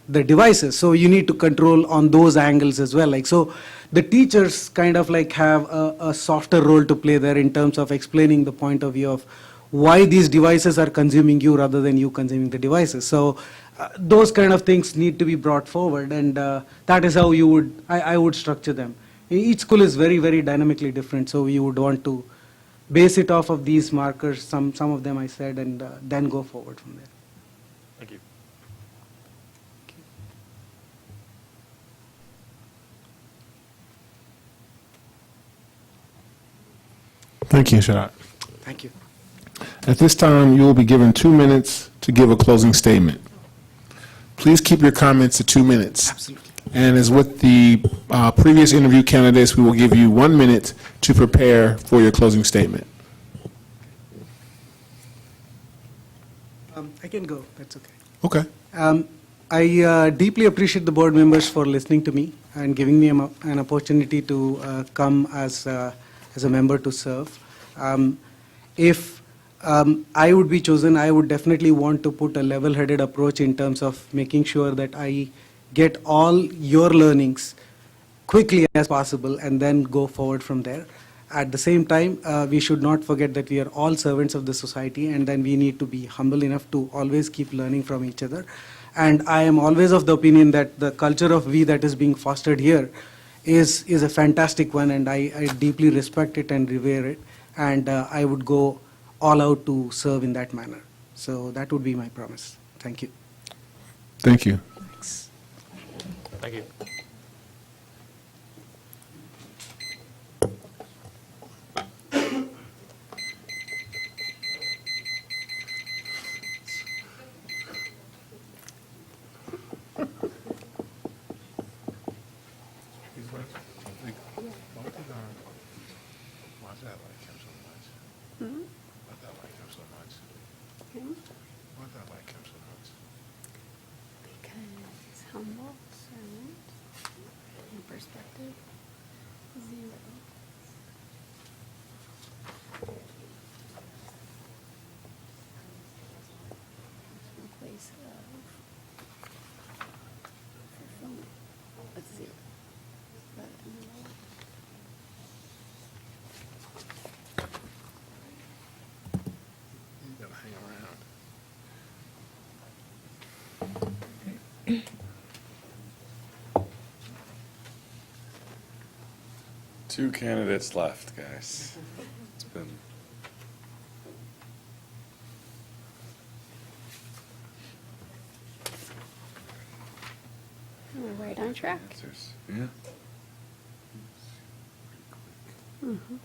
devices. So you need to control on those angles as well. So the teachers kind of like have a softer role to play there in terms of explaining the point of view of why these devices are consuming you rather than you consuming the devices. So those kind of things need to be brought forward, and that is how I would structure them. Each school is very, very dynamically different, so you would want to base it off of these markers, some of them I said, and then go forward from there. Thank you. Thank you, Sharat. Thank you. At this time, you will be given 2 minutes to give a closing statement. Please keep your comments to 2 minutes. Absolutely. And as with the previous interview candidates, we will give you 1 minute to prepare for your closing statement. I can go, that's okay. Okay. I deeply appreciate the board members for listening to me and giving me an opportunity to come as a member to serve. If I would be chosen, I would definitely want to put a level-headed approach in terms of making sure that I get all your learnings quickly as possible and then go forward from there. At the same time, we should not forget that we are all servants of the society, and then we need to be humble enough to always keep learning from each other. And I am always of the opinion that the culture of we that is being fostered here is a fantastic one, and I deeply respect it and revere it, and I would go all out to serve in that manner. So that would be my promise. Thank you. Thank you. Thank you. Because humble, servant, and perspective, 0. In place of fulfillment, a 0. But in the way. You gotta hang around. Two candidates left, guys. It's been. We're right on track. Yeah. Mhm.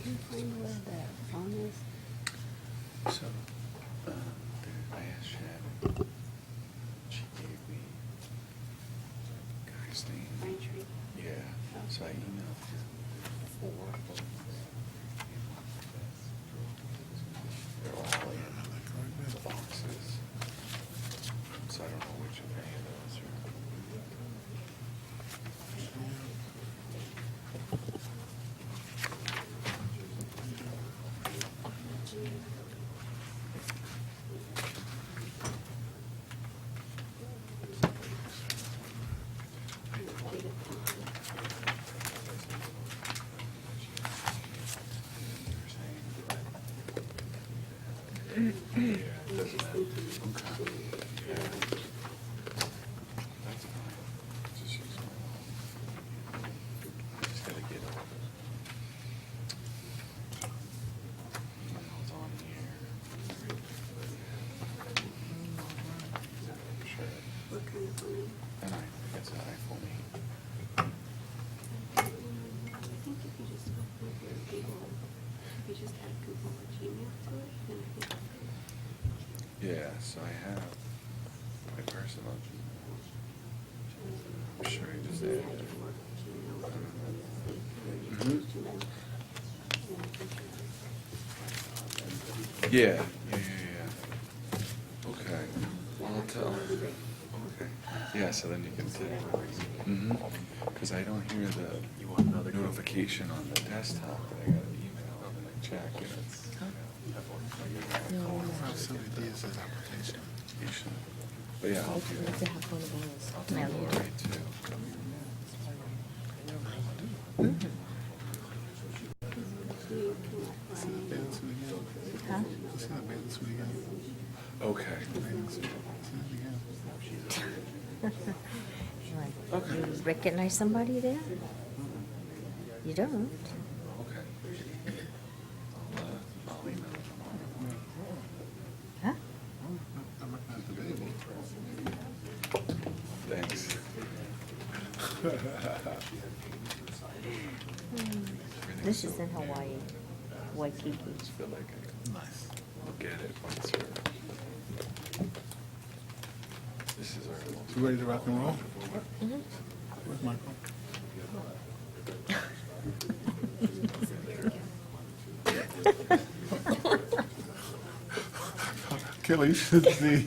Can you find where the phone is? So, I asked Shannon. She gave me guy's name. Yeah. So I emailed him 4 of them. They're all in the boxes. So I don't know which of any of those are. That's fine. Just use And it's an iPhone 8. Yes, I have my personal Gmail. I'm sure you just added it. Mhm. Yeah. Okay. Well, I'll tell. Okay. Yeah, so then you can see. Because I don't hear the notification on the desktop, but I got an email and I check and it's. But yeah, I'll do that. I'll tell Lori too. Huh? Okay. You recognize somebody there? You don't? Okay. I'll email them. Huh? Thanks. This is in Hawaii, Waikiki. I just feel like I'll get it once we're. This is our. You ready to rock and roll? Where's Michael? Kelly, you should see,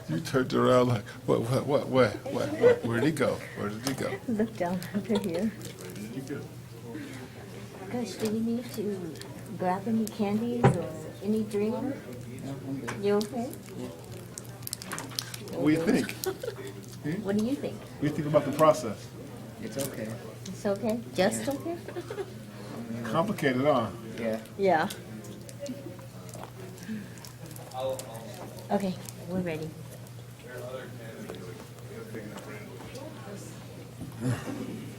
you turned around like, where'd he go? Where did he go? Look down under here. You good? Gosh, do you need to grab any candies or any drink? You okay? What do you think? What do you think? What do you think about the process? It's okay. It's okay? Just okay? Complicated, huh? Yeah. Yeah. Okay, we're ready.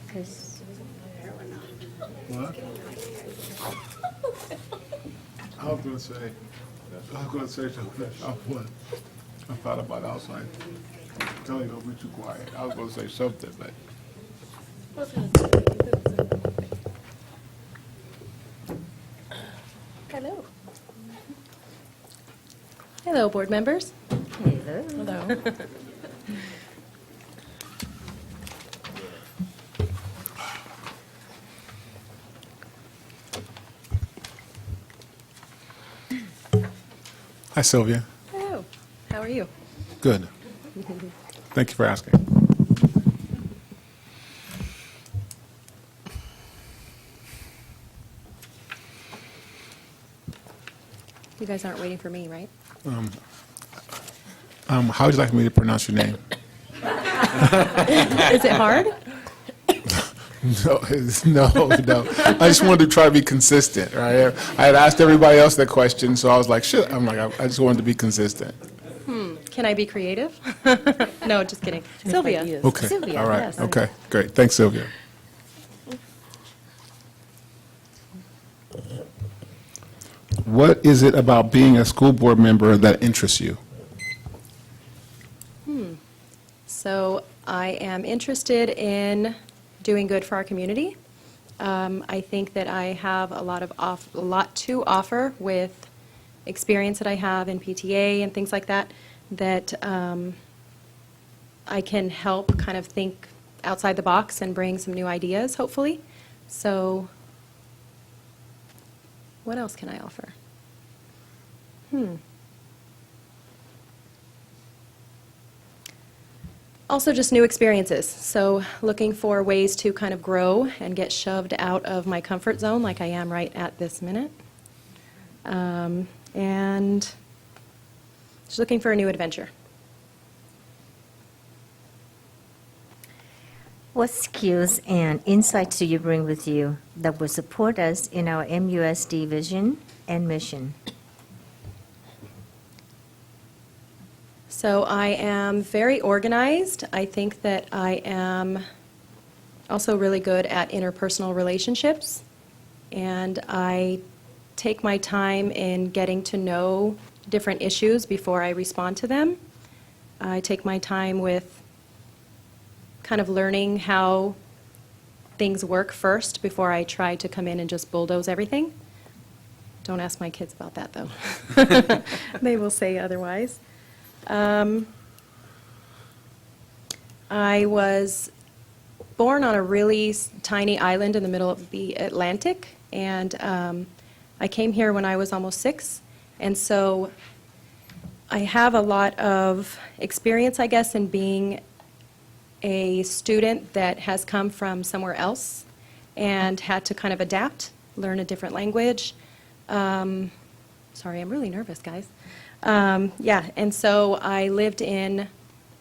Because What? I was gonna say something. I thought about it. I was like, tell you don't be too quiet. I was gonna say something, but. Hello. Hello, board members. Hello. Hello. Hi, Sylvia. Hello. How are you? Good. Thank you for asking. You guys aren't waiting for me, right? How would you like me to pronounce your name? Is it hard? No. I just wanted to try to be consistent, right? I had asked everybody else that question, so I was like, shit. I'm like, I just wanted to be consistent. Can I be creative? No, just kidding. Sylvia. Okay. Sylvia, All right. yes. Okay. Great. Thanks, Sylvia. What is it about being a school board member that interests you? So I am interested in doing good for our community. I think that I have a lot to offer with experience that I have in PTA and things like that, that I can help kind of think outside the box and bring some new ideas, hopefully. So what else can I offer? Also, just new experiences. So looking for ways to kind of grow and get shoved out of my comfort zone like I am right at this minute. And just looking for a new adventure. What skills and insights do you bring with you that will support us in our MUSD vision and mission? So I am very organized. I think that I am also really good at interpersonal relationships. And I take my time in getting to know different issues before I respond to them. I take my time with kind of learning how things work first before I try to come in and just bulldoze everything. Don't ask my kids about that, though. They will say otherwise. I was born on a really tiny island in the middle of the Atlantic, and I came here when I was almost 6, and so I have a lot of experience, I guess, in being a student that has come from somewhere else and had to kind of adapt, learn a different language. Sorry, I'm really nervous, guys. Yeah, and so I lived in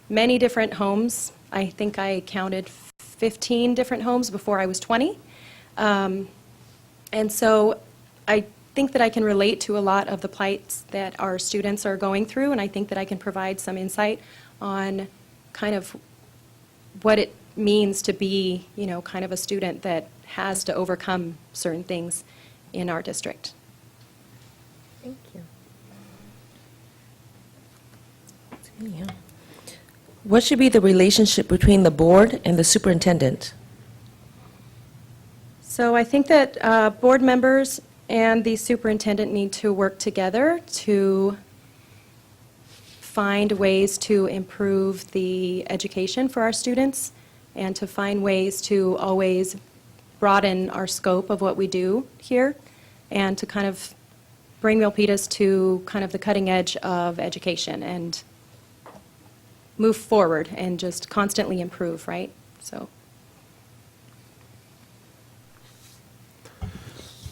many different homes. I think I counted 15 different homes before I was 20. And so I think that I can relate to a lot of the plights that our students are going through, and I think that I can provide some insight on kind of what it means to be, you know, kind of a student that has to overcome certain things in our district. Thank you. What should be the relationship between the board and the superintendent? So I think that board members and the superintendent need to work together to find ways to improve the education for our students and to find ways to always broaden our scope of what we do here and to kind of bring Milpitas to kind of the cutting edge of education and move forward and just constantly improve, right? So.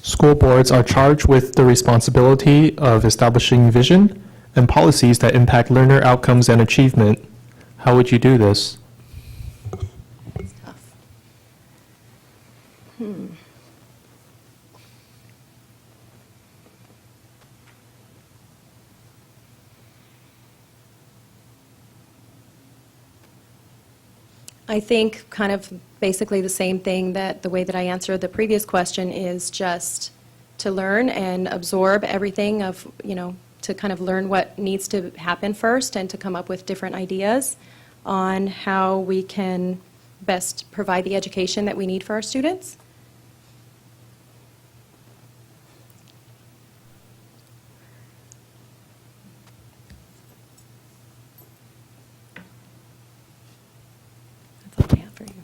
School boards are charged with the responsibility of establishing vision and policies that impact learner outcomes and achievement. How would you do this? It's tough. I think kind of basically the same thing, that the way that I answered the previous question is just to learn and absorb everything of, you know, to kind of learn what needs to happen first and to come up with different ideas on how we can best provide the education that we need for our students. That's all I have for you.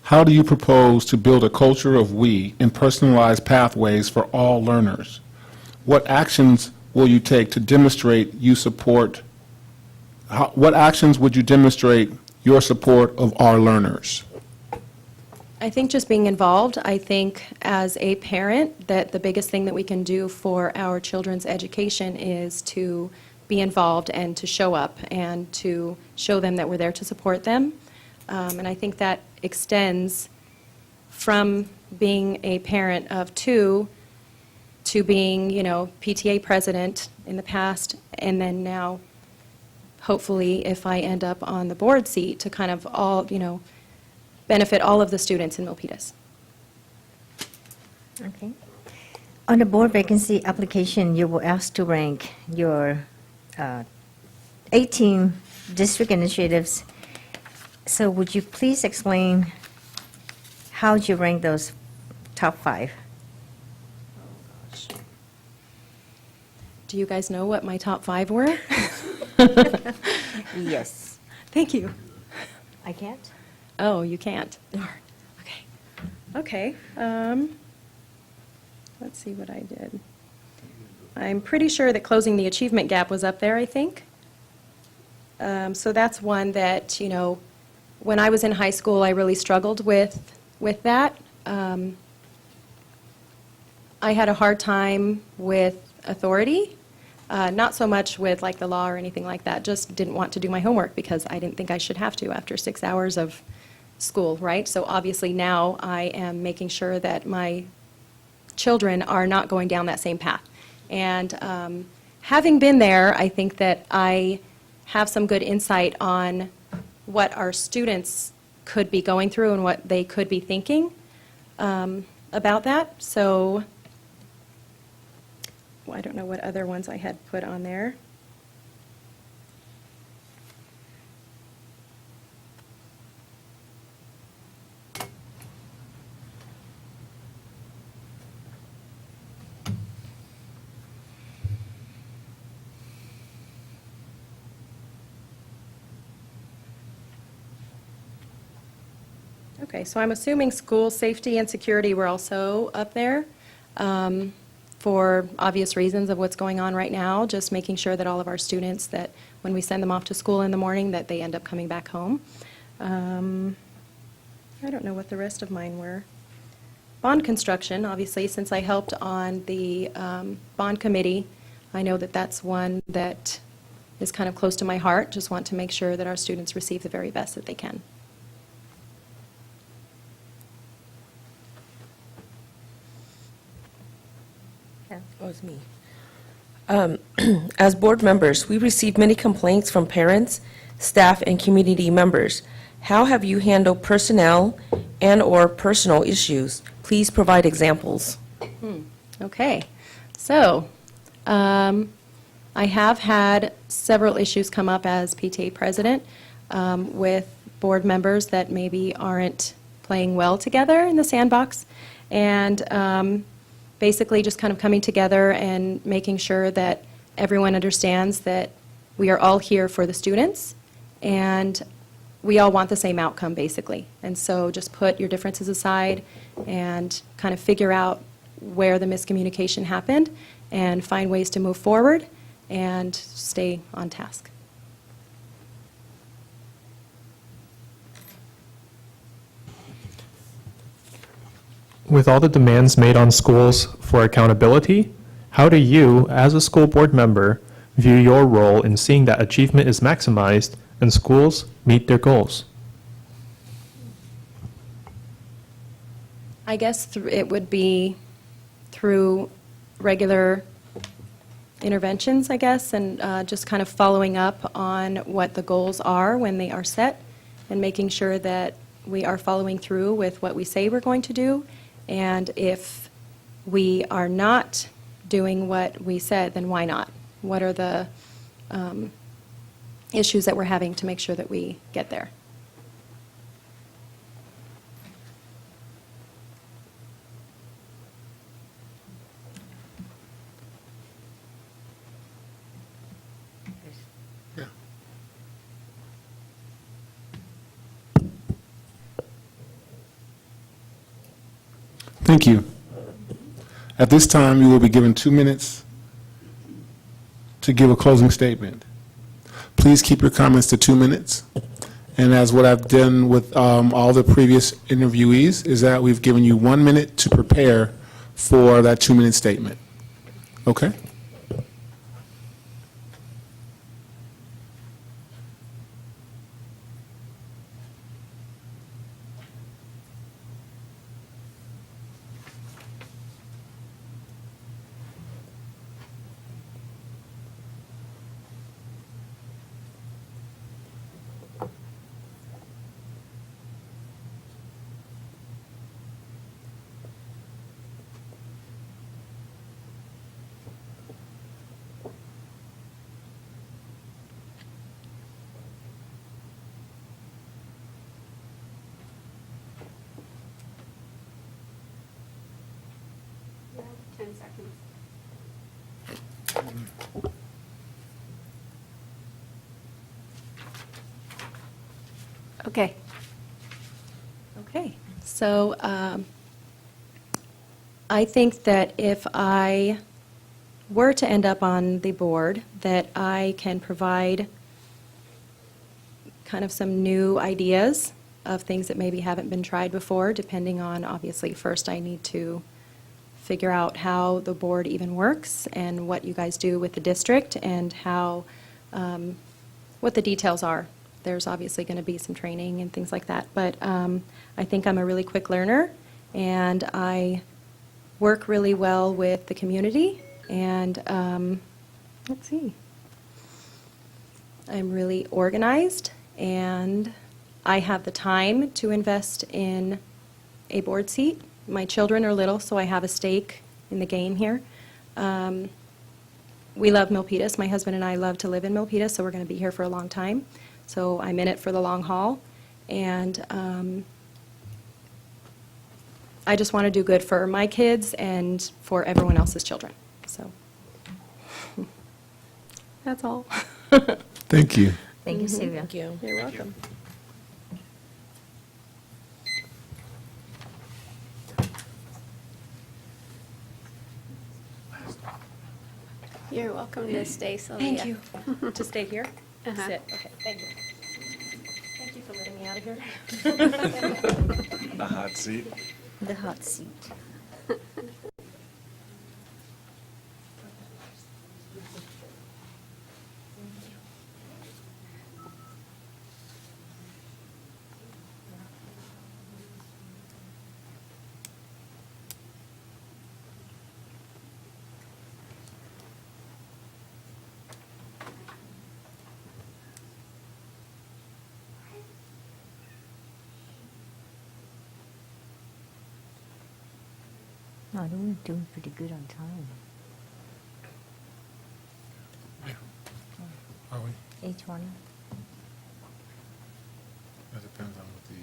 How do you propose to build a culture of we and personalized pathways for all learners? What actions will you take to demonstrate you support, what actions would you demonstrate your support of our learners? I think just being involved. I think as a parent that the biggest thing that we can do for our children's education is to be involved and to show up and to show them that we're there to support them. And I think that extends from being a parent of 2 to being, you know, PTA president in the past, and then now, hopefully, if I end up on the board seat, to kind of all, you know, benefit all of the students in Milpitas. Okay. On the board vacancy application, you were asked to rank your 18 district initiatives. So would you please explain how you rank those top 5? Do you guys know what my top 5 were? Yes. Thank you. I can't? Oh, you can't? Darn. Okay. Okay. Let's see what I did. I'm pretty sure that closing the achievement gap was up there, I think. So that's one that, you know, when I was in high school, I really struggled with that. I had a hard time with authority. Not so much with like the law or anything like that, just didn't want to do my homework because I didn't think I should have to after 6 hours of school, right? So obviously now I am making sure that my children are not going down that same path. And having been there, I think that I have some good insight on what our students could be going through and what they could be thinking about that. So I don't know what other ones I had put on there. Okay, so I'm assuming school safety and security were also up there for obvious reasons of what's going on right now, just making sure that all of our students, that when we send them off to school in the morning, that they end up coming back home. I don't know what the rest of mine were. Bond construction, obviously, since I helped on the bond committee, I know that that's one that is kind of close to my heart. Just want to make sure that our students receive the very best that they can. Oh, it's me. As board members, we receive many complaints from parents, staff, and community members. How have you handled personnel and/or personal issues? Please provide examples. Okay, so I have had several issues come up as PTA president with board members that maybe aren't playing well together in the sandbox, and basically just kind of coming together and making sure that everyone understands that we are all here for the students, and we all want the same outcome, basically. And so just put your differences aside and kind of figure out where the miscommunication happened and find ways to move forward and stay on task. With all the demands made on schools for accountability, how do you, as a school board member, view your role in seeing that achievement is maximized and schools meet their goals? I guess it would be through regular interventions, I guess, and just kind of following up on what the goals are when they are set and making sure that we are following through with what we say we're going to do. And if we are not doing what we said, then why not? What are the issues that we're having to make sure that we get there? Thank you. At this time, you will be given 2 minutes to give a closing statement. Please keep your comments to 2 minutes. And as what I've done with all the previous interviewees, is that we've given you 1 minute to prepare for that 2-minute statement. Okay? Okay. Okay. So I think that if I were to end up on the board, that I can provide kind of some new ideas of things that maybe haven't been tried before, depending on, obviously, first I need to figure out how the board even works and what you guys do with the district and how, what the details are. There's obviously going to be some training and things like that, but I think I'm a really quick learner, and I work really well with the community, and let's see, I'm really organized, and I have the time to invest in a board seat. My children are little, so I have a stake in the game here. We love Milpitas. My husband and I love to live in Milpitas, so we're going to be here for a long time. So I'm in it for the long haul, and I just want to do good for my kids and for everyone else's children. So that's all. Thank you. Thank you, Sylvia. Thank you. You're welcome. You're welcome to stay, Sylvia. Thank you. To stay here? Uh-huh. Sit, okay, thank you. Thank you for letting me out of here. The hot seat. The hot seat. No, we're doing pretty good on time. Are we? 8:20. That depends on what the.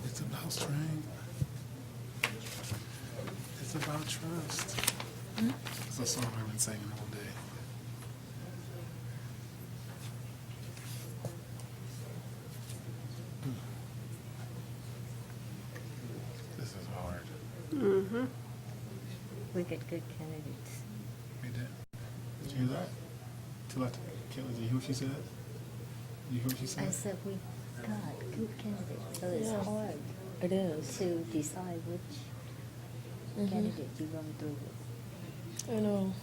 It's about strength. It's about trust. It's a song I've been singing all day. We get good candidates. We did. Did you hear that? Kayla, did you hear what she said? Did you hear what she I said? said we got good candidates, so it's Yeah. hard It is. to decide which candidate you're going to do with. I know.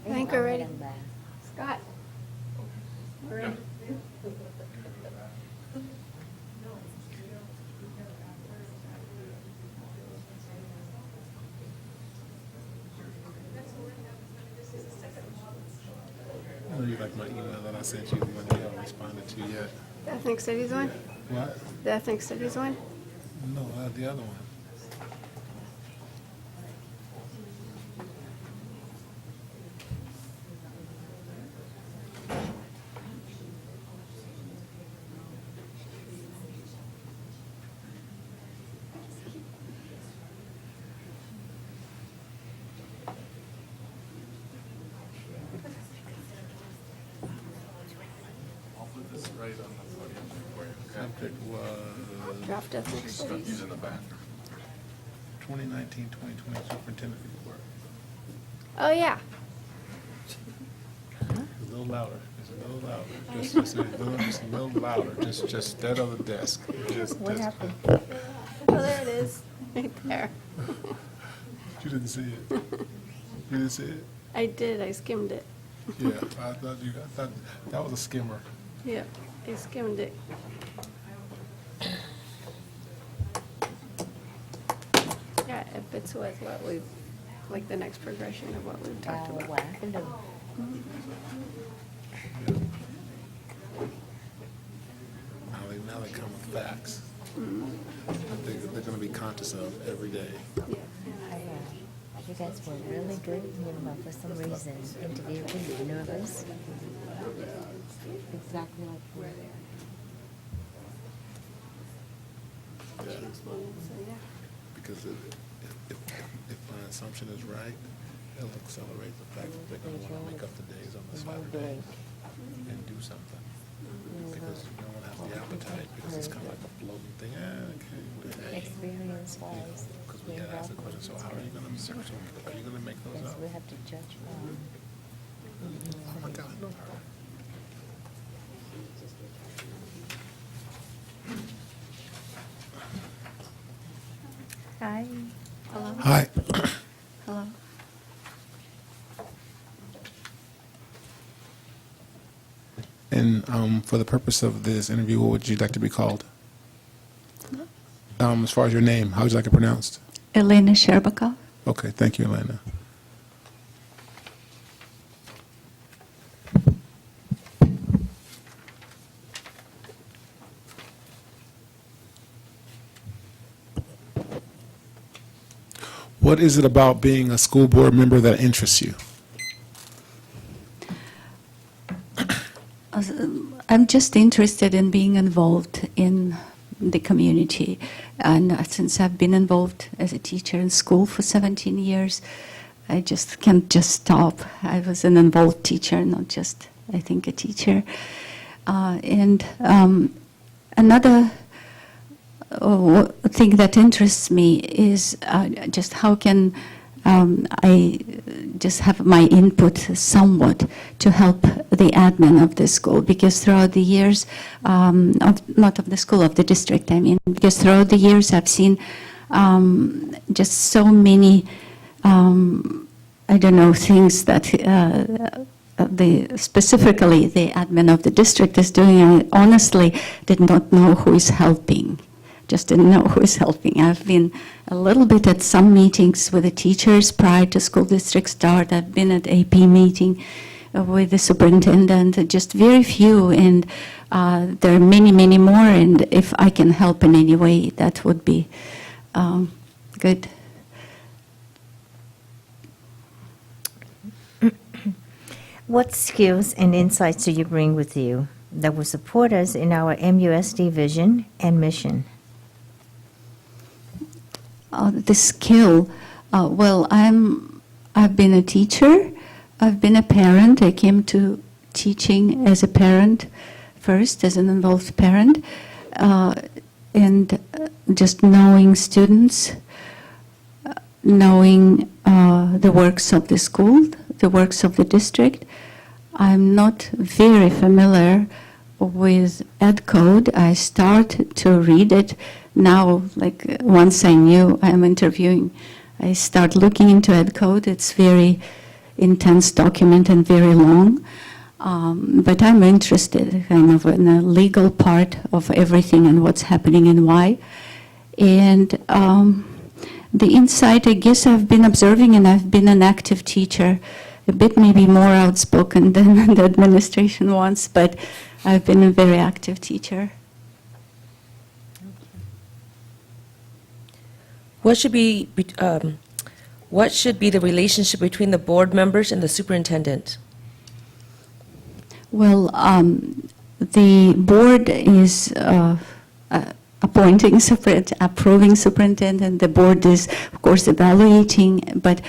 I think we're ready. Scott? We're ready. I know you like my email that I sent you when you haven't responded to yet. The ethnic studies one? What? The ethnic studies one? No, the other one. I'll put this right on the podium for you. Subject was Draft ethnic studies. He's in the back. 2019, 2020 superintendent report. Oh, yeah. It's a little louder. It's a little louder. Just a little louder. Just that other desk. What happened? Oh, there it is, right there. You didn't see it. You didn't see it? I did, I skimmed it. Yeah, I thought that was a skimmer. Yeah, I skimmed it. Yeah, it fits with what we've, like the next progression of what we've talked about. What happened? Now they come with facts. They're going to be conscious of every day. You guys were really good, for some reason, interviewing, nervous. Exactly like we Because if my assumption is right, it'll accelerate the fact that they're going to want to make up the days on the Saturday and do something. Because you don't have the appetite, because it's kind of like a floating thing. Experience-wise. Because we had asked the question, so how are you going to make those Yes, up? we have to judge. Oh my God, no. Hi. Hello? Hi. Hello? And for the purpose of this interview, what would you like to be called? As far as your name, how would you like it pronounced? Elena Sherbakov. Okay, thank you, Elena. What is it about being a school board member that interests you? I'm just interested in being involved in the community. And since I've been involved as a teacher in school for 17 years, I just can't just stop. I was an involved teacher, not just, I think, a teacher. Another thing that interests me is just how can I just have my input somewhat to help the admin of the school, because throughout the years, not of the school, of the district, I mean, because throughout the years I've seen just so many, I don't know, things that specifically the admin of the district is doing. I honestly did not know who is helping. Just didn't know who is helping. I've been a little bit at some meetings with the teachers prior to school district start. I've been at AP meeting with the superintendent, just very few, and there are many, many more, and if I can help in any way, that would be good. What skills and insights do you bring with you that will support us in our MUSD vision and mission? The skill, well, I've been a teacher, I've been a parent. I came to teaching as a parent first, as an involved parent, and just knowing students, knowing the works of the school, the works of the district. I'm not very familiar with ed code. I start to read it now, like once I knew I'm interviewing, I start looking into ed code. It's very intense document and very long. But I'm interested kind of in the legal part of everything and what's happening and why. And the insight, I guess I've been observing, and I've been an active teacher, a bit maybe more outspoken than the administration wants, but I've been a very active teacher. What should be the relationship between the board members and the superintendent? Well, the board is appointing, approving superintendent. The board is, of course, evaluating, but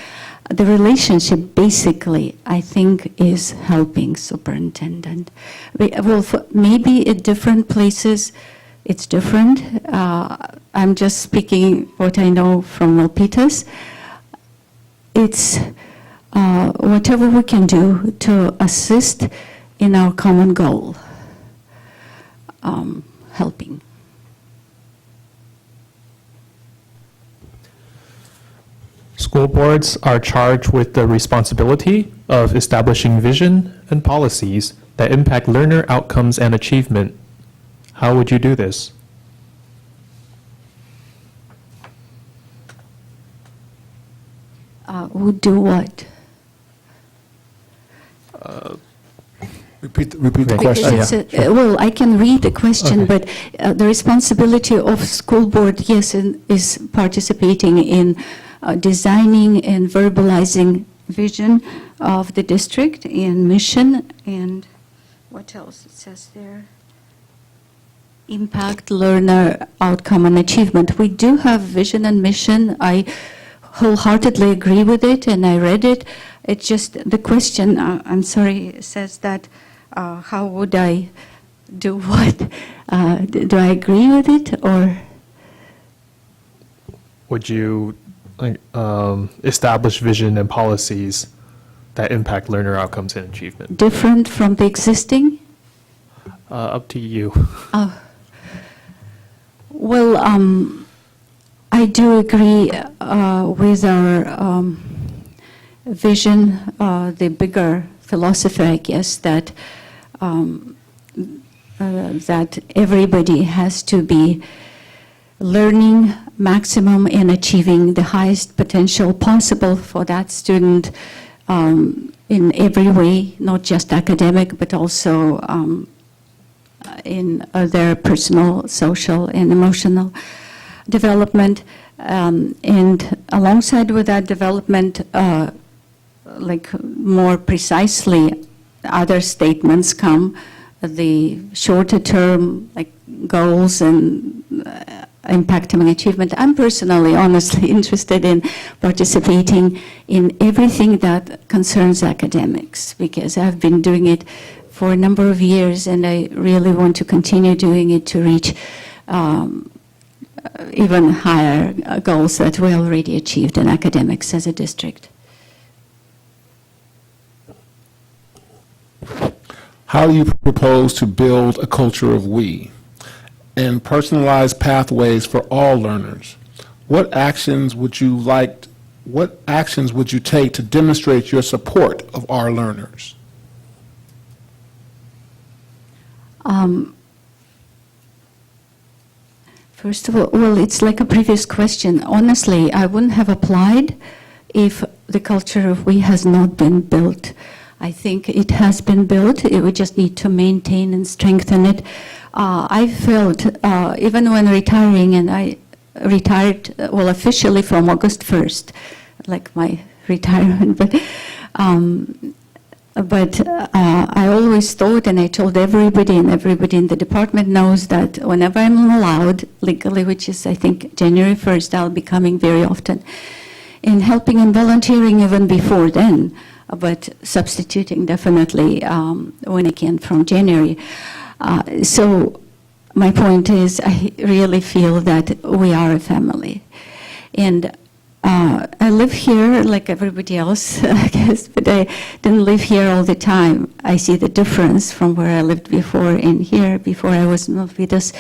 the relationship basically, I think, is helping superintendent. Well, maybe at different places, it's different. I'm just speaking what I know from Milpitas. It's whatever we can do to assist in our common goal, helping. School boards are charged with the responsibility of establishing vision and policies that impact learner outcomes and achievement. How would you do this? Would do what? Repeat the question. Because well, I can read the question, but the responsibility of school board, yes, is participating in designing and verbalizing vision of the district and mission, and what else it says there? Impact learner outcome and achievement. We do have vision and mission. I wholeheartedly agree with it, and I read it. It's just the question, I'm sorry, says that how would I do what? Do I agree with it, or? Would you establish vision and policies that impact learner outcomes and achievement? Different from the existing? Up to you. Well, I do agree with our vision, the bigger philosophy, I guess, that that everybody has to be learning maximum and achieving the highest potential possible for that student in every way, not just academic, but also in their personal, social, and emotional development. And alongside with that development, like more precisely, other statements come, the shorter term, like goals and impacting achievement. I'm personally, honestly interested in participating in everything that concerns academics, because I've been doing it for a number of years, and I really want to continue doing it to reach even higher goals that we already achieved in academics as a district. How do you propose to build a culture of we and personalized pathways for all learners? What actions would you take to demonstrate your support of our learners? First of all, well, it's like a previous question. Honestly, I wouldn't have applied if the culture of we has not been built. I think it has been built. We just need to maintain and strengthen it. I felt, even when retiring, and I retired, well, officially from August 1st, like my retirement, but I always thought, and I told everybody, and everybody in the department knows that whenever I'm allowed legally, which is, I think, January 1st, I'll be coming very often, in helping and volunteering even before then, but substituting definitely when I can from January. So my point is, I really feel that we are a family. And I live here like everybody else, I guess, but I didn't live here all the time. I see the difference from where I lived before and here, before I was in Milpitas,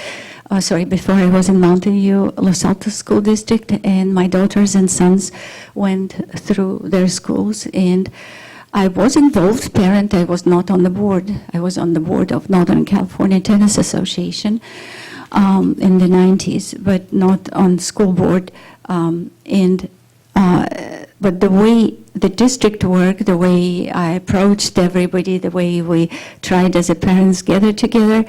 before I was in Mountain View, Los Altos School District, and my daughters and sons went through their schools, and I was involved, parent, I was not on the board. I was on the board of Northern California Tennis Association in the 90s, but not on school board. But the way the district worked, the way I approached everybody, the way we tried as a parents gather together,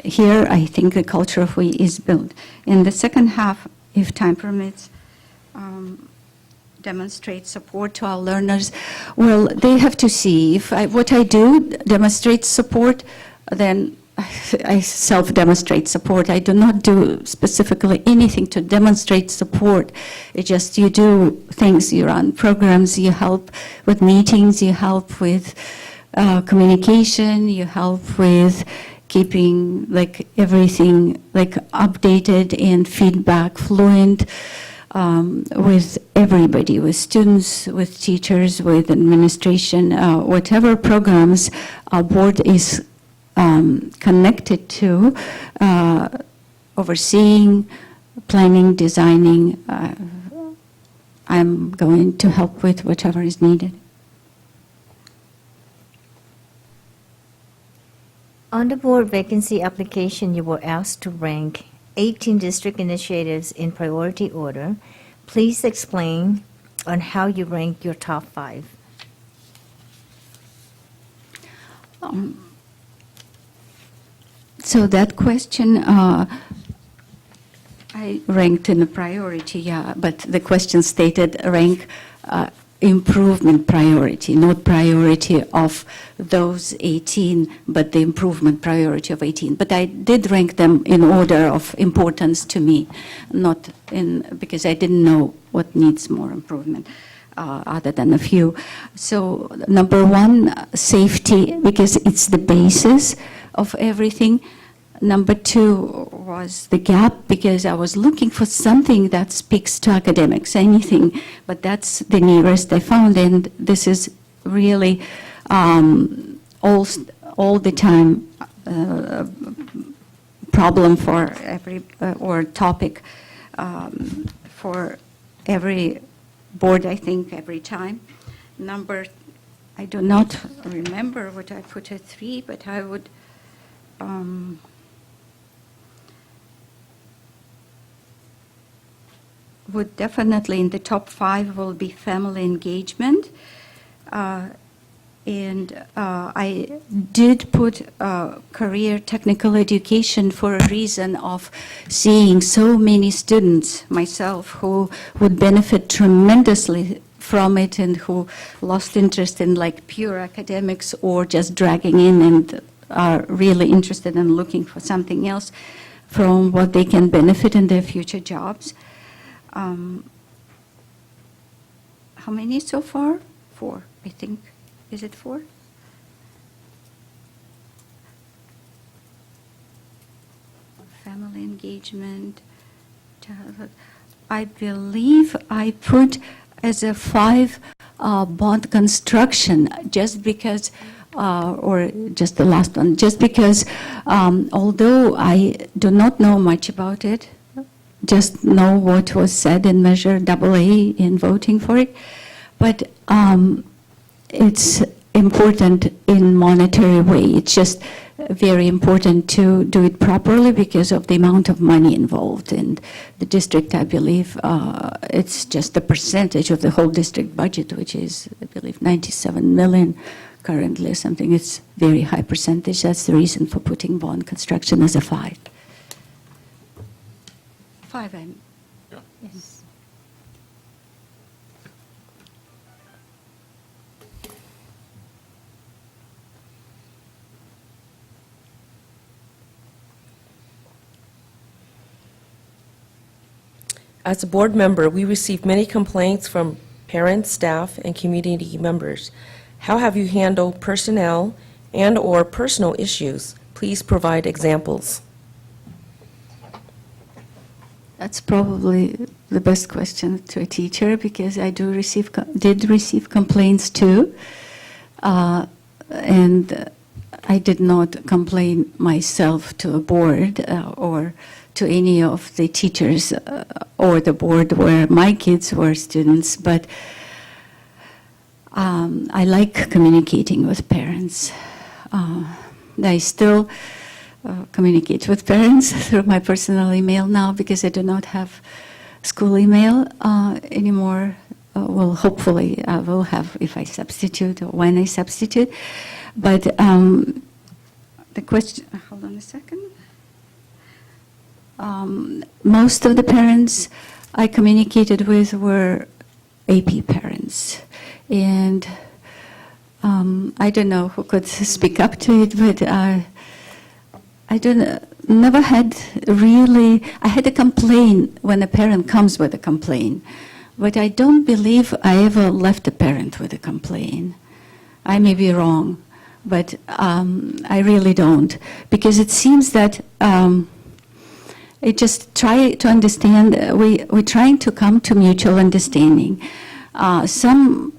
here I think the culture of we is built. In the second half, if time permits, demonstrate support to our learners. Well, they have to see if what I do demonstrates support, then I self-demonstrate support. I do not do specifically anything to demonstrate support. It's just you do things, you run programs, you help with meetings, you help with communication, you help with keeping like everything like updated and feedback fluent with everybody, with students, with teachers, with administration, whatever programs our board is connected to, overseeing, planning, designing. I'm going to help with whatever is needed. On the board vacancy application, you were asked to rank 18 district initiatives in priority order. Please explain on how you rank your top 5. So that question, I ranked in the priority, yeah, but the question stated rank improvement priority, not priority of those 18, but the improvement priority of 18. But I did rank them in order of importance to me, not in, because I didn't know what needs more improvement. Other than a few. So number 1, safety, because it's the basis of everything. Number 2 was the gap, because I was looking for something that speaks to academics, anything, but that's the nearest I found, and this is really all the time problem for every, or topic for every board, I think, every time. I do not remember what I put at 3, but I would definitely in the top 5 will be family engagement. And I did put career technical education for a reason of seeing so many students myself who would benefit tremendously from it and who lost interest in like pure academics or just dragging in and are really interested in looking for something else from what they can benefit in their future jobs. How many so far? 4, I think. Is it 4? Family engagement, childhood. I believe I put as a 5 bond construction, just because, or just the last one, just because although I do not know much about it, just know what was said in Measure AA in voting for it, but it's important in monetary way. It's just very important to do it properly because of the amount of money involved. And the district, I believe, it's just a percentage of the whole district budget, which is, I believe, 97 million currently, something. It's very high percentage. That's the reason for putting bond construction as a 5. 5, yes. As a board member, we receive many complaints from parents, staff, and community members. How have you handled personnel and/or personal issues? Please provide examples. That's probably the best question to a teacher, because I did receive complaints too, and I did not complain myself to a board or to any of the teachers or the board where my kids were students, but I like communicating with parents. I still communicate with parents through my personal email now, because I do not have school email anymore. Well, hopefully I will have if I substitute or when I substitute. But the question, hold on a second. Most of the parents I communicated with were AP parents. And I don't know who could speak up to it, but never had really, I had a complaint when a parent comes with a complaint, but I don't believe I ever left a parent with a complaint. I may be wrong, but I really don't, because it seems that I just try to understand, we're trying to come to mutual understanding. Some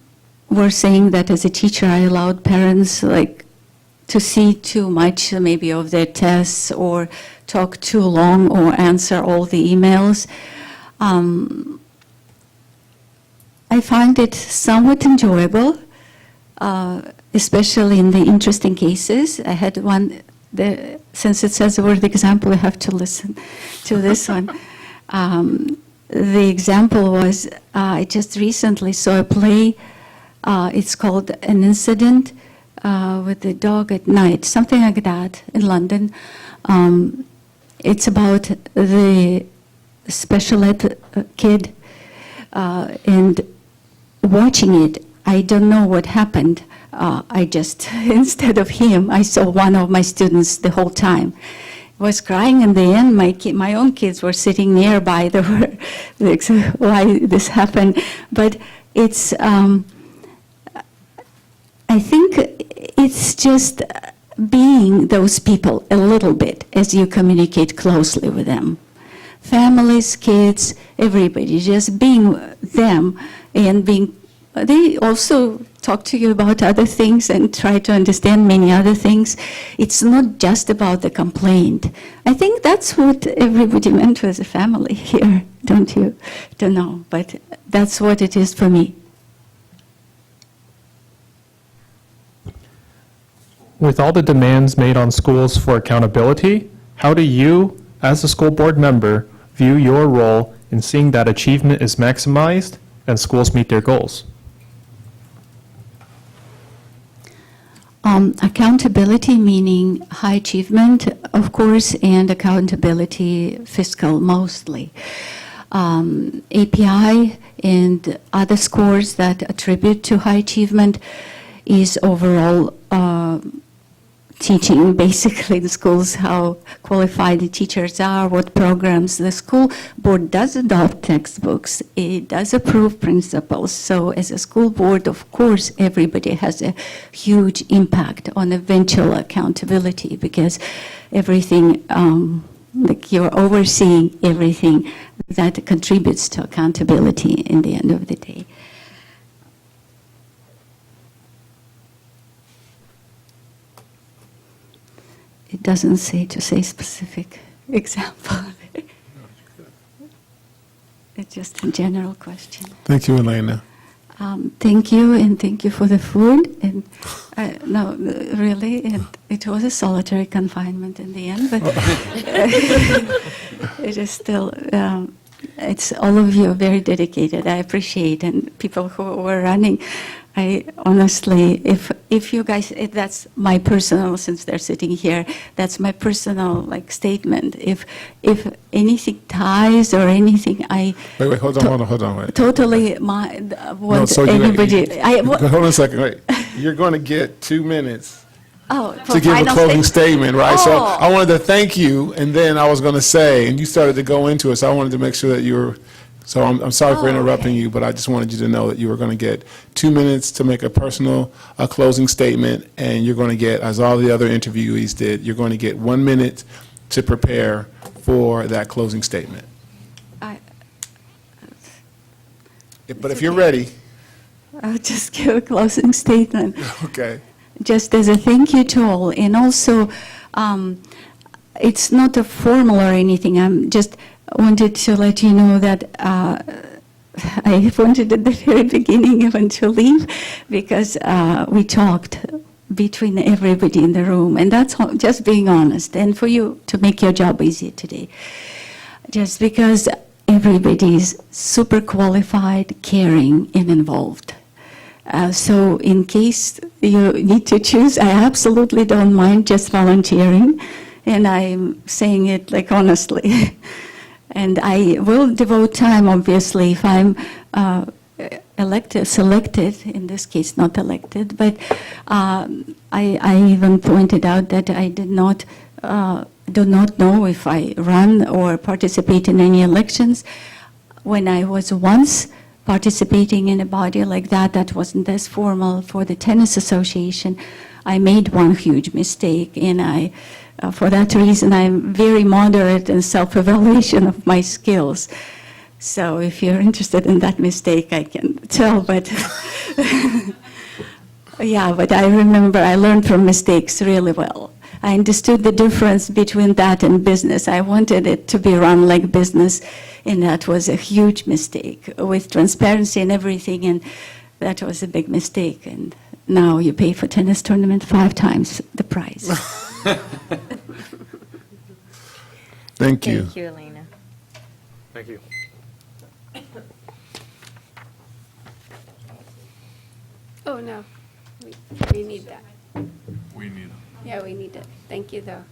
were saying that as a teacher I allowed parents to see too much maybe of their tests or talk too long or answer all the emails. I find it somewhat enjoyable, especially in the interesting cases. I had one, since it says the word example, I have to listen to this one. The example was, I just recently saw a play, it's called An Incident with the Dog at Night, something like that, in London. It's about the special ed kid, and watching it, I don't know what happened. I just, instead of him, I saw one of my students the whole time. Was crying in the end. My own kids were sitting nearby. They were like, why this happened? But it's, I think it's just being those people a little bit as you communicate closely with them. Families, kids, everybody, just being them and being, they also talk to you about other things and try to understand many other things. It's not just about the complaint. I think that's what everybody meant with a family here, don't you? Don't know, but that's what it is for me. With all the demands made on schools for accountability, how do you, as a school board member, view your role in seeing that achievement is maximized and schools meet their goals? Accountability meaning high achievement, of course, and accountability fiscal mostly. API and other scores that attribute to high achievement is overall teaching, basically, the schools, how qualified the teachers are, what programs. The school board does adopt textbooks. It does approve principles. So as a school board, of course, everybody has a huge impact on eventual accountability, because everything, like you're overseeing everything that contributes to accountability in the end of the day. It doesn't say to say specific example. It's just a general question. Thank you, Elena. Thank you, and thank you for the food. And no, really, it was a solitary confinement in the end, but it is still. It's all of you are very dedicated. I appreciate, and people who were running. I honestly, if you guys, that's my personal, since they're sitting here, that's my personal statement. If anything ties or anything, Wait, hold on, wait. Totally want anybody. Hold on a second, wait. You're going to get 2 minutes to give a closing statement, right? So I wanted to thank you, and then I was going to say, and you started to go into it, so I wanted to make sure that you were So I'm sorry for Oh, interrupting you, but I just wanted you to know that you were going to get 2 minutes to make a personal closing statement, and you're going to get, as all the other interviewees did, you're going to get 1 minute to prepare for that closing statement. But if you're ready, I'll just give a closing statement. okay. Just as a thank you to all, and also, it's not a formal or anything. I'm just wanted to let you know that I wanted at the very beginning even to leave because we talked between everybody in the room, and that's just being honest, and for you to make your job easier today. Just because everybody is super qualified, caring, and involved. So in case you need to choose, I absolutely don't mind just volunteering, and I'm saying it like honestly. And I will devote time, obviously, if I'm selected, in this case not elected, but I even pointed out that I do not know if I run or participate in any elections. When I was once participating in a body like that, that wasn't as formal for the tennis association, I made one huge mistake, and for that reason, I'm very moderate in self-evaluation of my skills. So if you're interested in that mistake, I can tell, but yeah, but I remember I learned from mistakes really well. I understood the difference between that and business. I wanted it to be run like business, and that was a huge mistake with transparency and everything, and that was a big mistake. And now you pay for tennis tournament 5 times the price. Thank you. Thank you, Elena. Thank you. Oh, no, we need that. We need Yeah, we need it. Thank you, though.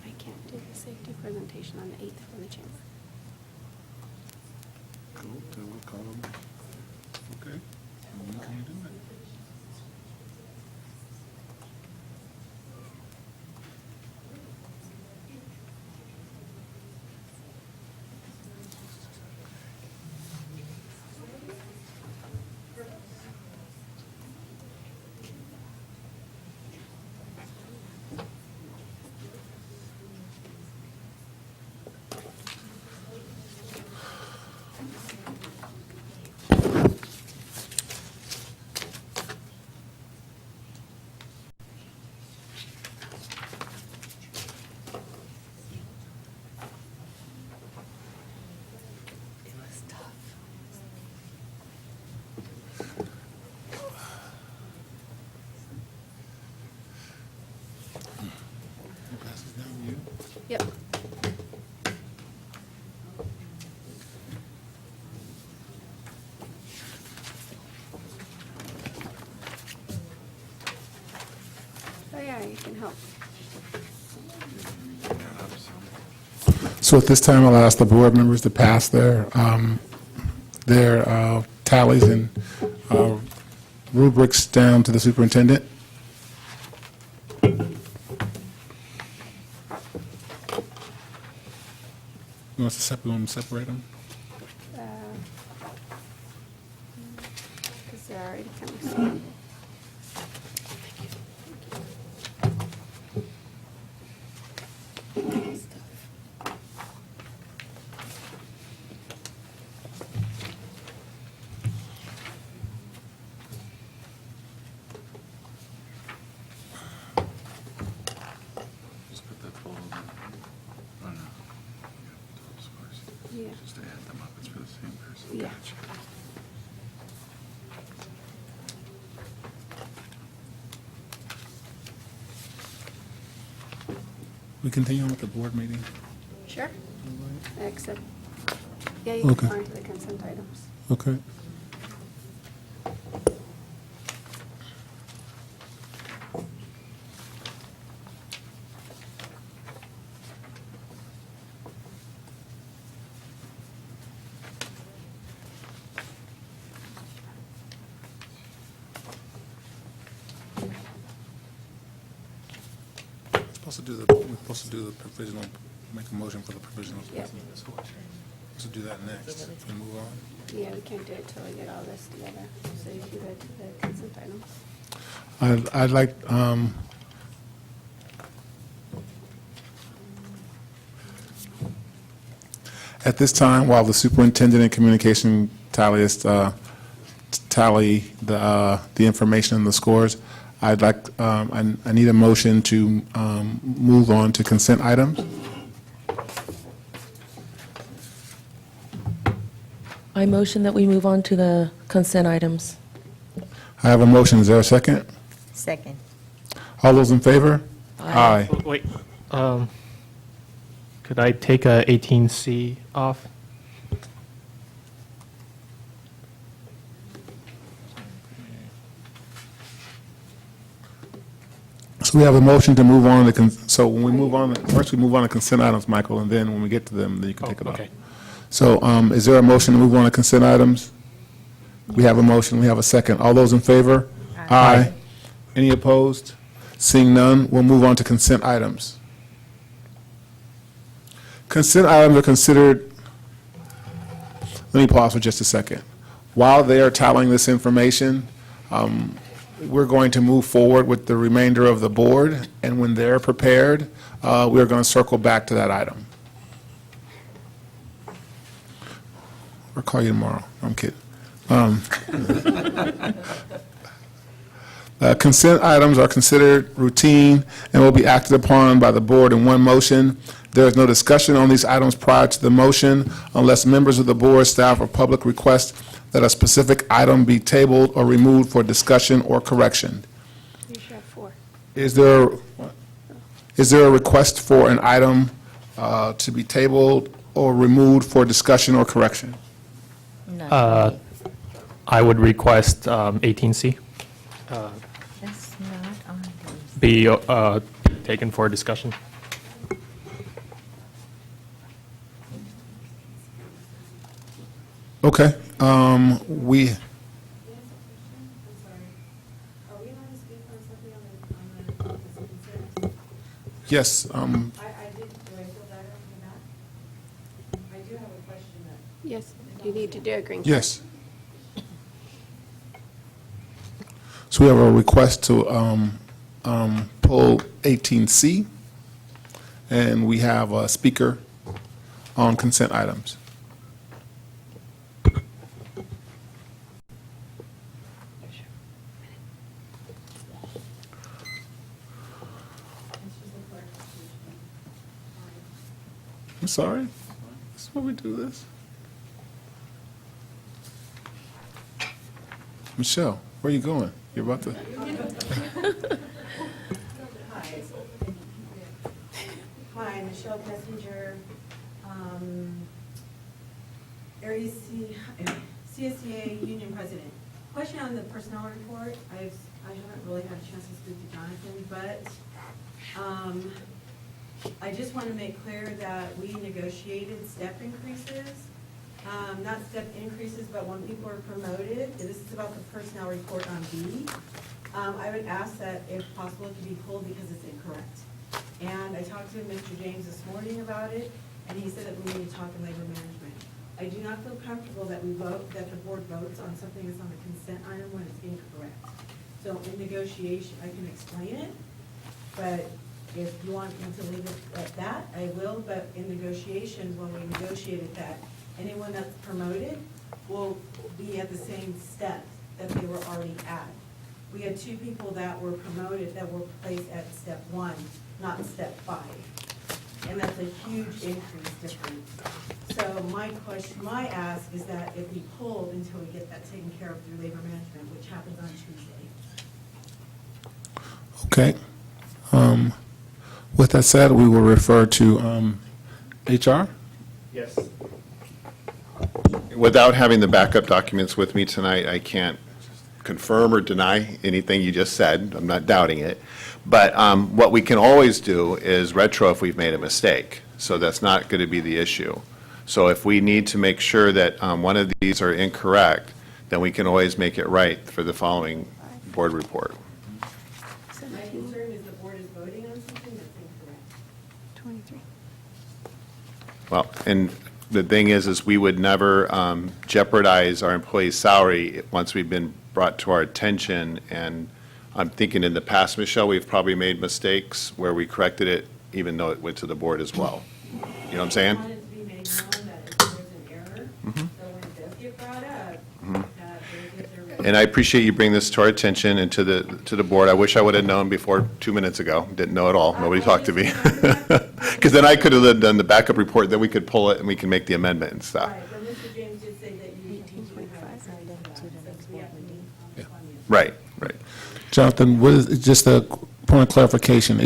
I can't do the safety presentation on the 8th from the chamber. Cool, then we'll call them. Okay. And when can you do it? Pass this down to you. Yep. Oh yeah, you can help. So at this time, I'll ask the board members to pass their tallies and rubrics down to the superintendent. You want to separate them? Because they're already kind of small. Just put that full, oh no, yeah, total scores. Yeah. Just to add them up, it's for the same person. Yeah. Gotcha. We continue on with the board meeting. Sure. Except, yeah, you can Okay. go into the consent items. Okay. We're supposed to do the provisional, make a motion for the provisional. Yeah. Supposed to do that next, and move on. Yeah, we can't do it till we get all this together. So you can go to the consent items. I'd like, at this time, while the superintendent and communication tallies tally the information and the scores, I'd like, I need a motion to move on to consent items. I motion that we move on to the consent items. I have a motion. Is there a second? Second. All those in favor? Aye. Wait, could I take 18C off? So we have a motion to move on to, so when we move on, first we move on to consent items, Michael, and then when we get to them, then you can take it off. Okay. So is there a motion to move on to consent items? We have a motion, we have a second. All those in favor? Aye. Any opposed? Seeing none, we'll move on to consent items. Consent items are considered, let me pause for just a second. While they are tallying this information, we're going to move forward with the remainder of the board, and when they're prepared, we're going to circle back to that item. Or call you tomorrow. I'm kidding. Consent items are considered routine and will be acted upon by the board in one motion. There is no discussion on these items prior to the motion unless members of the board, staff, or public request that a specific item be tabled or removed for discussion or correction. You should have 4. Is there a request for an item to be tabled or removed for discussion or correction? I would request 18C That's not on these. be taken for discussion. Okay, we, yes, Yes, you need to do a green card. yes. So we have a request to pull 18C, and we have a speaker on consent items. I'm sorry. This is why we do this. Michelle, where are you going? You're about to. Hi, Michelle Messenger, Area CSEA Union President. Question on the personnel report. I haven't really had a chance to speak to Jonathan, but I just want to make clear that we negotiated step increases. Not step increases, but when people are promoted. This is about the personnel report on B. I would ask that if possible it could be pulled because it's incorrect. And I talked to Mr. James this morning about it, and he said that we need to talk in labor management. I do not feel comfortable that that the board votes on something that's on the consent item when it's incorrect. So in negotiation, I can explain it, but if you want me to leave it at that, I will, but in negotiations, when we negotiated that, anyone that's promoted will be at the same step that they were already at. We had 2 people that were promoted that were placed at step 1, not step 5. And that's a huge increase difference. So my ask is that it be pulled until we get that taken care of through labor management, which happens on Tuesday. Okay. With that said, we will refer to HR. Yes. Without having the backup documents with me tonight, I can't confirm or deny anything you just said. I'm not doubting it. But what we can always do is retro if we've made a mistake. So that's not going to be the issue. So if we need to make sure that one of these are incorrect, then we can always make it right for the following board report. My concern is the board is voting on something that's incorrect. 23. Well, and the thing is we would never jeopardize our employee's salary once we've been brought to our attention. And I'm thinking in the past, Michelle, we've probably made mistakes where we corrected it even though it went to the board as well. You know what I'm saying? I want it to be made known that if there's an error, so when it does get brought up, that And I appreciate you bringing this to our attention and to the board. I wish I would have known before 2 minutes ago. Didn't know at all. Nobody talked to me. Because then I could have done the backup report, then we could pull it and we can make the amendment and stuff. Right, but Mr. James did say that you have since we have to meet. Right, right. Jonathan, what is, just a point of clarification,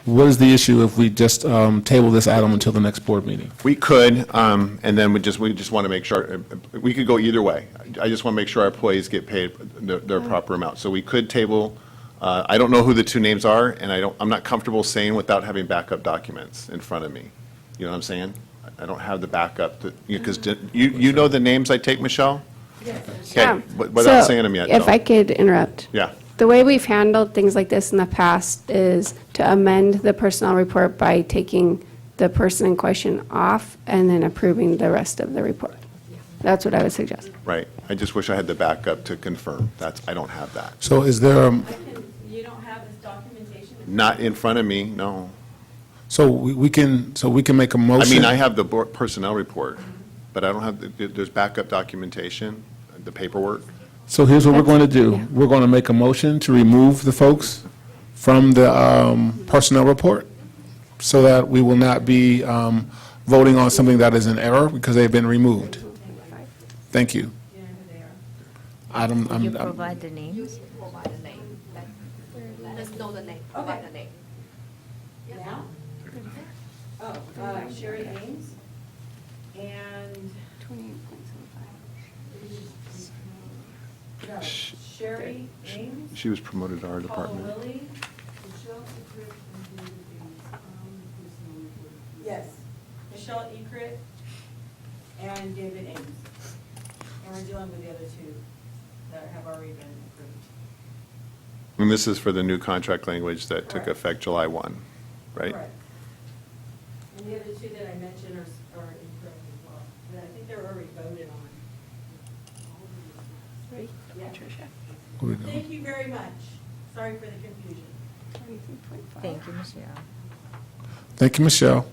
what is the issue if we just table this item until the next board meeting? We could, and then we just want to make sure, we could go either way. I just want to make sure our employees get paid their proper amount. So we could table, I don't know who the two names are, and I'm not comfortable saying without having backup documents in front of me. You know what I'm saying? I don't have the backup, because you know the names I take, Michelle? Yes. Okay, without saying them yet, If no. I could interrupt. Yeah. The way we've handled things like this in the past is to amend the personnel report by taking the person in question off and then approving the rest of the report. That's what I would suggest. Right. I just wish I had the backup to confirm. I don't have that. So is there, You don't have this documentation? Not in front of me, no. so we can make a I motion? mean, I have the personnel report, but I don't have, there's backup documentation, the paperwork. So here's what we're going to do. Yeah. We're going to make a motion to remove the folks from the personnel report so that we will not be voting on something that is in error because they've been removed. Thank you. Can you provide the names? Let's know the name, provide the name. Now? Oh, Sherry Ames and. No, Sherry Ames, She was promoted to our Paul department. Willie, Michelle Ekrit, and David Ames. Yes, Michelle Ekrit and David Ames. And we're dealing with the other two that have already been approved. And this is for the new contract language that took Correct. effect July 1, right? Correct. And the other two that I mentioned are incorrect as well. And I think they're already voted on. Yeah. What are we doing? Thank you very much. Sorry for the confusion. Thank you, Michelle. Thank you, Michelle.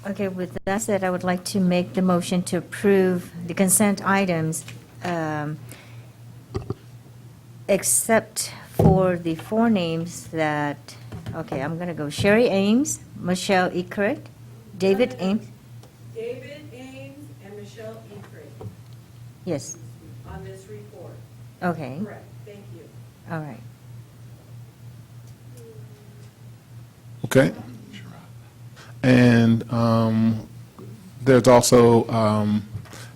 Okay, with that said, I would like to make the motion to approve the consent items, except for the four names that, okay, I'm going to go Sherry Ames, Michelle Ekert, David Ames, David Ames and Michelle Ekrit yes, on this report. okay, Correct, thank you. all right. Okay. And there's also,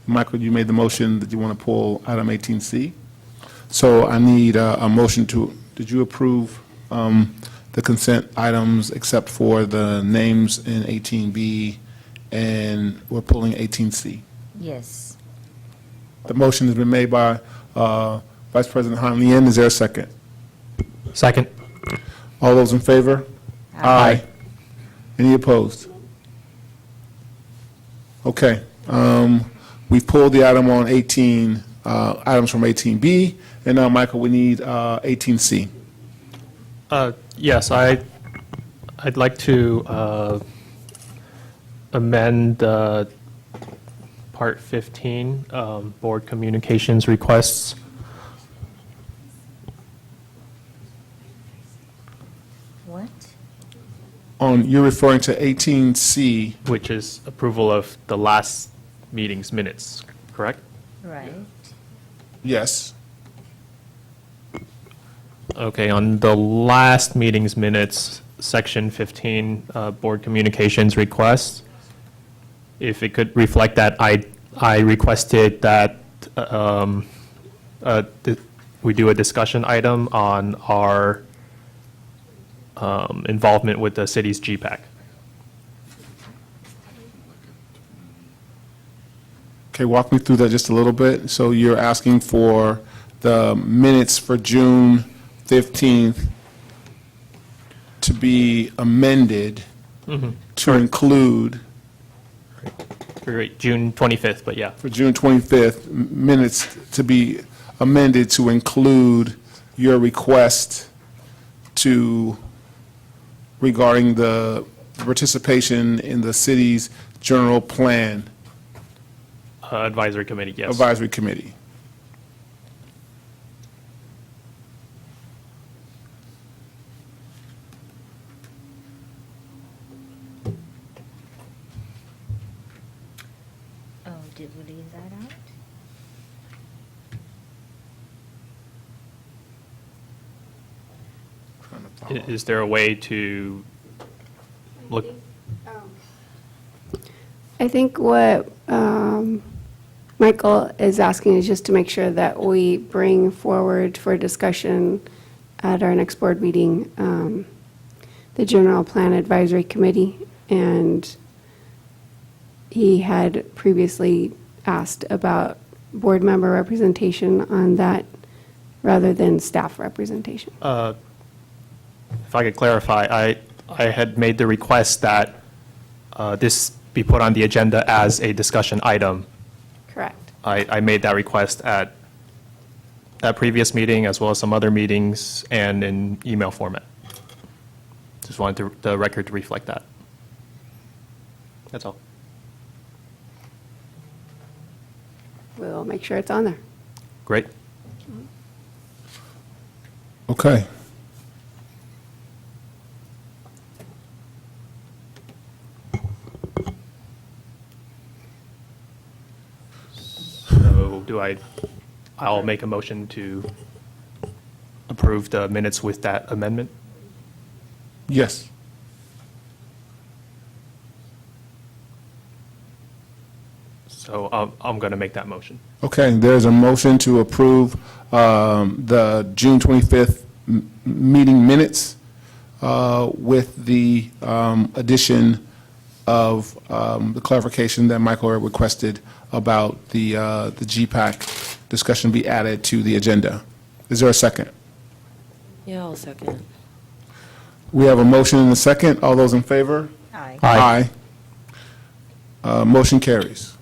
Michael, you made the motion that you want to pull item 18C. So I need a motion to, did you approve the consent items except for the names in 18B, and we're pulling 18C? Yes. The motion has been made by Vice President Han Lien. Is there a second? Second. All those in favor? Aye. Any opposed? Okay. We've pulled the item on 18, items from 18B, and now, Michael, we need 18C. Yes, I'd like to amend Part 15, Board Communications Requests. What? You're referring to 18C. Which is approval of the last meeting's minutes, correct? Right. Yes. Okay, on the last meeting's minutes, Section 15, Board Communications Requests, if it could reflect that I requested that we do a discussion item on our involvement with the city's GPAC. Okay, walk me through that just a little bit. So you're asking for the minutes for June 15th to be amended to include, For June 25th, but yeah. for June 25th, minutes to be amended to include your request to, regarding the participation in the city's general plan Advisory committee, yes. advisory committee. Is there a way to look? I think what Michael is asking is just to make sure that we bring forward for discussion at our next board meeting, the General Plan Advisory Committee. And he had previously asked about board member representation on that rather than staff representation. If I could clarify, I had made the request that this be put on the agenda as a discussion item. Correct. I made that request at that previous meeting as well as some other meetings and in email format. Just wanted the record to reflect that. That's all. We'll make sure it's on there. Great. Okay. So I'll make a motion to approve the minutes with that amendment? Yes. So I'm going to make that motion. Okay, there's a motion to approve the June 25th meeting minutes with the addition of the clarification that Michael requested about the GPAC discussion be added to the agenda. Is there a second? Yeah, I'll second it. We have a motion and a second. All those in favor? Aye. Aye. Motion carries.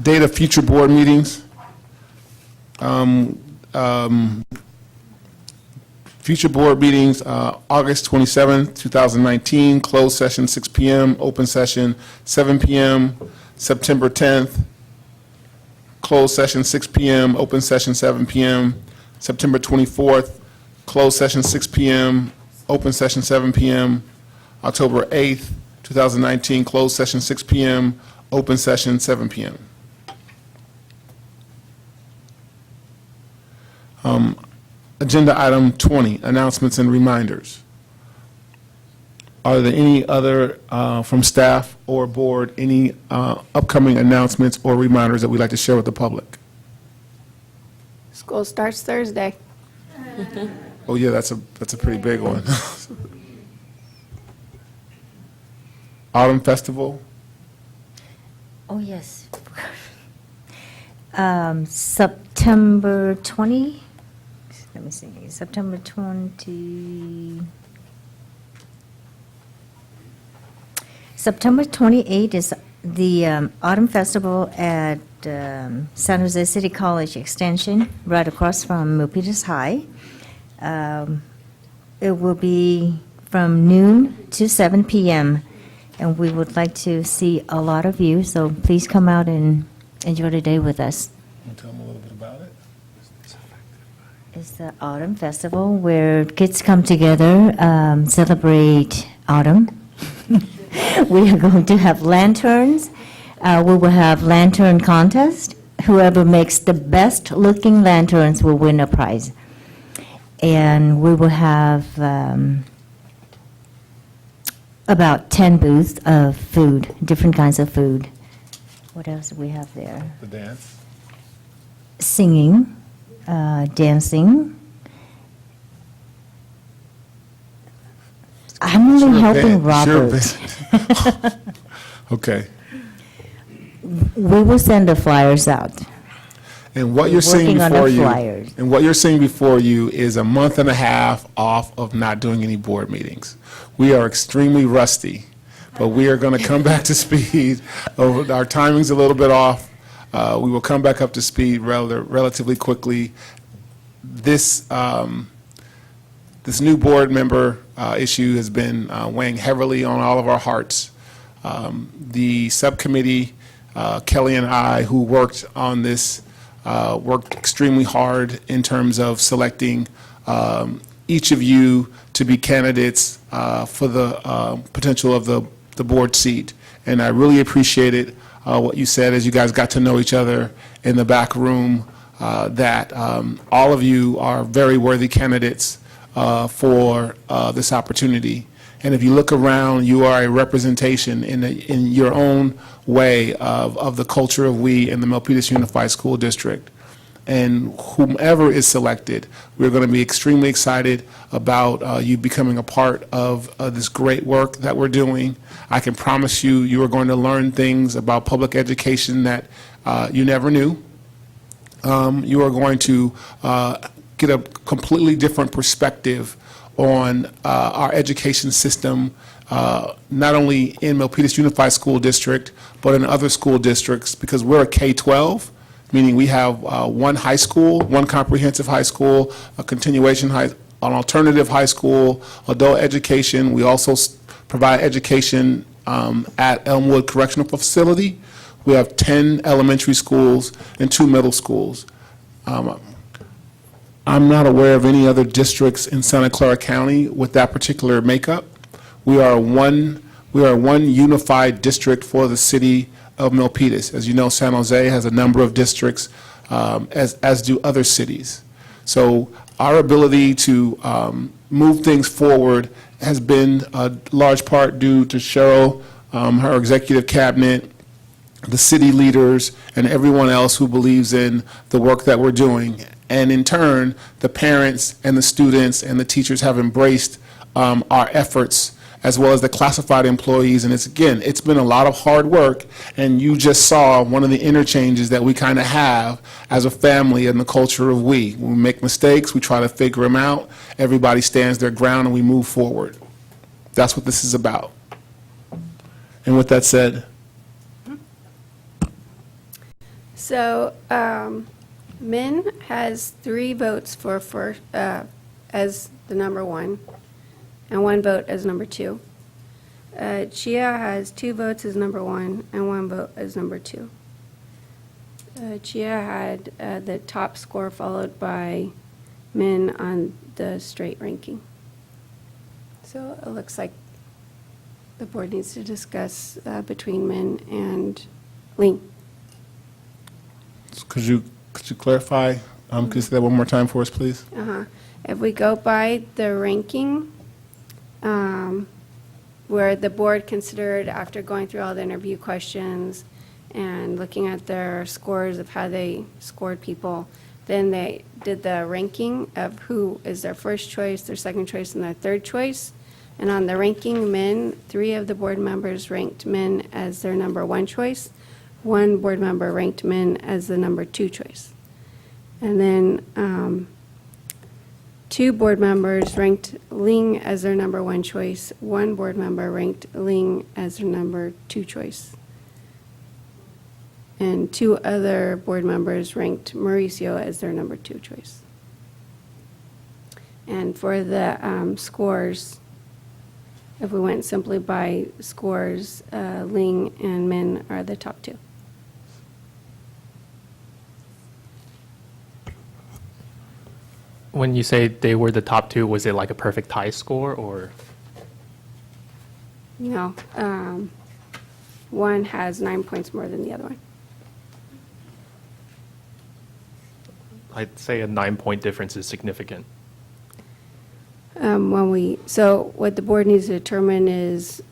Date of future board meetings. Future board meetings, August 27th, 2019, closed session 6 p.m., open session 7 p.m., September 10th, closed session 6 p.m., open session 7 p.m., September 24th, closed session 6 p.m., open session 7 p.m., October 8th, 2019, closed session 6 p.m., open session 7 p.m. Agenda item 20, announcements and reminders. Are there any other, from staff or board, any upcoming announcements or reminders that we'd like to share with the public? School starts Thursday. Oh, yeah, that's a pretty big one. Autumn Festival? Oh, yes. September 20, let me see, September 20, September 28 is the Autumn Festival at San Jose City College Extension, right across from Milpitas High. It will be from noon to 7 p.m., and we would like to see a lot of you, so please come out and enjoy the day with us. Can you tell them a little bit about it? It's the Autumn Festival where kids come together, celebrate autumn. We are going to have lanterns. We will have lantern contest. Whoever makes the best looking lanterns will win a prize. And we will have about 10 booths of food, different kinds of food. What else do we have there? The dance? Singing, dancing. I'm really helping Robert. Okay. We will send the flyers out. And what you're We're seeing working on before the you, flyers. and what you're seeing before you is a month and a half off of not doing any board meetings. We are extremely rusty, but we are going to come back to speed. Our timing's a little bit off. We will come back up to speed relatively quickly. This this new board member issue has been weighing heavily on all of our hearts. The subcommittee, Kelly and I, who worked on this, worked extremely hard in terms of selecting each of you to be candidates for the potential of the board seat. And I really appreciated what you said as you guys got to know each other in the back room. that all of you are very worthy candidates for this opportunity. And if you look around, you are a representation in your own way of the culture of we in the Milpitas Unified School District. And whomever is selected, we're going to be extremely excited about you becoming a part of this great work that we're doing. I can promise you, you are going to learn things about public education that you never knew. You are going to get a completely different perspective on our education system, not only in Milpitas Unified School District, but in other school districts, because we're a K-12, meaning we have one high school, one comprehensive high school, a continuation high, an alternative high school, adult education. We also provide education at Elmwood Correctional Facility. We have 10 elementary schools and 2 middle schools. I'm not aware of any other districts in Santa Clara County with that particular makeup. We are one unified district for the city of Milpitas. As you know, San Jose has a number of districts, as do other cities. So our ability to move things forward has been a large part due to Cheryl, her executive cabinet, the city leaders, and everyone else who believes in the work that we're doing. And in turn, the parents and the students and the teachers have embraced our efforts, as well as the classified employees. And it's been a lot of hard work, and you just saw one of the interchanges that we kind of have as a family in the culture of we. When we make mistakes, we try to figure them out. Everybody stands their ground, and we move forward. That's what this is about. And with that said, So, Min has 3 votes as the number 1, and 1 vote as number 2. Chia has 2 votes as number 1 and 1 vote as number 2. Chia had the top score, followed by Min on the straight ranking. So it looks like the board needs to discuss between Min and Ling. could you clarify? Could you say that one more time for us, please? If we go by the ranking, where the board considered, after going through all the interview questions and looking at their scores of how they scored people, then they did the ranking of who is their first choice, their second choice, and their third choice. And on the ranking, Min, 3 of the board members ranked Min as their number 1 choice. 1 board member ranked Min as the number 2 choice. And then 2 board members ranked Ling as their number 1 choice. 1 board member ranked Ling as their number 2 choice. And 2 other board members ranked Mauricio as their number 2 choice. And for the scores, if we went simply by scores, Ling and Min are the top 2. When you say they were the top 2, was it like a perfect tie score, or? You know, one has 9 points more than the other one. I'd say a 9-point difference is significant. So what the board needs to determine is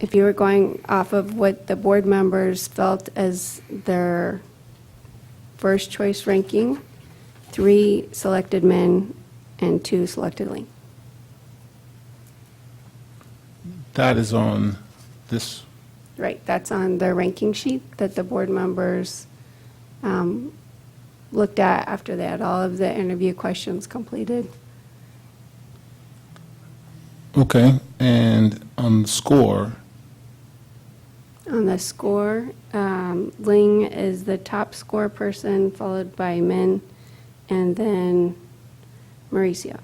if you were going off of what the board members felt as their first choice ranking, 3 selected Min and 2 selected Ling. That is on this. Right, that's on the ranking sheet that the board members looked at after they had all of the interview questions completed. Okay, and on the score, On the score, Ling is the top score person, followed by Min, and then Mauricio.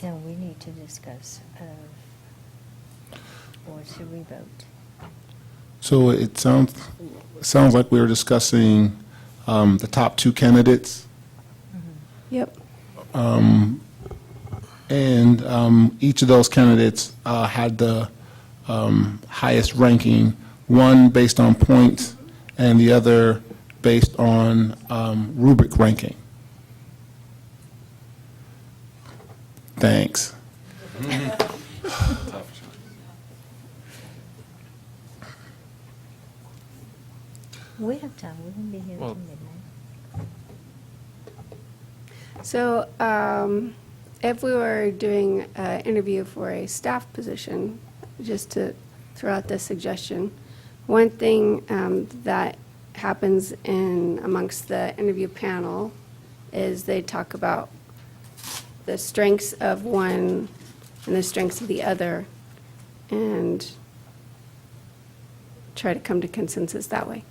Then we need to discuss, or should we vote? So it sounds like we were discussing the top two candidates, Yep. and each of those candidates had the highest ranking, one based on points and the other based on rubric ranking. Thanks. We have time, we won't be here till Well- midnight. So if we were doing an interview for a staff position, just to throw out this suggestion, one thing that happens in amongst the interview panel is they talk about the strengths of one and the strengths of the other, and try to come to consensus that way.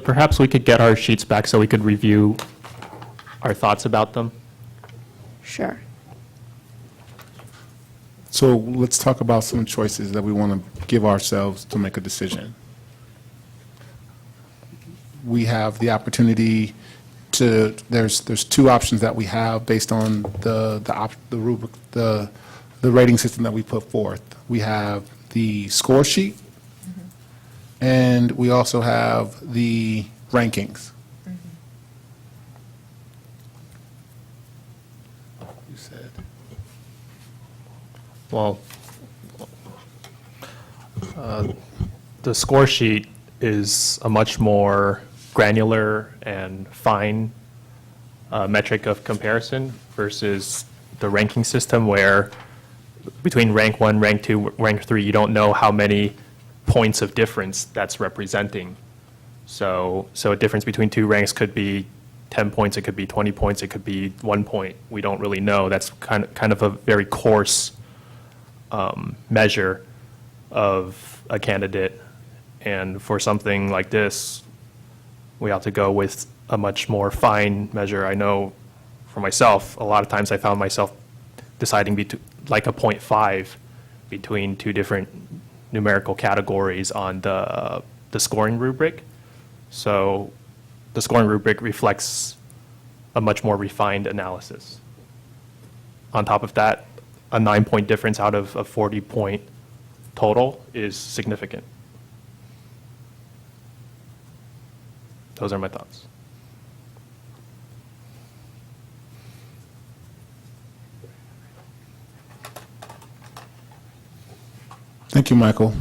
Perhaps we could get our sheets back so we could review our thoughts about them. Sure. So let's talk about some choices that we want to give ourselves to make a decision. We have the opportunity to, there's two options that we have based on the rubric, the rating system that we put forth. We have the score sheet, and we also have the rankings. You said. Well, the score sheet is a much more granular and fine metric of comparison versus the ranking system, where between rank 1, rank 2, rank 3, you don't know how many points of difference that's representing. So a difference between two ranks could be 10 points, it could be 20 points, it could be 1 point. We don't really know. That's kind of a very coarse measure of a candidate. And for something like this, we have to go with a much more fine measure. I know for myself, a lot of times I found myself deciding like a 0.5 between two different numerical categories on the scoring rubric. So the scoring rubric reflects a much more refined analysis. On top of that, a 9-point difference out of a 40-point total is significant. Those are my thoughts. Thank you, Michael.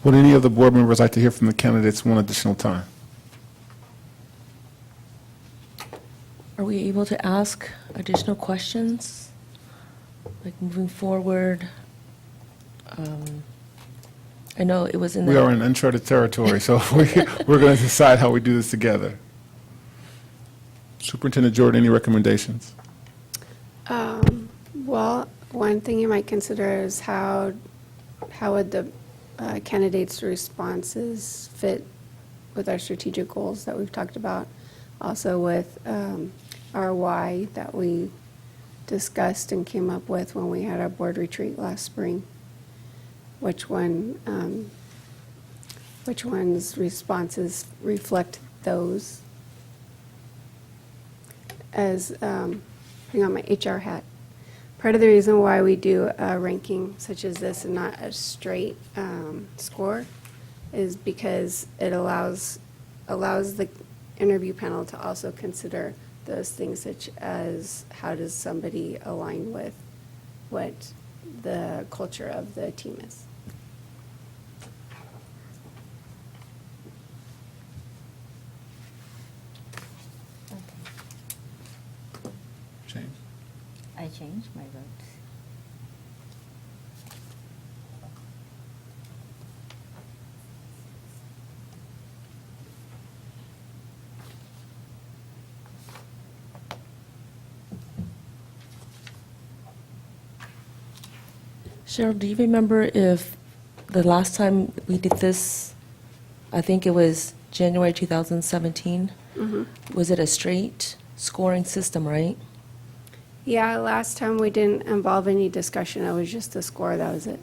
Would any of the board members like to hear from the candidates one additional time? Are we able to ask additional questions, like moving forward? I know it was in We the. are in uncharted territory, so we're going to decide how we do this together. Superintendent Jordan, any recommendations? Well, one thing you might consider is how would the candidates' responses fit with our strategic goals that we've talked about, also with our why that we discussed and came up with when we had our board retreat last spring. Which one's responses reflect those? As putting on my HR hat, part of the reason why we do a ranking such as this and not a straight score is because it allows the interview panel to also consider those things, such as how does somebody align with what the culture of the team is. James? I changed my vote. Cheryl, do you remember if the last time we did this, I think it was January 2017? Was it a straight scoring system, right? Yeah, last time we didn't involve any discussion. It was just a score. That was it.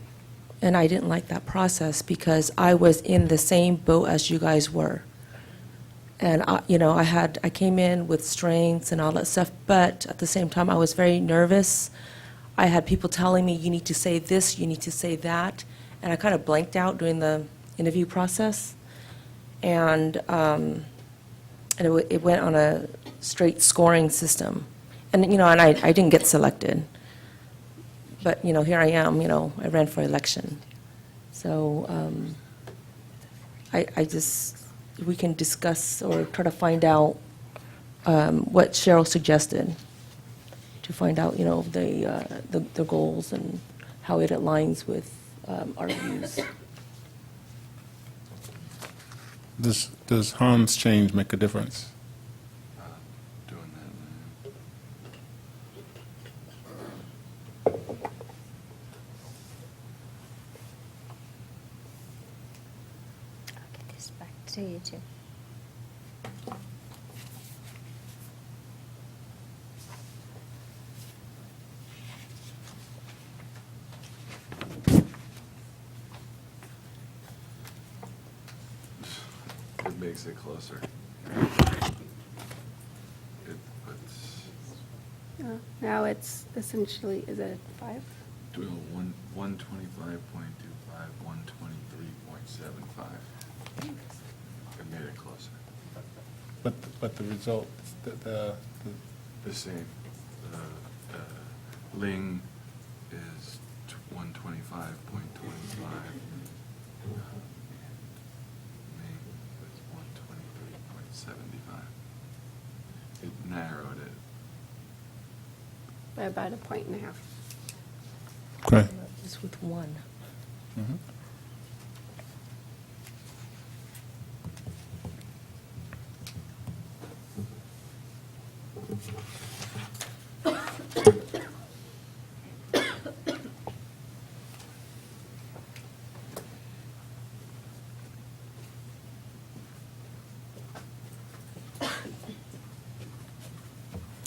And I didn't like that process because I was in the same boat as you guys were. And I came in with strengths and all that stuff, but at the same time, I was very nervous. I had people telling me, you need to say this, you need to say that, and I kind of blanked out during the interview process. And it went on a straight scoring system. And, and I didn't get selected. But, here I am, I ran for election. So we can discuss or try to find out what Cheryl suggested, to find out, the goals and how it aligns with our views. Does Hans' change make a difference? Doing that. I'll get this back to you too. It makes it closer. It puts Now it's essentially, is it 5? 125.25, 123.75. It made it closer. But the result, the The same. Ling is 125.25. Ming was 123.75. It narrowed it. By about 1.5 points. Okay. Just with one.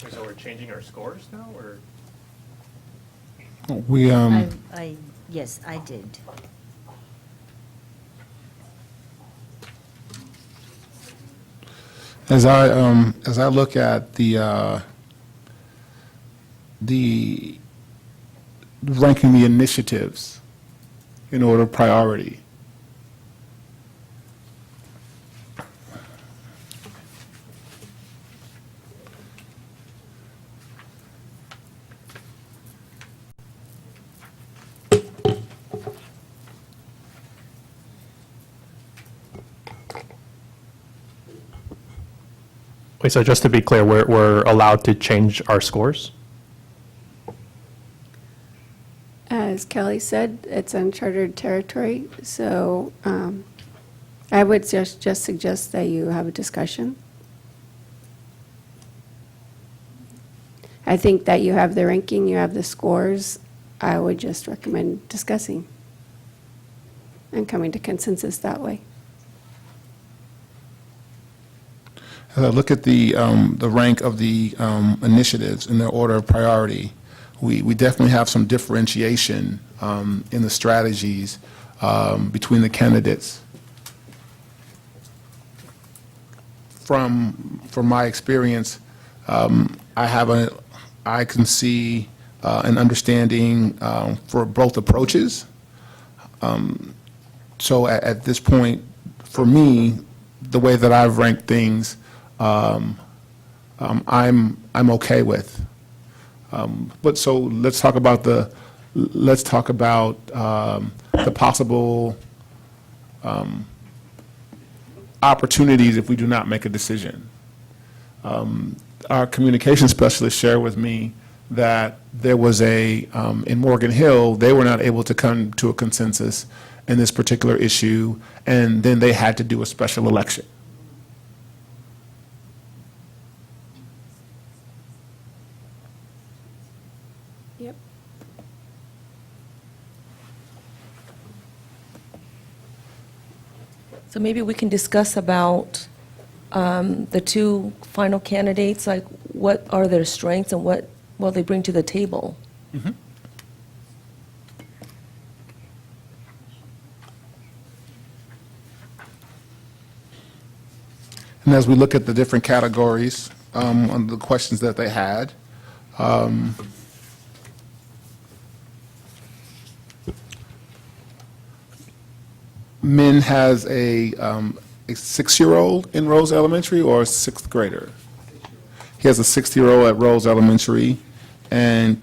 So we're changing our scores now, or? We, Yes, I did. as I look at the ranking the initiatives in order of priority. Wait, so just to be clear, we're allowed to change our scores? as Kelly said, it's uncharted territory, so I would just suggest that you have a discussion. I think that you have the ranking, you have the scores. I would just recommend discussing and coming to consensus that way. As I look at the rank of the initiatives in their order of priority, we definitely have some differentiation in the strategies between the candidates. From my experience, I can see an understanding for both approaches. So at this point, for me, the way that I've ranked things, I'm okay with. But so let's talk about the possible opportunities if we do not make a decision. Our communication specialist shared with me that there was in Morgan Hill, they were not able to come to a consensus in this particular issue, and then they had to do a special election. Yep. So maybe we can discuss about the two final candidates, like what are their strengths and what will they bring to the table? Mm-hmm. And as we look at the different categories on the questions that they had, Min has a 6-year-old in Rose Elementary or a 6th grader? He has a 6-year-old at Rose Elementary, and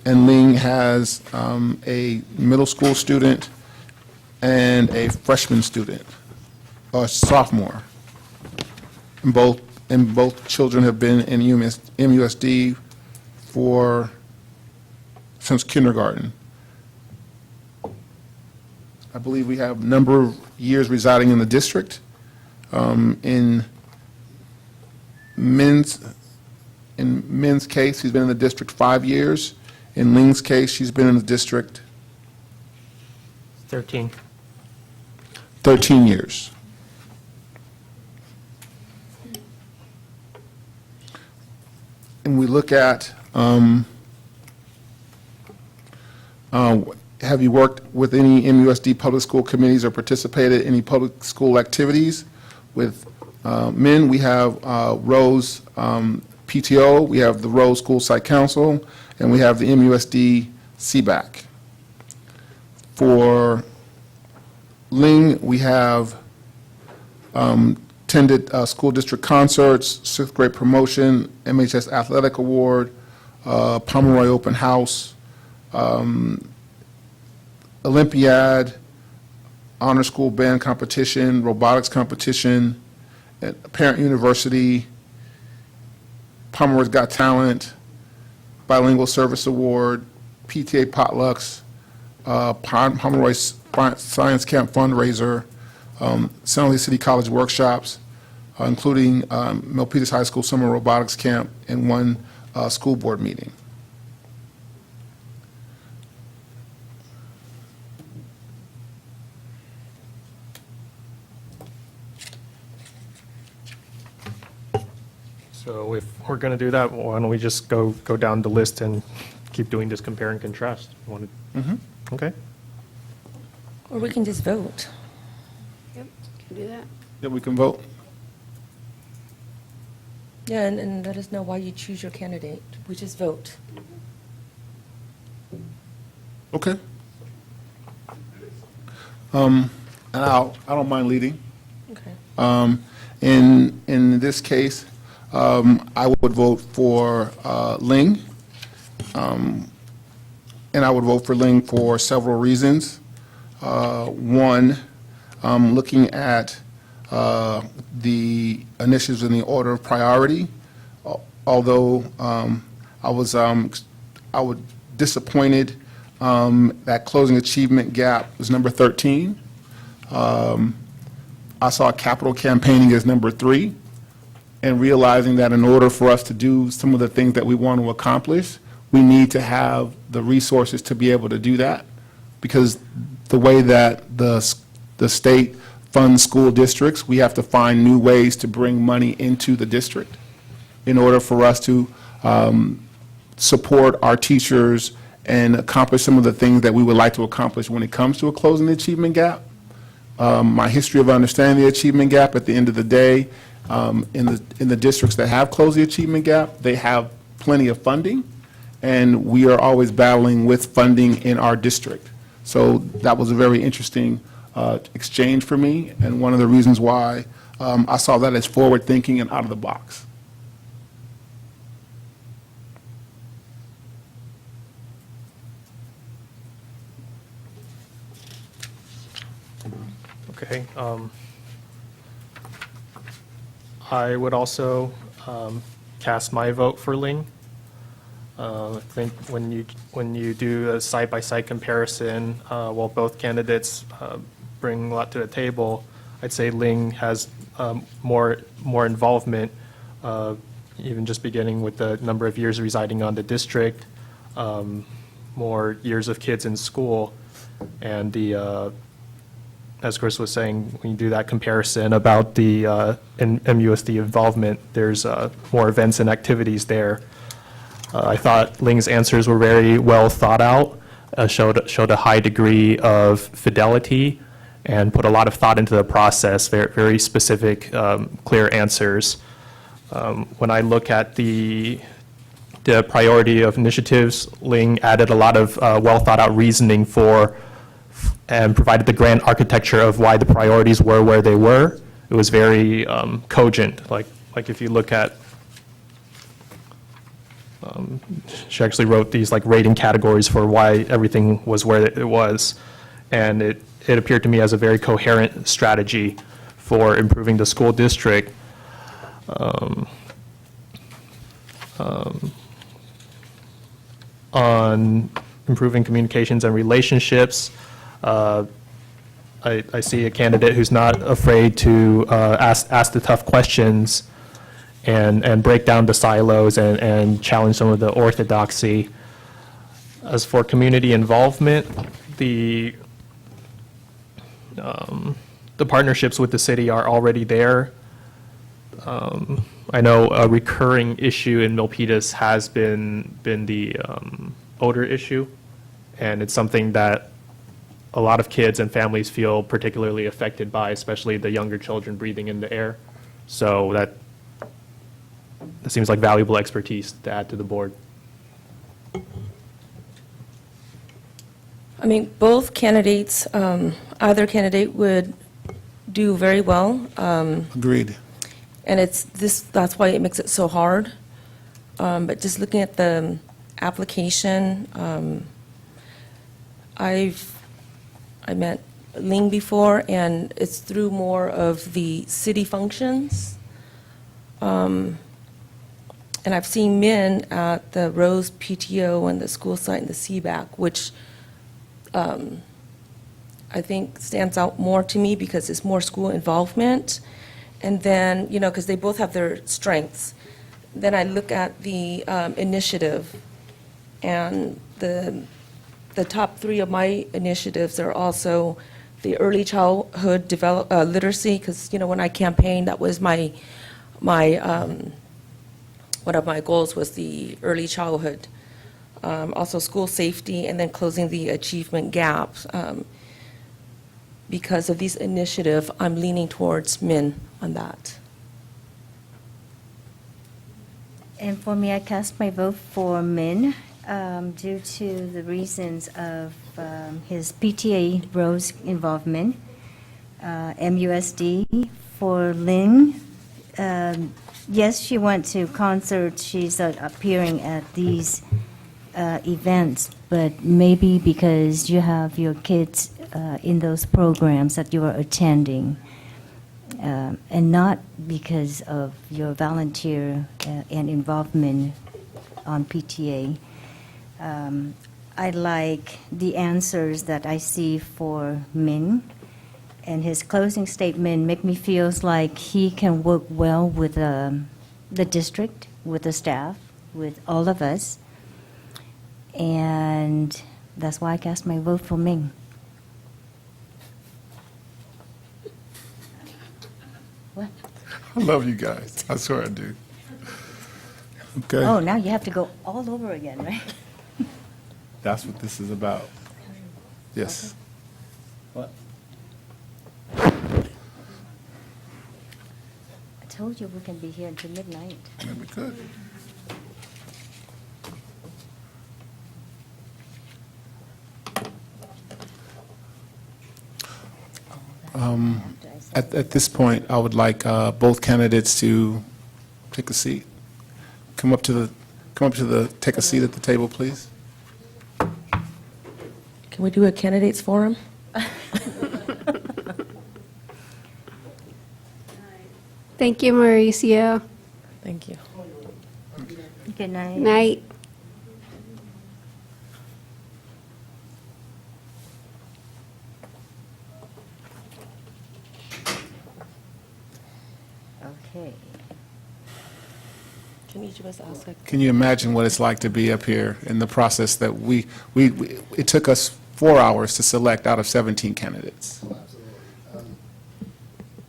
Ling has a middle school student and a freshman student, or sophomore. And both children have been in MUSD since kindergarten. I believe we have a number of years residing in the district. In Min's case, he's been in the district 5 years. In Ling's case, she's been in the district 13. 13 years. And we look at, have you worked with any MUSD public school committees or participated in any public school activities? With Min, we have Rose PTO, we have the Rose School Site Council, and we have the MUSD CBAC. For Ling, we have attended school district concerts, 6th grade promotion, MHS Athletic Award, Pomeroy Open House, Olympiad, honor school band competition, robotics competition, at Parent University, Pomeroy's Got Talent, Bilingual Service Award, PTA potlucks, Pomeroy Science Camp fundraiser, San Luis City College workshops, including Milpitas High School Summer Robotics Camp and one school board meeting. So if we're going to do that, why don't we just go down the list and keep doing this compare and contrast? Okay. Or we can just vote. Yep, can do that. Then we can vote. Yeah, and let us know why you choose your candidate. We just vote. Okay. And I don't mind leading. Okay. In this case, I would vote for Ling, and I would vote for Ling for several reasons. One, looking at the initiatives in the order of priority, although I was disappointed That closing achievement gap was number 13. I saw capital campaigning as number 3, and realizing that in order for us to do some of the things that we want to accomplish, we need to have the resources to be able to do that, because the way that the state funds school districts, we have to find new ways to bring money into the district in order for us to support our teachers and accomplish some of the things that we would like to accomplish when it comes to a closing the achievement gap. My history of understanding the achievement gap, at the end of the day, in the districts that have closed the achievement gap, they have plenty of funding, and we are always battling with funding in our district. So that was a very interesting exchange for me, and one of the reasons why I saw that as forward-thinking and out of the box. Okay. I would also cast my vote for Ling. I think when you do a side-by-side comparison, while both candidates bring a lot to the table, I'd say Ling has more involvement, even just beginning with the number of years residing on the district, more years of kids in school, and the as Chris was saying, when you do that comparison about the MUSD involvement, there's more events and activities there. I thought Ling's answers were very well thought out, showed a high degree of fidelity, and put a lot of thought into the process, very specific, clear answers. When I look at the priority of initiatives, Ling added a lot of well thought out reasoning for and provided the grand architecture of why the priorities were where they were. It was very cogent. Like if you look at, she actually wrote these like rating categories for why everything was where it was, and it appeared to me as a very coherent strategy for improving the school district. On improving communications and relationships, I see a candidate who's not afraid to ask the tough questions and break down the silos and challenge some of the orthodoxy. As for community involvement, the partnerships with the city are already there. I know a recurring issue in Milpitas has been the odor issue, and it's something that a lot of kids and families feel particularly affected by, especially the younger children breathing in the air. So that seems like valuable expertise to add to the board. I mean, both candidates, either candidate would do very well. Agreed. And that's why it makes it so hard. But just looking at the application, I met Ling before, and it's through more of the city functions. And I've seen Min at the Rose PTO and the school site and the CBAC, which I think stands out more to me because it's more school involvement. And then, because they both have their strengths. Then I look at the initiative, and the top 3 of my initiatives are also the early childhood literacy, because when I campaigned, that was my one of my goals was the early childhood. Also school safety, and then closing the achievement gaps. Because of these initiatives, I'm leaning towards Min on that. And for me, I cast my vote for Min due to the reasons of his PTA roles involvement, MUSD. For Ling, yes, she went to concerts, she's appearing at these events, but maybe because you have your kids in those programs that you are attending, and not because of your volunteer and involvement on PTA. I like the answers that I see for Ming, and his closing statement make me feels like he can work well with the district, with the staff, with all of us, and that's why I cast my vote for Ming. What? I love you guys. I swear I do. Okay. Oh, now you have to go all over again, right? That's what this is about. Yes. What? I told you we can be here until midnight. Maybe we could. At this point, I would like both candidates to take a seat. Come up to the, take a seat at the table, please. Can we do a candidates forum? Thank you, Mauricio. Thank you. Good night. Night. Okay. Can each of us ask a Can you imagine what it's like to be up here in the process that it took us 4 hours to select out of 17 candidates?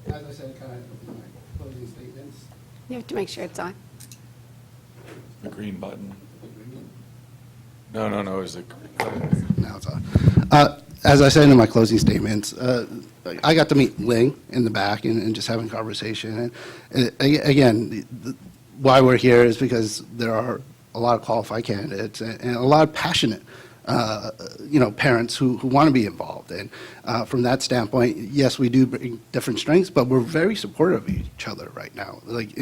As I said, kind of in my closing statements, You have to make sure it's on. The green button. No, it was a. now it's on. As I said in my closing statements, I got to meet Ling in the back and just having conversation. And again, why we're here is because there are a lot of qualified candidates and a lot of passionate parents who want to be involved. And from that standpoint, yes, we do bring different strengths, but we're very supportive of each other right now. Like,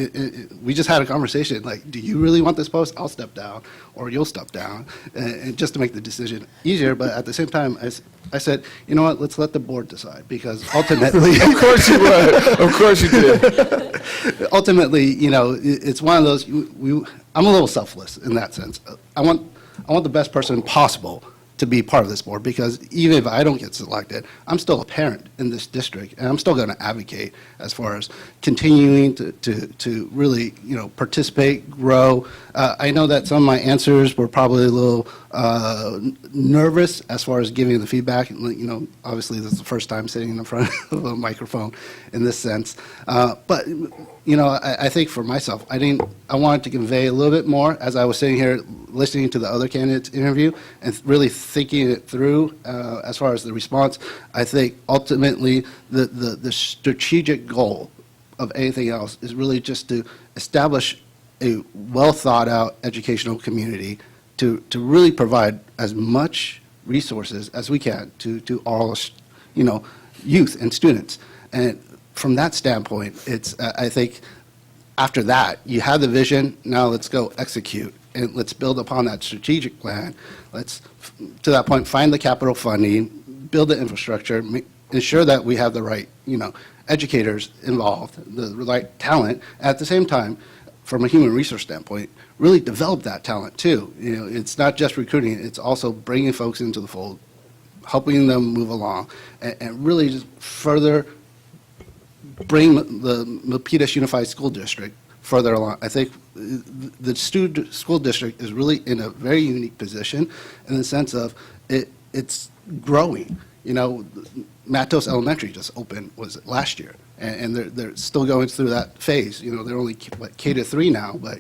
we just had a conversation, like, do you really want this post? I'll step down, or you'll step down, and just to make the decision easier. But at the same time, I said, you know what, let's let the board decide, because ultimately... Of course you would. Of course you did. Ultimately, it's one of those, I'm a little selfless in that sense. I want the best person possible to be part of this board, because even if I don't get selected, I'm still a parent in this district, and I'm still going to advocate as far as continuing to really, participate, grow. I know that some of my answers were probably a little nervous as far as giving the feedback. Obviously, this is the first time sitting in front of a microphone in this sense. But I think for myself, I wanted to convey a little bit more as I was sitting here listening to the other candidates' interview and really thinking it through as far as the response. I think ultimately the strategic goal of anything else is really just to establish a well-thought-out educational community to really provide as much resources as we can to all youth and students. And from that standpoint, it's I think after that, you have the vision, now let's go execute, and let's build upon that strategic plan. Let's, to that point, find the capital funding, build the infrastructure, ensure that we have the right, educators involved, the right talent. At the same time, from a human resource standpoint, really develop that talent too. It's not just recruiting, it's also bringing folks into the fold, helping them move along, and really just further bring the Milpitas Unified School District further along. I think the school district is really in a very unique position in the sense of it's growing. Matos Elementary just opened, was it last year? And they're still going through that phase. They're only K-3 now, but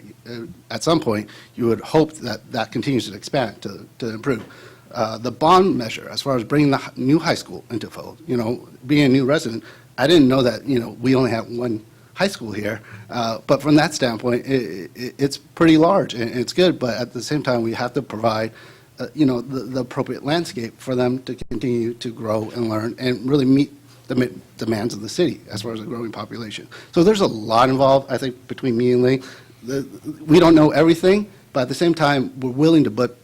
at some point, you would hope that that continues to expand, to improve. The bond measure, as far as bringing the new high school into fold, being a new resident, I didn't know that, we only have one high school here. But from that standpoint, it's pretty large and it's good. But at the same time, we have to provide, the appropriate landscape for them to continue to grow and learn and really meet the demands of the city as far as the growing population. So there's a lot involved, I think, between me and Lee. We don't know everything, but at the same time, we're willing to put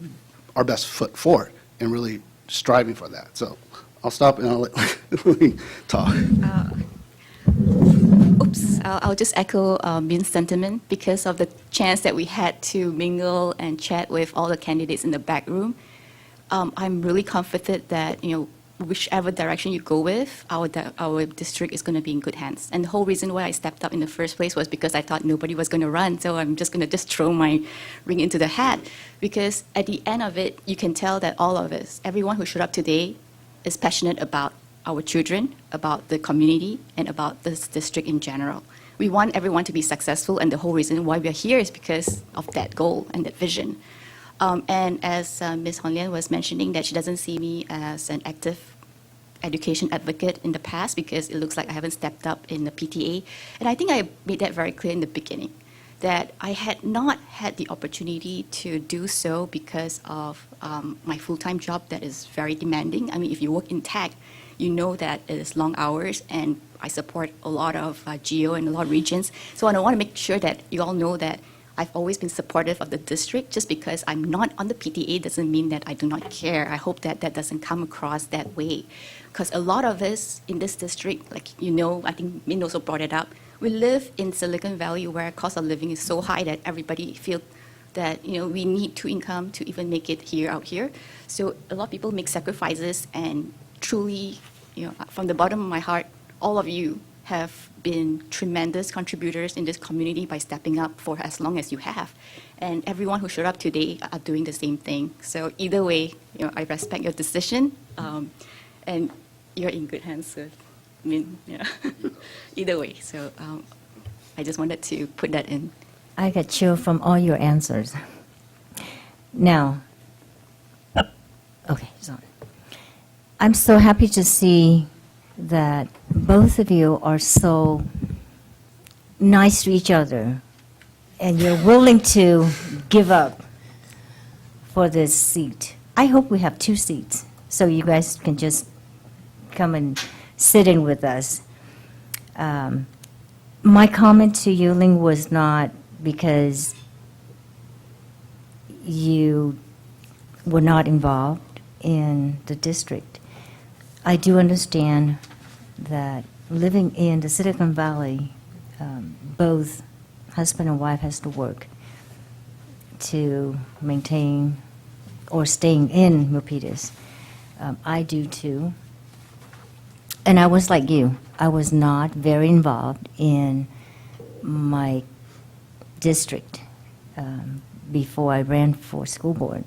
our best foot forward and really striving for that. So I'll stop and I'll let Lee talk. I'll just echo Min's sentiment because of the chance that we had to mingle and chat with all the candidates in the back room. I'm really confident that, whichever direction you go with, our district is going to be in good hands. And the whole reason why I stepped up in the first place was because I thought nobody was going to run, so I'm just going to just throw my ring into the hat. Because at the end of it, you can tell that all of us, everyone who showed up today, is passionate about our children, about the community, and about this district in general. We want everyone to be successful, and the whole reason why we're here is because of that goal and that vision. And as Ms. Hon Lian was mentioning, that she doesn't see me as an active education advocate in the past because it looks like I haven't stepped up in the PTA. And I think I made that very clear in the beginning, that I had not had the opportunity to do so because of my full-time job that is very demanding. I mean, if you work in tech, you know that it is long hours, and I support a lot of geo and a lot of regions. So I want to make sure that you all know that I've always been supportive of the district. Just because I'm not on the PTA doesn't mean that I do not care. I hope that that doesn't come across that way. Because a lot of us in this district, like I think Min also brought it up, we live in Silicon Valley where cost of living is so high that everybody feels that we need 2 income to even make it out here. So a lot of people make sacrifices, and truly, from the bottom of my heart, all of you have been tremendous contributors in this community by stepping up for as long as you have. And everyone who showed up today are doing the same thing. So either way, I respect your decision, and you're in good hands. So, either way. So I just wanted to put that in. I got chill from all your answers. Now, okay, so I'm so happy to see that both of you are so nice to each other, and you're willing to give up for this seat. I hope we have 2 seats, so you guys can just come and sit in with us. My comment to you, Ling, was not because you were not involved in the district. I do understand that living in the Silicon Valley, both husband and wife has to work to maintain or staying in Milpitas. I do too. And I was like you. I was not very involved in my district before I ran for school board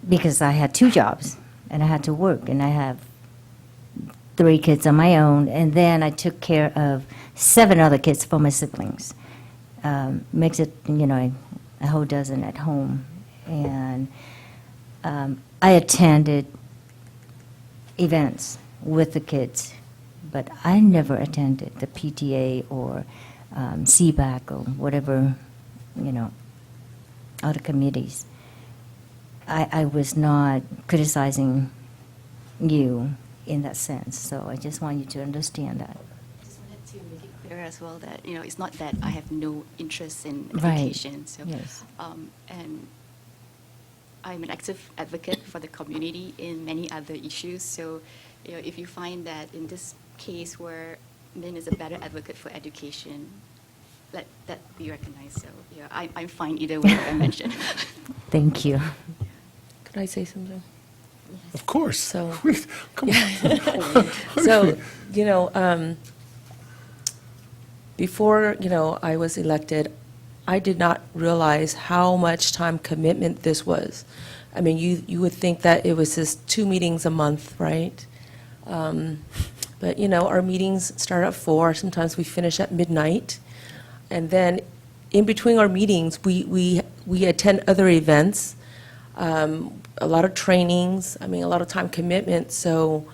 because I had 2 jobs and I had to work, and I have 3 kids on my own, and then I took care of 7 other kids for my siblings. Makes it, a whole dozen at home. And I attended events with the kids, but I never attended the PTA or CBAC or whatever, other committees. I was not criticizing you in that sense, so I just want you to understand that. I just wanted to make it clear as well that, it's not that I have no interest in Right. education. So, Yes. and I'm an active advocate for the community in many other issues. So, if you find that in this case where Min is a better advocate for education, let that be recognized. So, I'm fine either way I mentioned. Thank you. Could I say something? Of course. So, Come on. so, before, I was elected, I did not realize how much time commitment this was. I mean, you would think that it was just 2 meetings a month, right? But, our meetings start at 4, sometimes we finish at midnight. And then in between our meetings, we attend other events, a lot of trainings, a lot of time commitment. So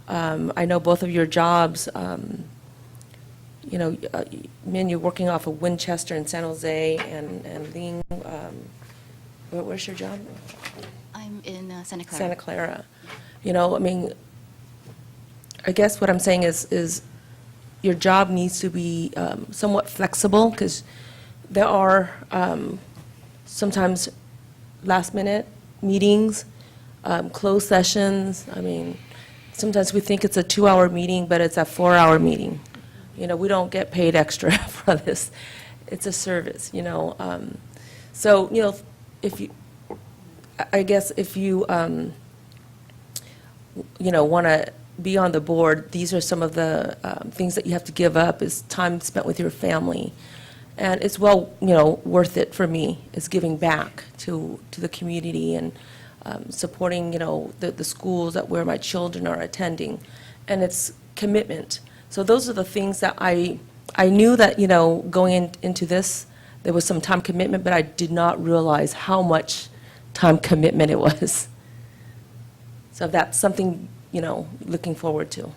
I know both of your jobs, Min, you're working off of Winchester and San Jose, and Ling, where's your job? I'm in Santa Clara. Santa Clara. I guess what I'm saying is your job needs to be somewhat flexible, because there are sometimes last-minute meetings, closed sessions. Sometimes we think it's a 2-hour meeting, but it's a 4-hour meeting. We don't get paid extra for this. It's a service, So, if you, I guess if you, want to be on the board, these are some of the things that you have to give up, is time spent with your family. And it's worth it for me, is giving back to the community and supporting, the schools where my children are attending. And it's commitment. So those are the things that I knew that, going into this, there was some time commitment, but I did not realize how much time commitment it was. So that's something, looking forward to.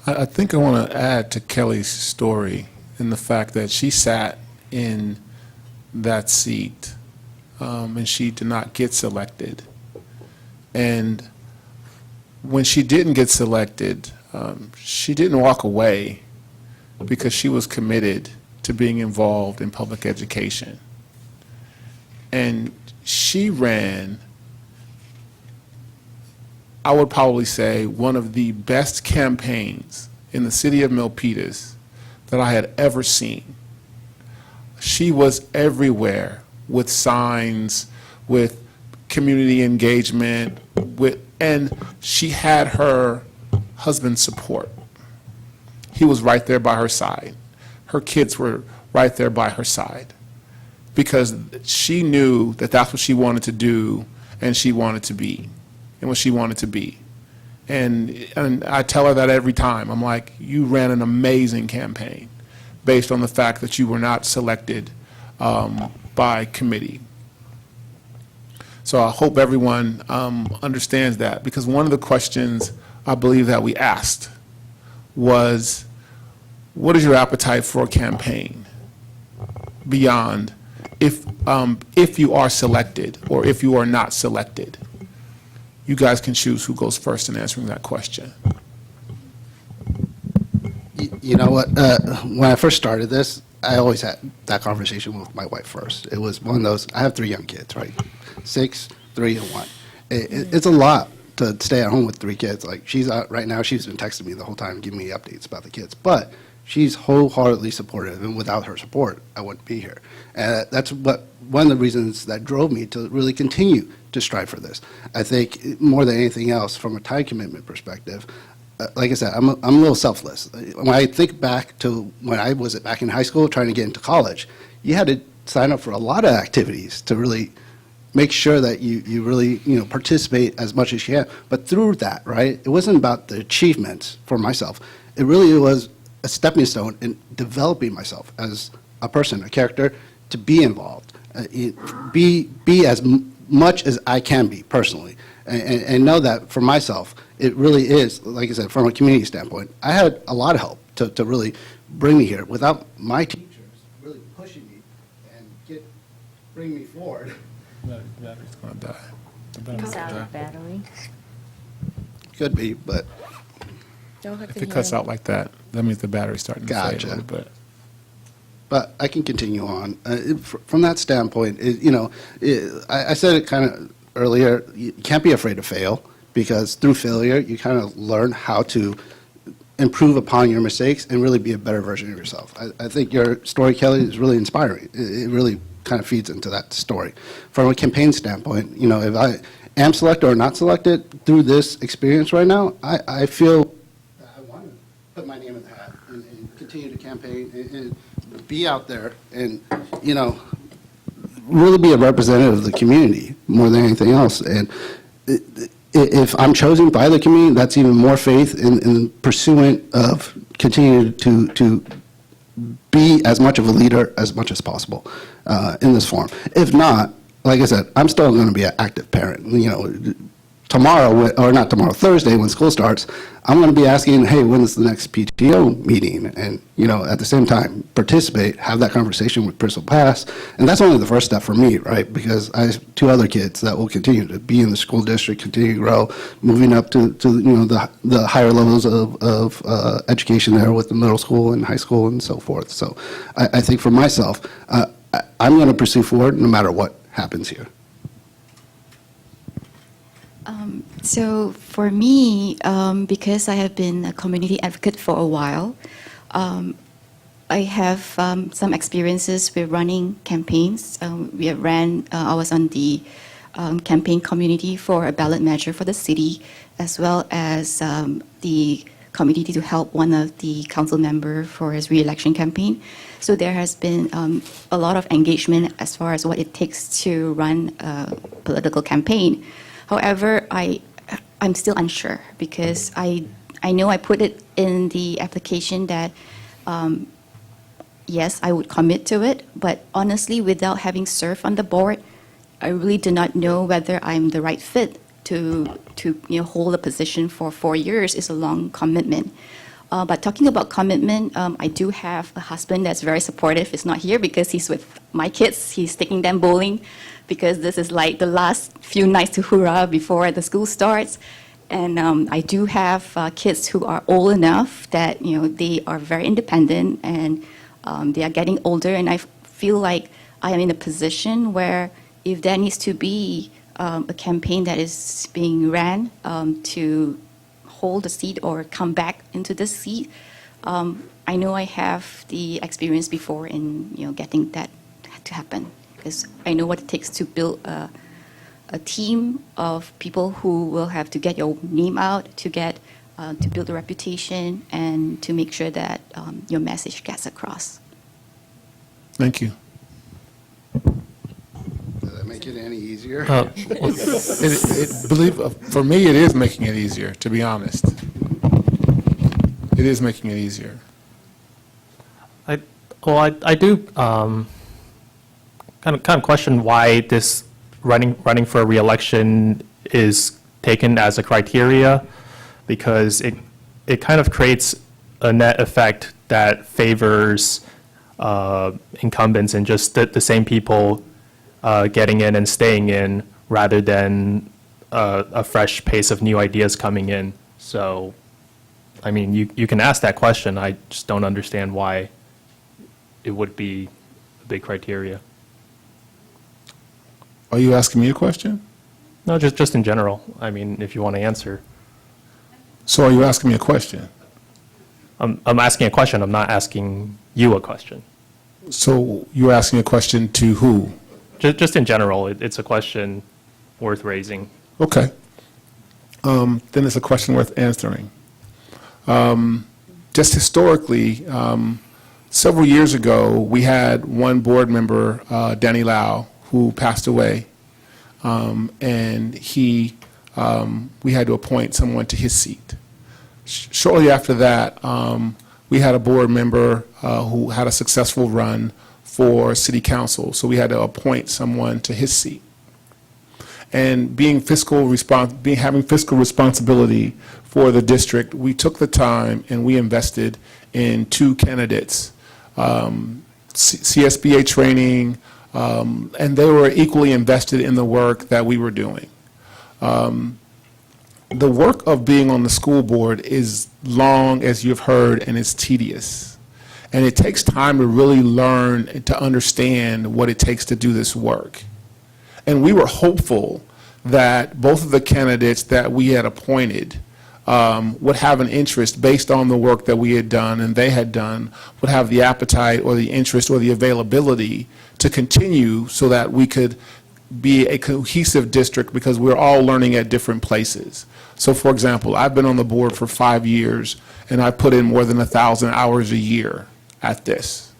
I think I want to add to Kelly's story in the fact that she sat in that seat and she did not get selected. And when she didn't get selected, she didn't walk away because she was committed to being involved in public education. And she ran, I would probably say, one of the best campaigns in the city of Milpitas that I had ever seen. She was everywhere with signs, with community engagement, and she had her husband's support. He was right there by her side. Her kids were right there by her side because she knew that that's what she wanted to do and she wanted to be and what she wanted to be. And I tell her that every time. I'm like, you ran an amazing campaign based on the fact that you were not selected by committee. So I hope everyone understands that, because one of the questions I believe that we asked was, what is your appetite for a campaign beyond if you are selected or if you are not selected? You guys can choose who goes first in answering that question. You know what? When I first started this, I always had that conversation with my wife first. It was one of those, I have 3 young kids, right? 6, 3, and 1. It's a lot to stay at home with 3 kids. Like, she's out right now, she's been texting me the whole time, giving me updates about the kids. But she's wholeheartedly supportive, and without her support, I wouldn't be here. And that's one of the reasons that drove me to really continue to strive for this. I think more than anything else, from a time commitment perspective, like I said, I'm a little selfless. When I think back to when I was back in high school trying to get into college, you had to sign up for a lot of activities to really make sure that you really participate as much as you can. But through that, right, it wasn't about the achievements for myself. It really was a stepping stone in developing myself as a person, a character, to be involved, be as much as I can be personally, and know that for myself, it really is, like I said, from a community standpoint, I had a lot of help to really bring me here. Without my teachers really pushing me and bring me forward. The battery's going to die. Comes out of battery. Could be, but. If it cuts out like that, that means the battery's starting to fade a little bit. But I can continue on. From that standpoint, I said it kind of earlier, you can't be afraid to fail, because through failure, you kind of learn how to improve upon your mistakes and really be a better version of yourself. I think your story, Kelly, is really inspiring. It really kind of feeds into that story. From a campaign standpoint, if I am selected or not selected through this experience right now, I feel that I want to put my name in the hat and continue to campaign and be out there and, really be a representative of the community more than anything else. And if I'm chosen by the community, that's even more faith in pursuing of continuing to be as much of a leader as much as possible in this form. If not, like I said, I'm still going to be an active parent. Tomorrow, or not tomorrow, Thursday, when school starts, I'm going to be asking, hey, when is the next PTO meeting? And, at the same time, participate, have that conversation with Principal Pass. And that's only the first step for me, right? Because I have 2 other kids that will continue to be in the school district, continue to grow, moving up to the higher levels of education there with the middle school and high school and so forth. So I think for myself, I'm going to pursue forward no matter what happens here. So for me, because I have been a community advocate for a while, I have some experiences with running campaigns. I was on the campaign community for a ballot measure for the city, as well as the committee to help one of the council member for his re-election campaign. So there has been a lot of engagement as far as what it takes to run a political campaign. However, I'm still unsure because I know I put it in the application that yes, I would commit to it, but honestly, without having served on the board, I really do not know whether I'm the right fit to hold a position for 4 years. Is a long commitment. But talking about commitment, I do have a husband that's very supportive. He's not here because he's with my kids. He's taking them bowling because this is like the last few nights to hoorah before the school starts. And I do have kids who are old enough that they are very independent and they are getting older. And I feel like I am in a position where if there needs to be a campaign that is being ran to hold a seat or come back into the seat, I know I have the experience before in getting that to happen because I know what it takes to build a team of people who will have to get your name out, to build a reputation, and to make sure that your message gets across. Thank you. Does that make it any easier? For me, it is making it easier, to be honest. It is making it easier. I do kind of question why this running for a re-election is taken as a criteria, because it kind of creates a net effect that favors incumbents and just the same people getting in and staying in rather than a fresh pace of new ideas coming in. So, I mean, you can ask that question. I just don't understand why it would be a big criteria. Are you asking me a question? No, just in general. I mean, if you want to answer. So are you asking me a question? I'm asking a question. I'm not asking you a question. So you're asking a question to who? Just in general, it's a question worth raising. Okay. Then it's a question worth answering. Just historically, several years ago, we had one board member, Danny Lau, who passed away, and we had to appoint someone to his seat. Shortly after that, we had a board member who had a successful run for city council, so we had to appoint someone to his seat. And having fiscal responsibility for the district, we took the time and we invested in 2 candidates, CSBA training, and they were equally invested in the work that we were doing. The work of being on the school board is long, as you've heard, and it's tedious. And it takes time to really learn and to understand what it takes to do this work. And we were hopeful that both of the candidates that we had appointed would have an interest based on the work that we had done and they had done, would have the appetite or the interest or the availability to continue so that we could be a cohesive district because we're all learning at different places. So for example, I've been on the board for 5 years and I put in more than 1,000 hours a year at this.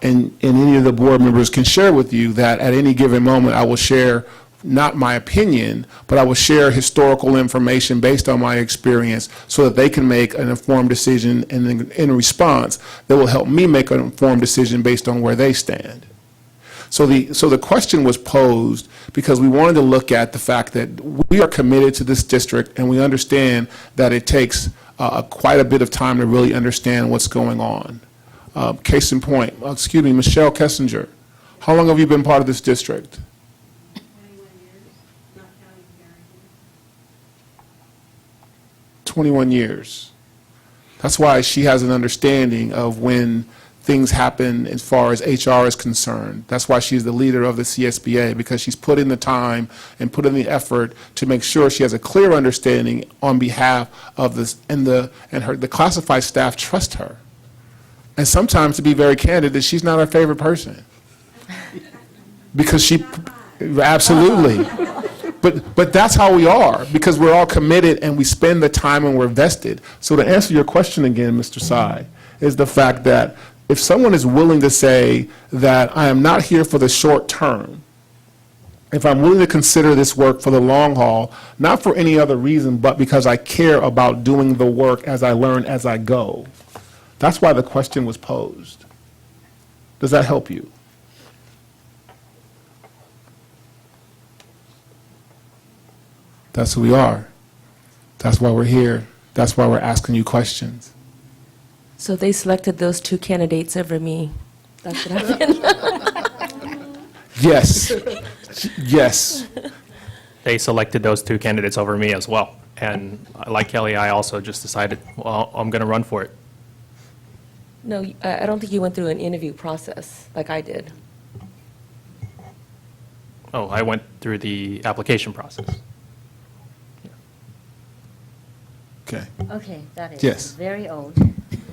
And any of the board members can share with you that at any given moment I will share not my opinion, but I will share historical information based on my experience so that they can make an informed decision, and in response, that will help me make an informed decision based on where they stand. So the question was posed because we wanted to look at the fact that we are committed to this district and we understand that it takes quite a bit of time to really understand what's going on. Case in point, Michelle Kessinger, how long have you been part of this district? 21 years. That's why she has an understanding of when things happen as far as HR is concerned. That's why she's the leader of the CSBA, because she's put in the time and put in the effort to make sure she has a clear understanding on behalf of this, and the classified staff trust her. And sometimes, to be very candid, that she's not our favorite person. Because she, absolutely. But that's how we are, because we're all committed and we spend the time and we're vested. So to answer your question again, Mr. Sai, is the fact that if someone is willing to say that I am not here for the short term, if I'm willing to consider this work for the long haul, not for any other reason, but because I care about doing the work as I learn as I go, that's why the question was posed. Does that help you? That's who we are. That's why we're here. That's why we're asking you questions. So they selected those two candidates over me. That's what happened. Yes. Yes. They selected those two candidates over me as well. And like Kelly, I also just decided, well, I'm going to run for it. No, I don't think you went through an interview process like I did. Oh, I went through the application process. Okay. Okay, that is Yes. very old.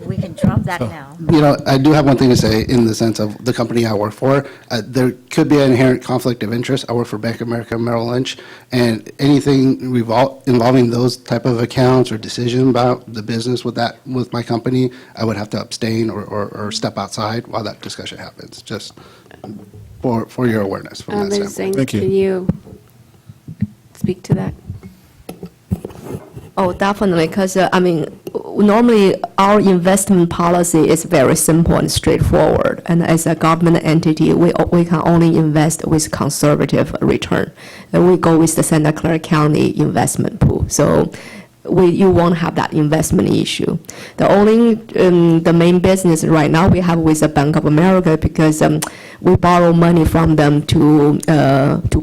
We can drop that Oh. now. You know, I do have one thing to say in the sense of the company I work for. There could be an inherent conflict of interest. I work for Bank of America Merrill Lynch, and anything involving those type of accounts or decision about the business with my company, I would have to abstain or step outside while that discussion happens, just for your awareness from that Ms. standpoint. Zhang, Thank you. can you speak to that? Oh, definitely, because, normally our investment policy is very simple and straightforward. And as a government entity, we can only invest with conservative return. And we go with the Santa Clara County investment pool. So you won't have that investment issue. The only, the main business right now we have with the Bank of America, because we borrow money from them to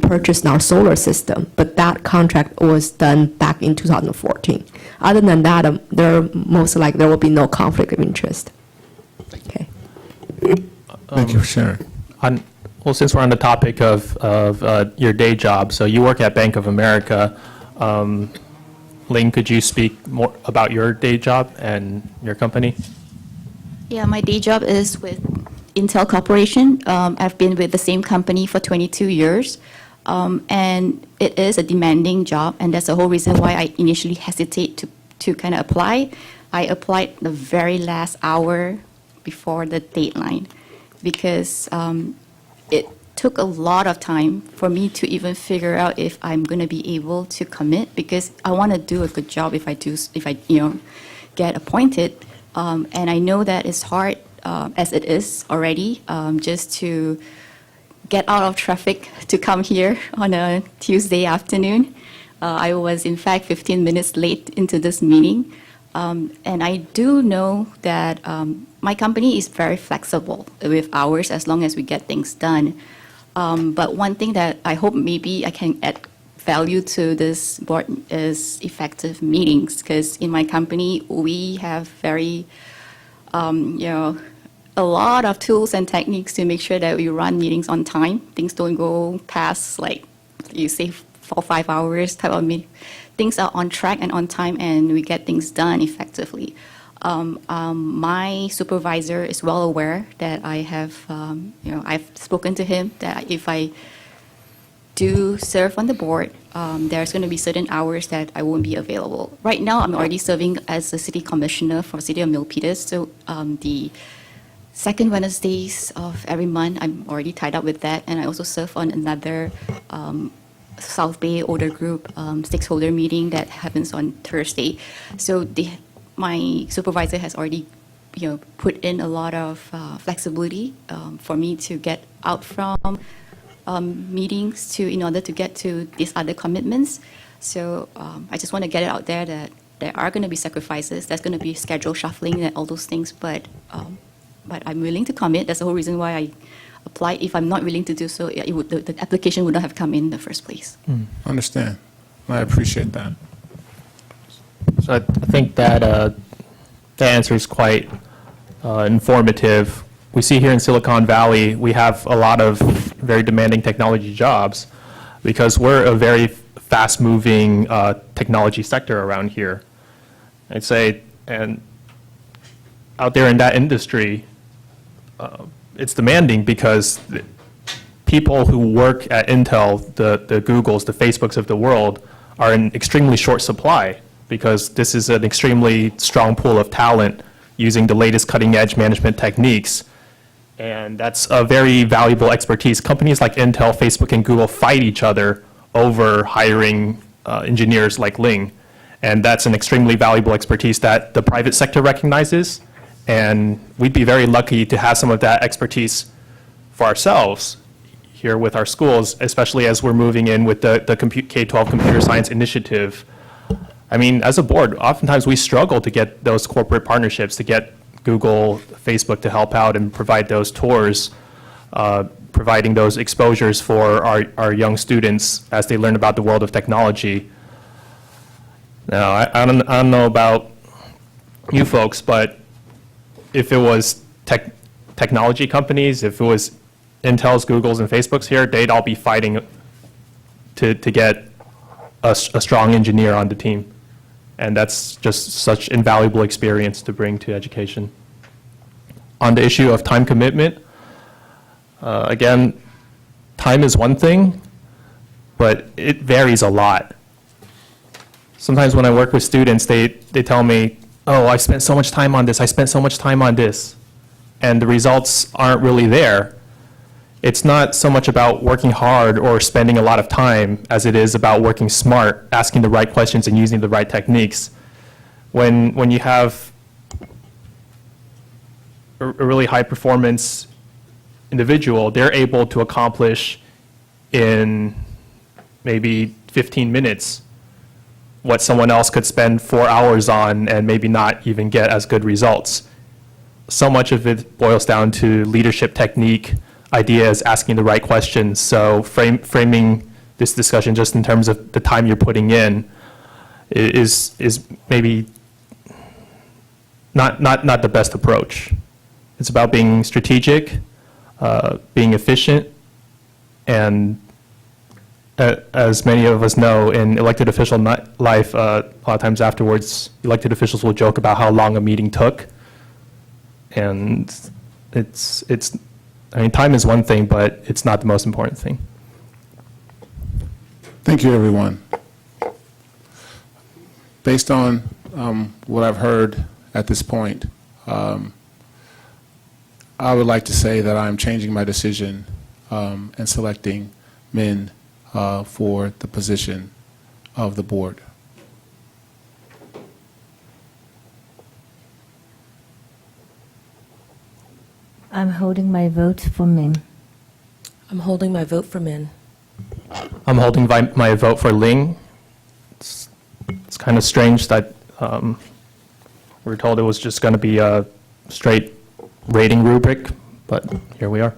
purchase our solar system. But that contract was done back in 2014. Other than that, there will be no conflict of interest. Okay. Thank you for sharing. Well, since we're on the topic of your day job, so you work at Bank of America. Ling, could you speak more about your day job and your company? Yeah, my day job is with Intel Corporation. I've been with the same company for 22 years. And it is a demanding job, and that's the whole reason why I initially hesitate to kind of apply. I applied the very last hour before the deadline because it took a lot of time for me to even figure out if I'm going to be able to commit, because I want to do a good job if I get appointed. And I know that it's hard as it is already, just to get out of traffic to come here on a Tuesday afternoon. I was, in fact, 15 minutes late into this meeting. And I do know that my company is very flexible with hours as long as we get things done. But one thing that I hope maybe I can add value to this board is effective meetings, because in my company, we have very, a lot of tools and techniques to make sure that we run meetings on time. Things don't go past, like, you say, 4 or 5 hours type of meeting. Things are on track and on time, and we get things done effectively. My supervisor is well aware that I have, I've spoken to him that if I do serve on the board, there's going to be certain hours that I won't be available. Right now, I'm already serving as a city commissioner for the city of Milpitas, so the second Wednesdays of every month, I'm already tied up with that, and I also serve on another South Bay older group stakeholder meeting that happens on Thursday. So my supervisor has already, put in a lot of flexibility for me to get out from meetings in order to get to these other commitments. So I just want to get it out there that there are going to be sacrifices. There's going to be schedule shuffling and all those things, but I'm willing to commit. That's the whole reason why I applied. If I'm not willing to do so, the application would not have come in the first place. Understand. I appreciate that. So I think that the answer is quite informative. We see here in Silicon Valley, we have a lot of very demanding technology jobs because we're a very fast-moving technology sector around here. I'd say, and out there in that industry, it's demanding because people who work at Intel, the Googles, the Facebooks of the world, are in extremely short supply because this is an extremely strong pool of talent using the latest cutting-edge management techniques. And that's a very valuable expertise. Companies like Intel, Facebook, and Google fight each other over hiring engineers like Ling. And that's an extremely valuable expertise that the private sector recognizes. And we'd be very lucky to have some of that expertise for ourselves here with our schools, especially as we're moving in with the K-12 Computer Science Initiative. I mean, as a board, oftentimes we struggle to get those corporate partnerships, to get Google, Facebook to help out and provide those tours, providing those exposures for our young students as they learn about the world of technology. Now, I don't know about you folks, but if it was technology companies, if it was Intel's, Google's, and Facebook's here, they'd all be fighting to get a strong engineer on the team. And that's just such invaluable experience to bring to education. On the issue of time commitment, again, time is one thing, but it varies a lot. Sometimes when I work with students, they tell me, oh, I spent so much time on this, I spent so much time on this, and the results aren't really there. It's not so much about working hard or spending a lot of time as it is about working smart, asking the right questions and using the right techniques. When you have a really high performance individual, they're able to accomplish in maybe 15 minutes what someone else could spend 4 hours on and maybe not even get as good results. So much of it boils down to leadership technique, ideas, asking the right questions. So framing this discussion just in terms of the time you're putting in is maybe not the best approach. It's about being strategic, being efficient, and as many of us know, in elected official life, a lot of times afterwards, elected officials will joke about how long a meeting took. And I mean, time is one thing, but it's not the most important thing. Thank you, everyone. Based on what I've heard at this point, I would like to say that I'm changing my decision and selecting Min for the position of the board. I'm holding my vote for Min. I'm holding my vote for Min. I'm holding my vote for Ling. It's kind of strange that we were told it was just going to be a straight rating rubric, but here we are.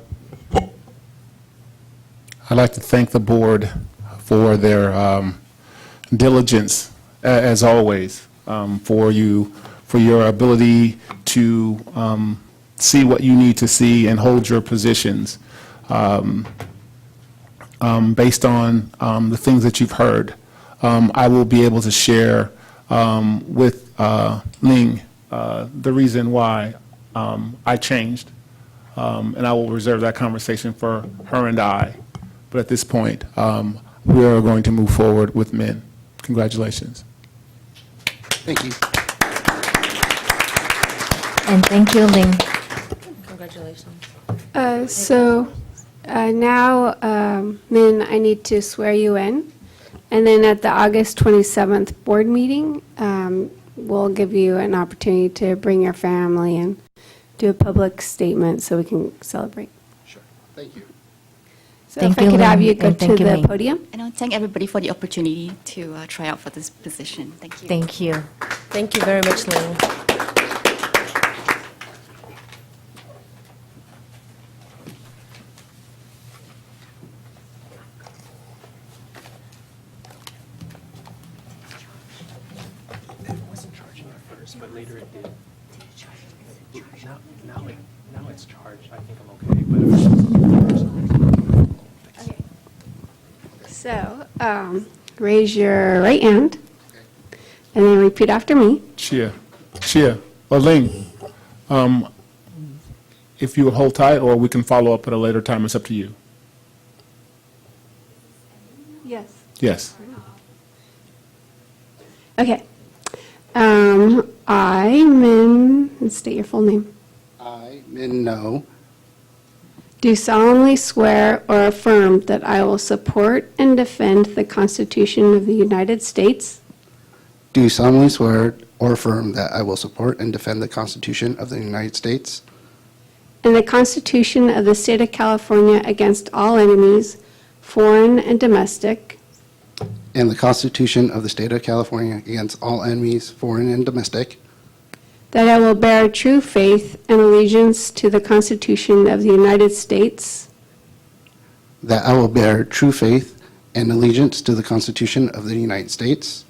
I'd like to thank the board for their diligence, as always, for your ability to see what you need to see and hold your positions based on the things that you've heard. I will be able to share with Ling the reason why I changed, and I will reserve that conversation for her and I. But at this point, we are going to move forward with Min. Congratulations. Thank you. And thank you, Ling. Congratulations. Now, Min, I need to swear you in. And then at the August 27th board meeting, we'll give you an opportunity to bring your family and do a public statement so we can celebrate. Sure. Thank you. So Thank if I you, could have Lynn, you go and to thank you, the Ming. podium. And I want to thank everybody for the opportunity to try out for this position. Thank you. Thank you. Thank you very much, Ling. It wasn't charging at first, but later it did. Now it's charged. I think I'm okay, but So raise your right hand and then repeat after me. Chia, or Ling, if you would hold tight, or we can follow up at a later time. It's up to you. Yes. Yes. Okay. State your full name. I, Min No, Do solemnly swear or affirm that I will support and defend the Constitution of the United States do solemnly swear or affirm that I will support and defend the Constitution of the United States and the Constitution of the State of California against all enemies, foreign and domestic, and the Constitution of the State of California against all enemies, foreign and domestic, that I will bear true faith and allegiance to the Constitution of the United States that I will bear true faith and allegiance to the Constitution of the United States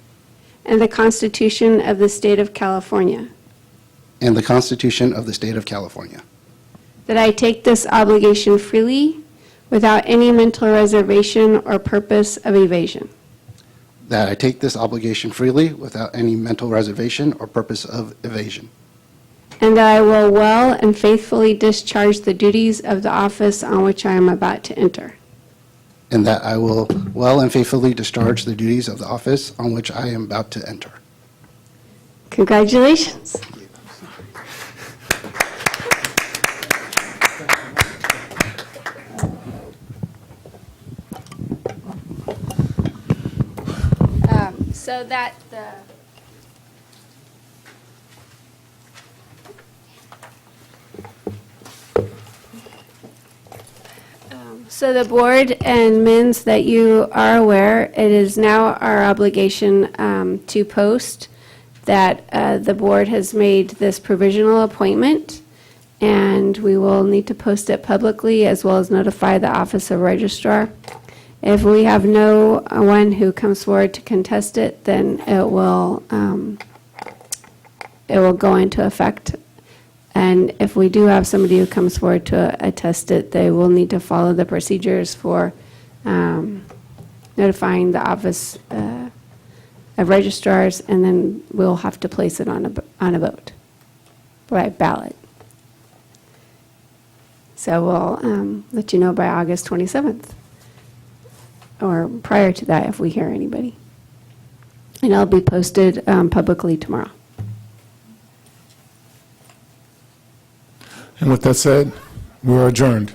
and the Constitution of the State of California, and the Constitution of the State of California, that I take this obligation freely without any mental reservation or purpose of evasion, that I take this obligation freely without any mental reservation or purpose of evasion, and that I will well and faithfully discharge the duties of the office on which I am about to enter. and that I will well and faithfully discharge the duties of the office on which I am about to enter. Congratulations. So that the So the board and MINS, that you are aware, it is now our obligation to post that the board has made this provisional appointment, and we will need to post it publicly as well as notify the Office of Registrar. If we have no one who comes forward to contest it, then it will go into effect. And if we do have somebody who comes forward to attest it, they will need to follow the procedures for notifying the Office of Registrars, and then we'll have to place it on a vote by ballot. So we'll let you know by August 27th, or prior to that if we hear anybody. And it'll be posted publicly tomorrow. And with that said, we're adjourned.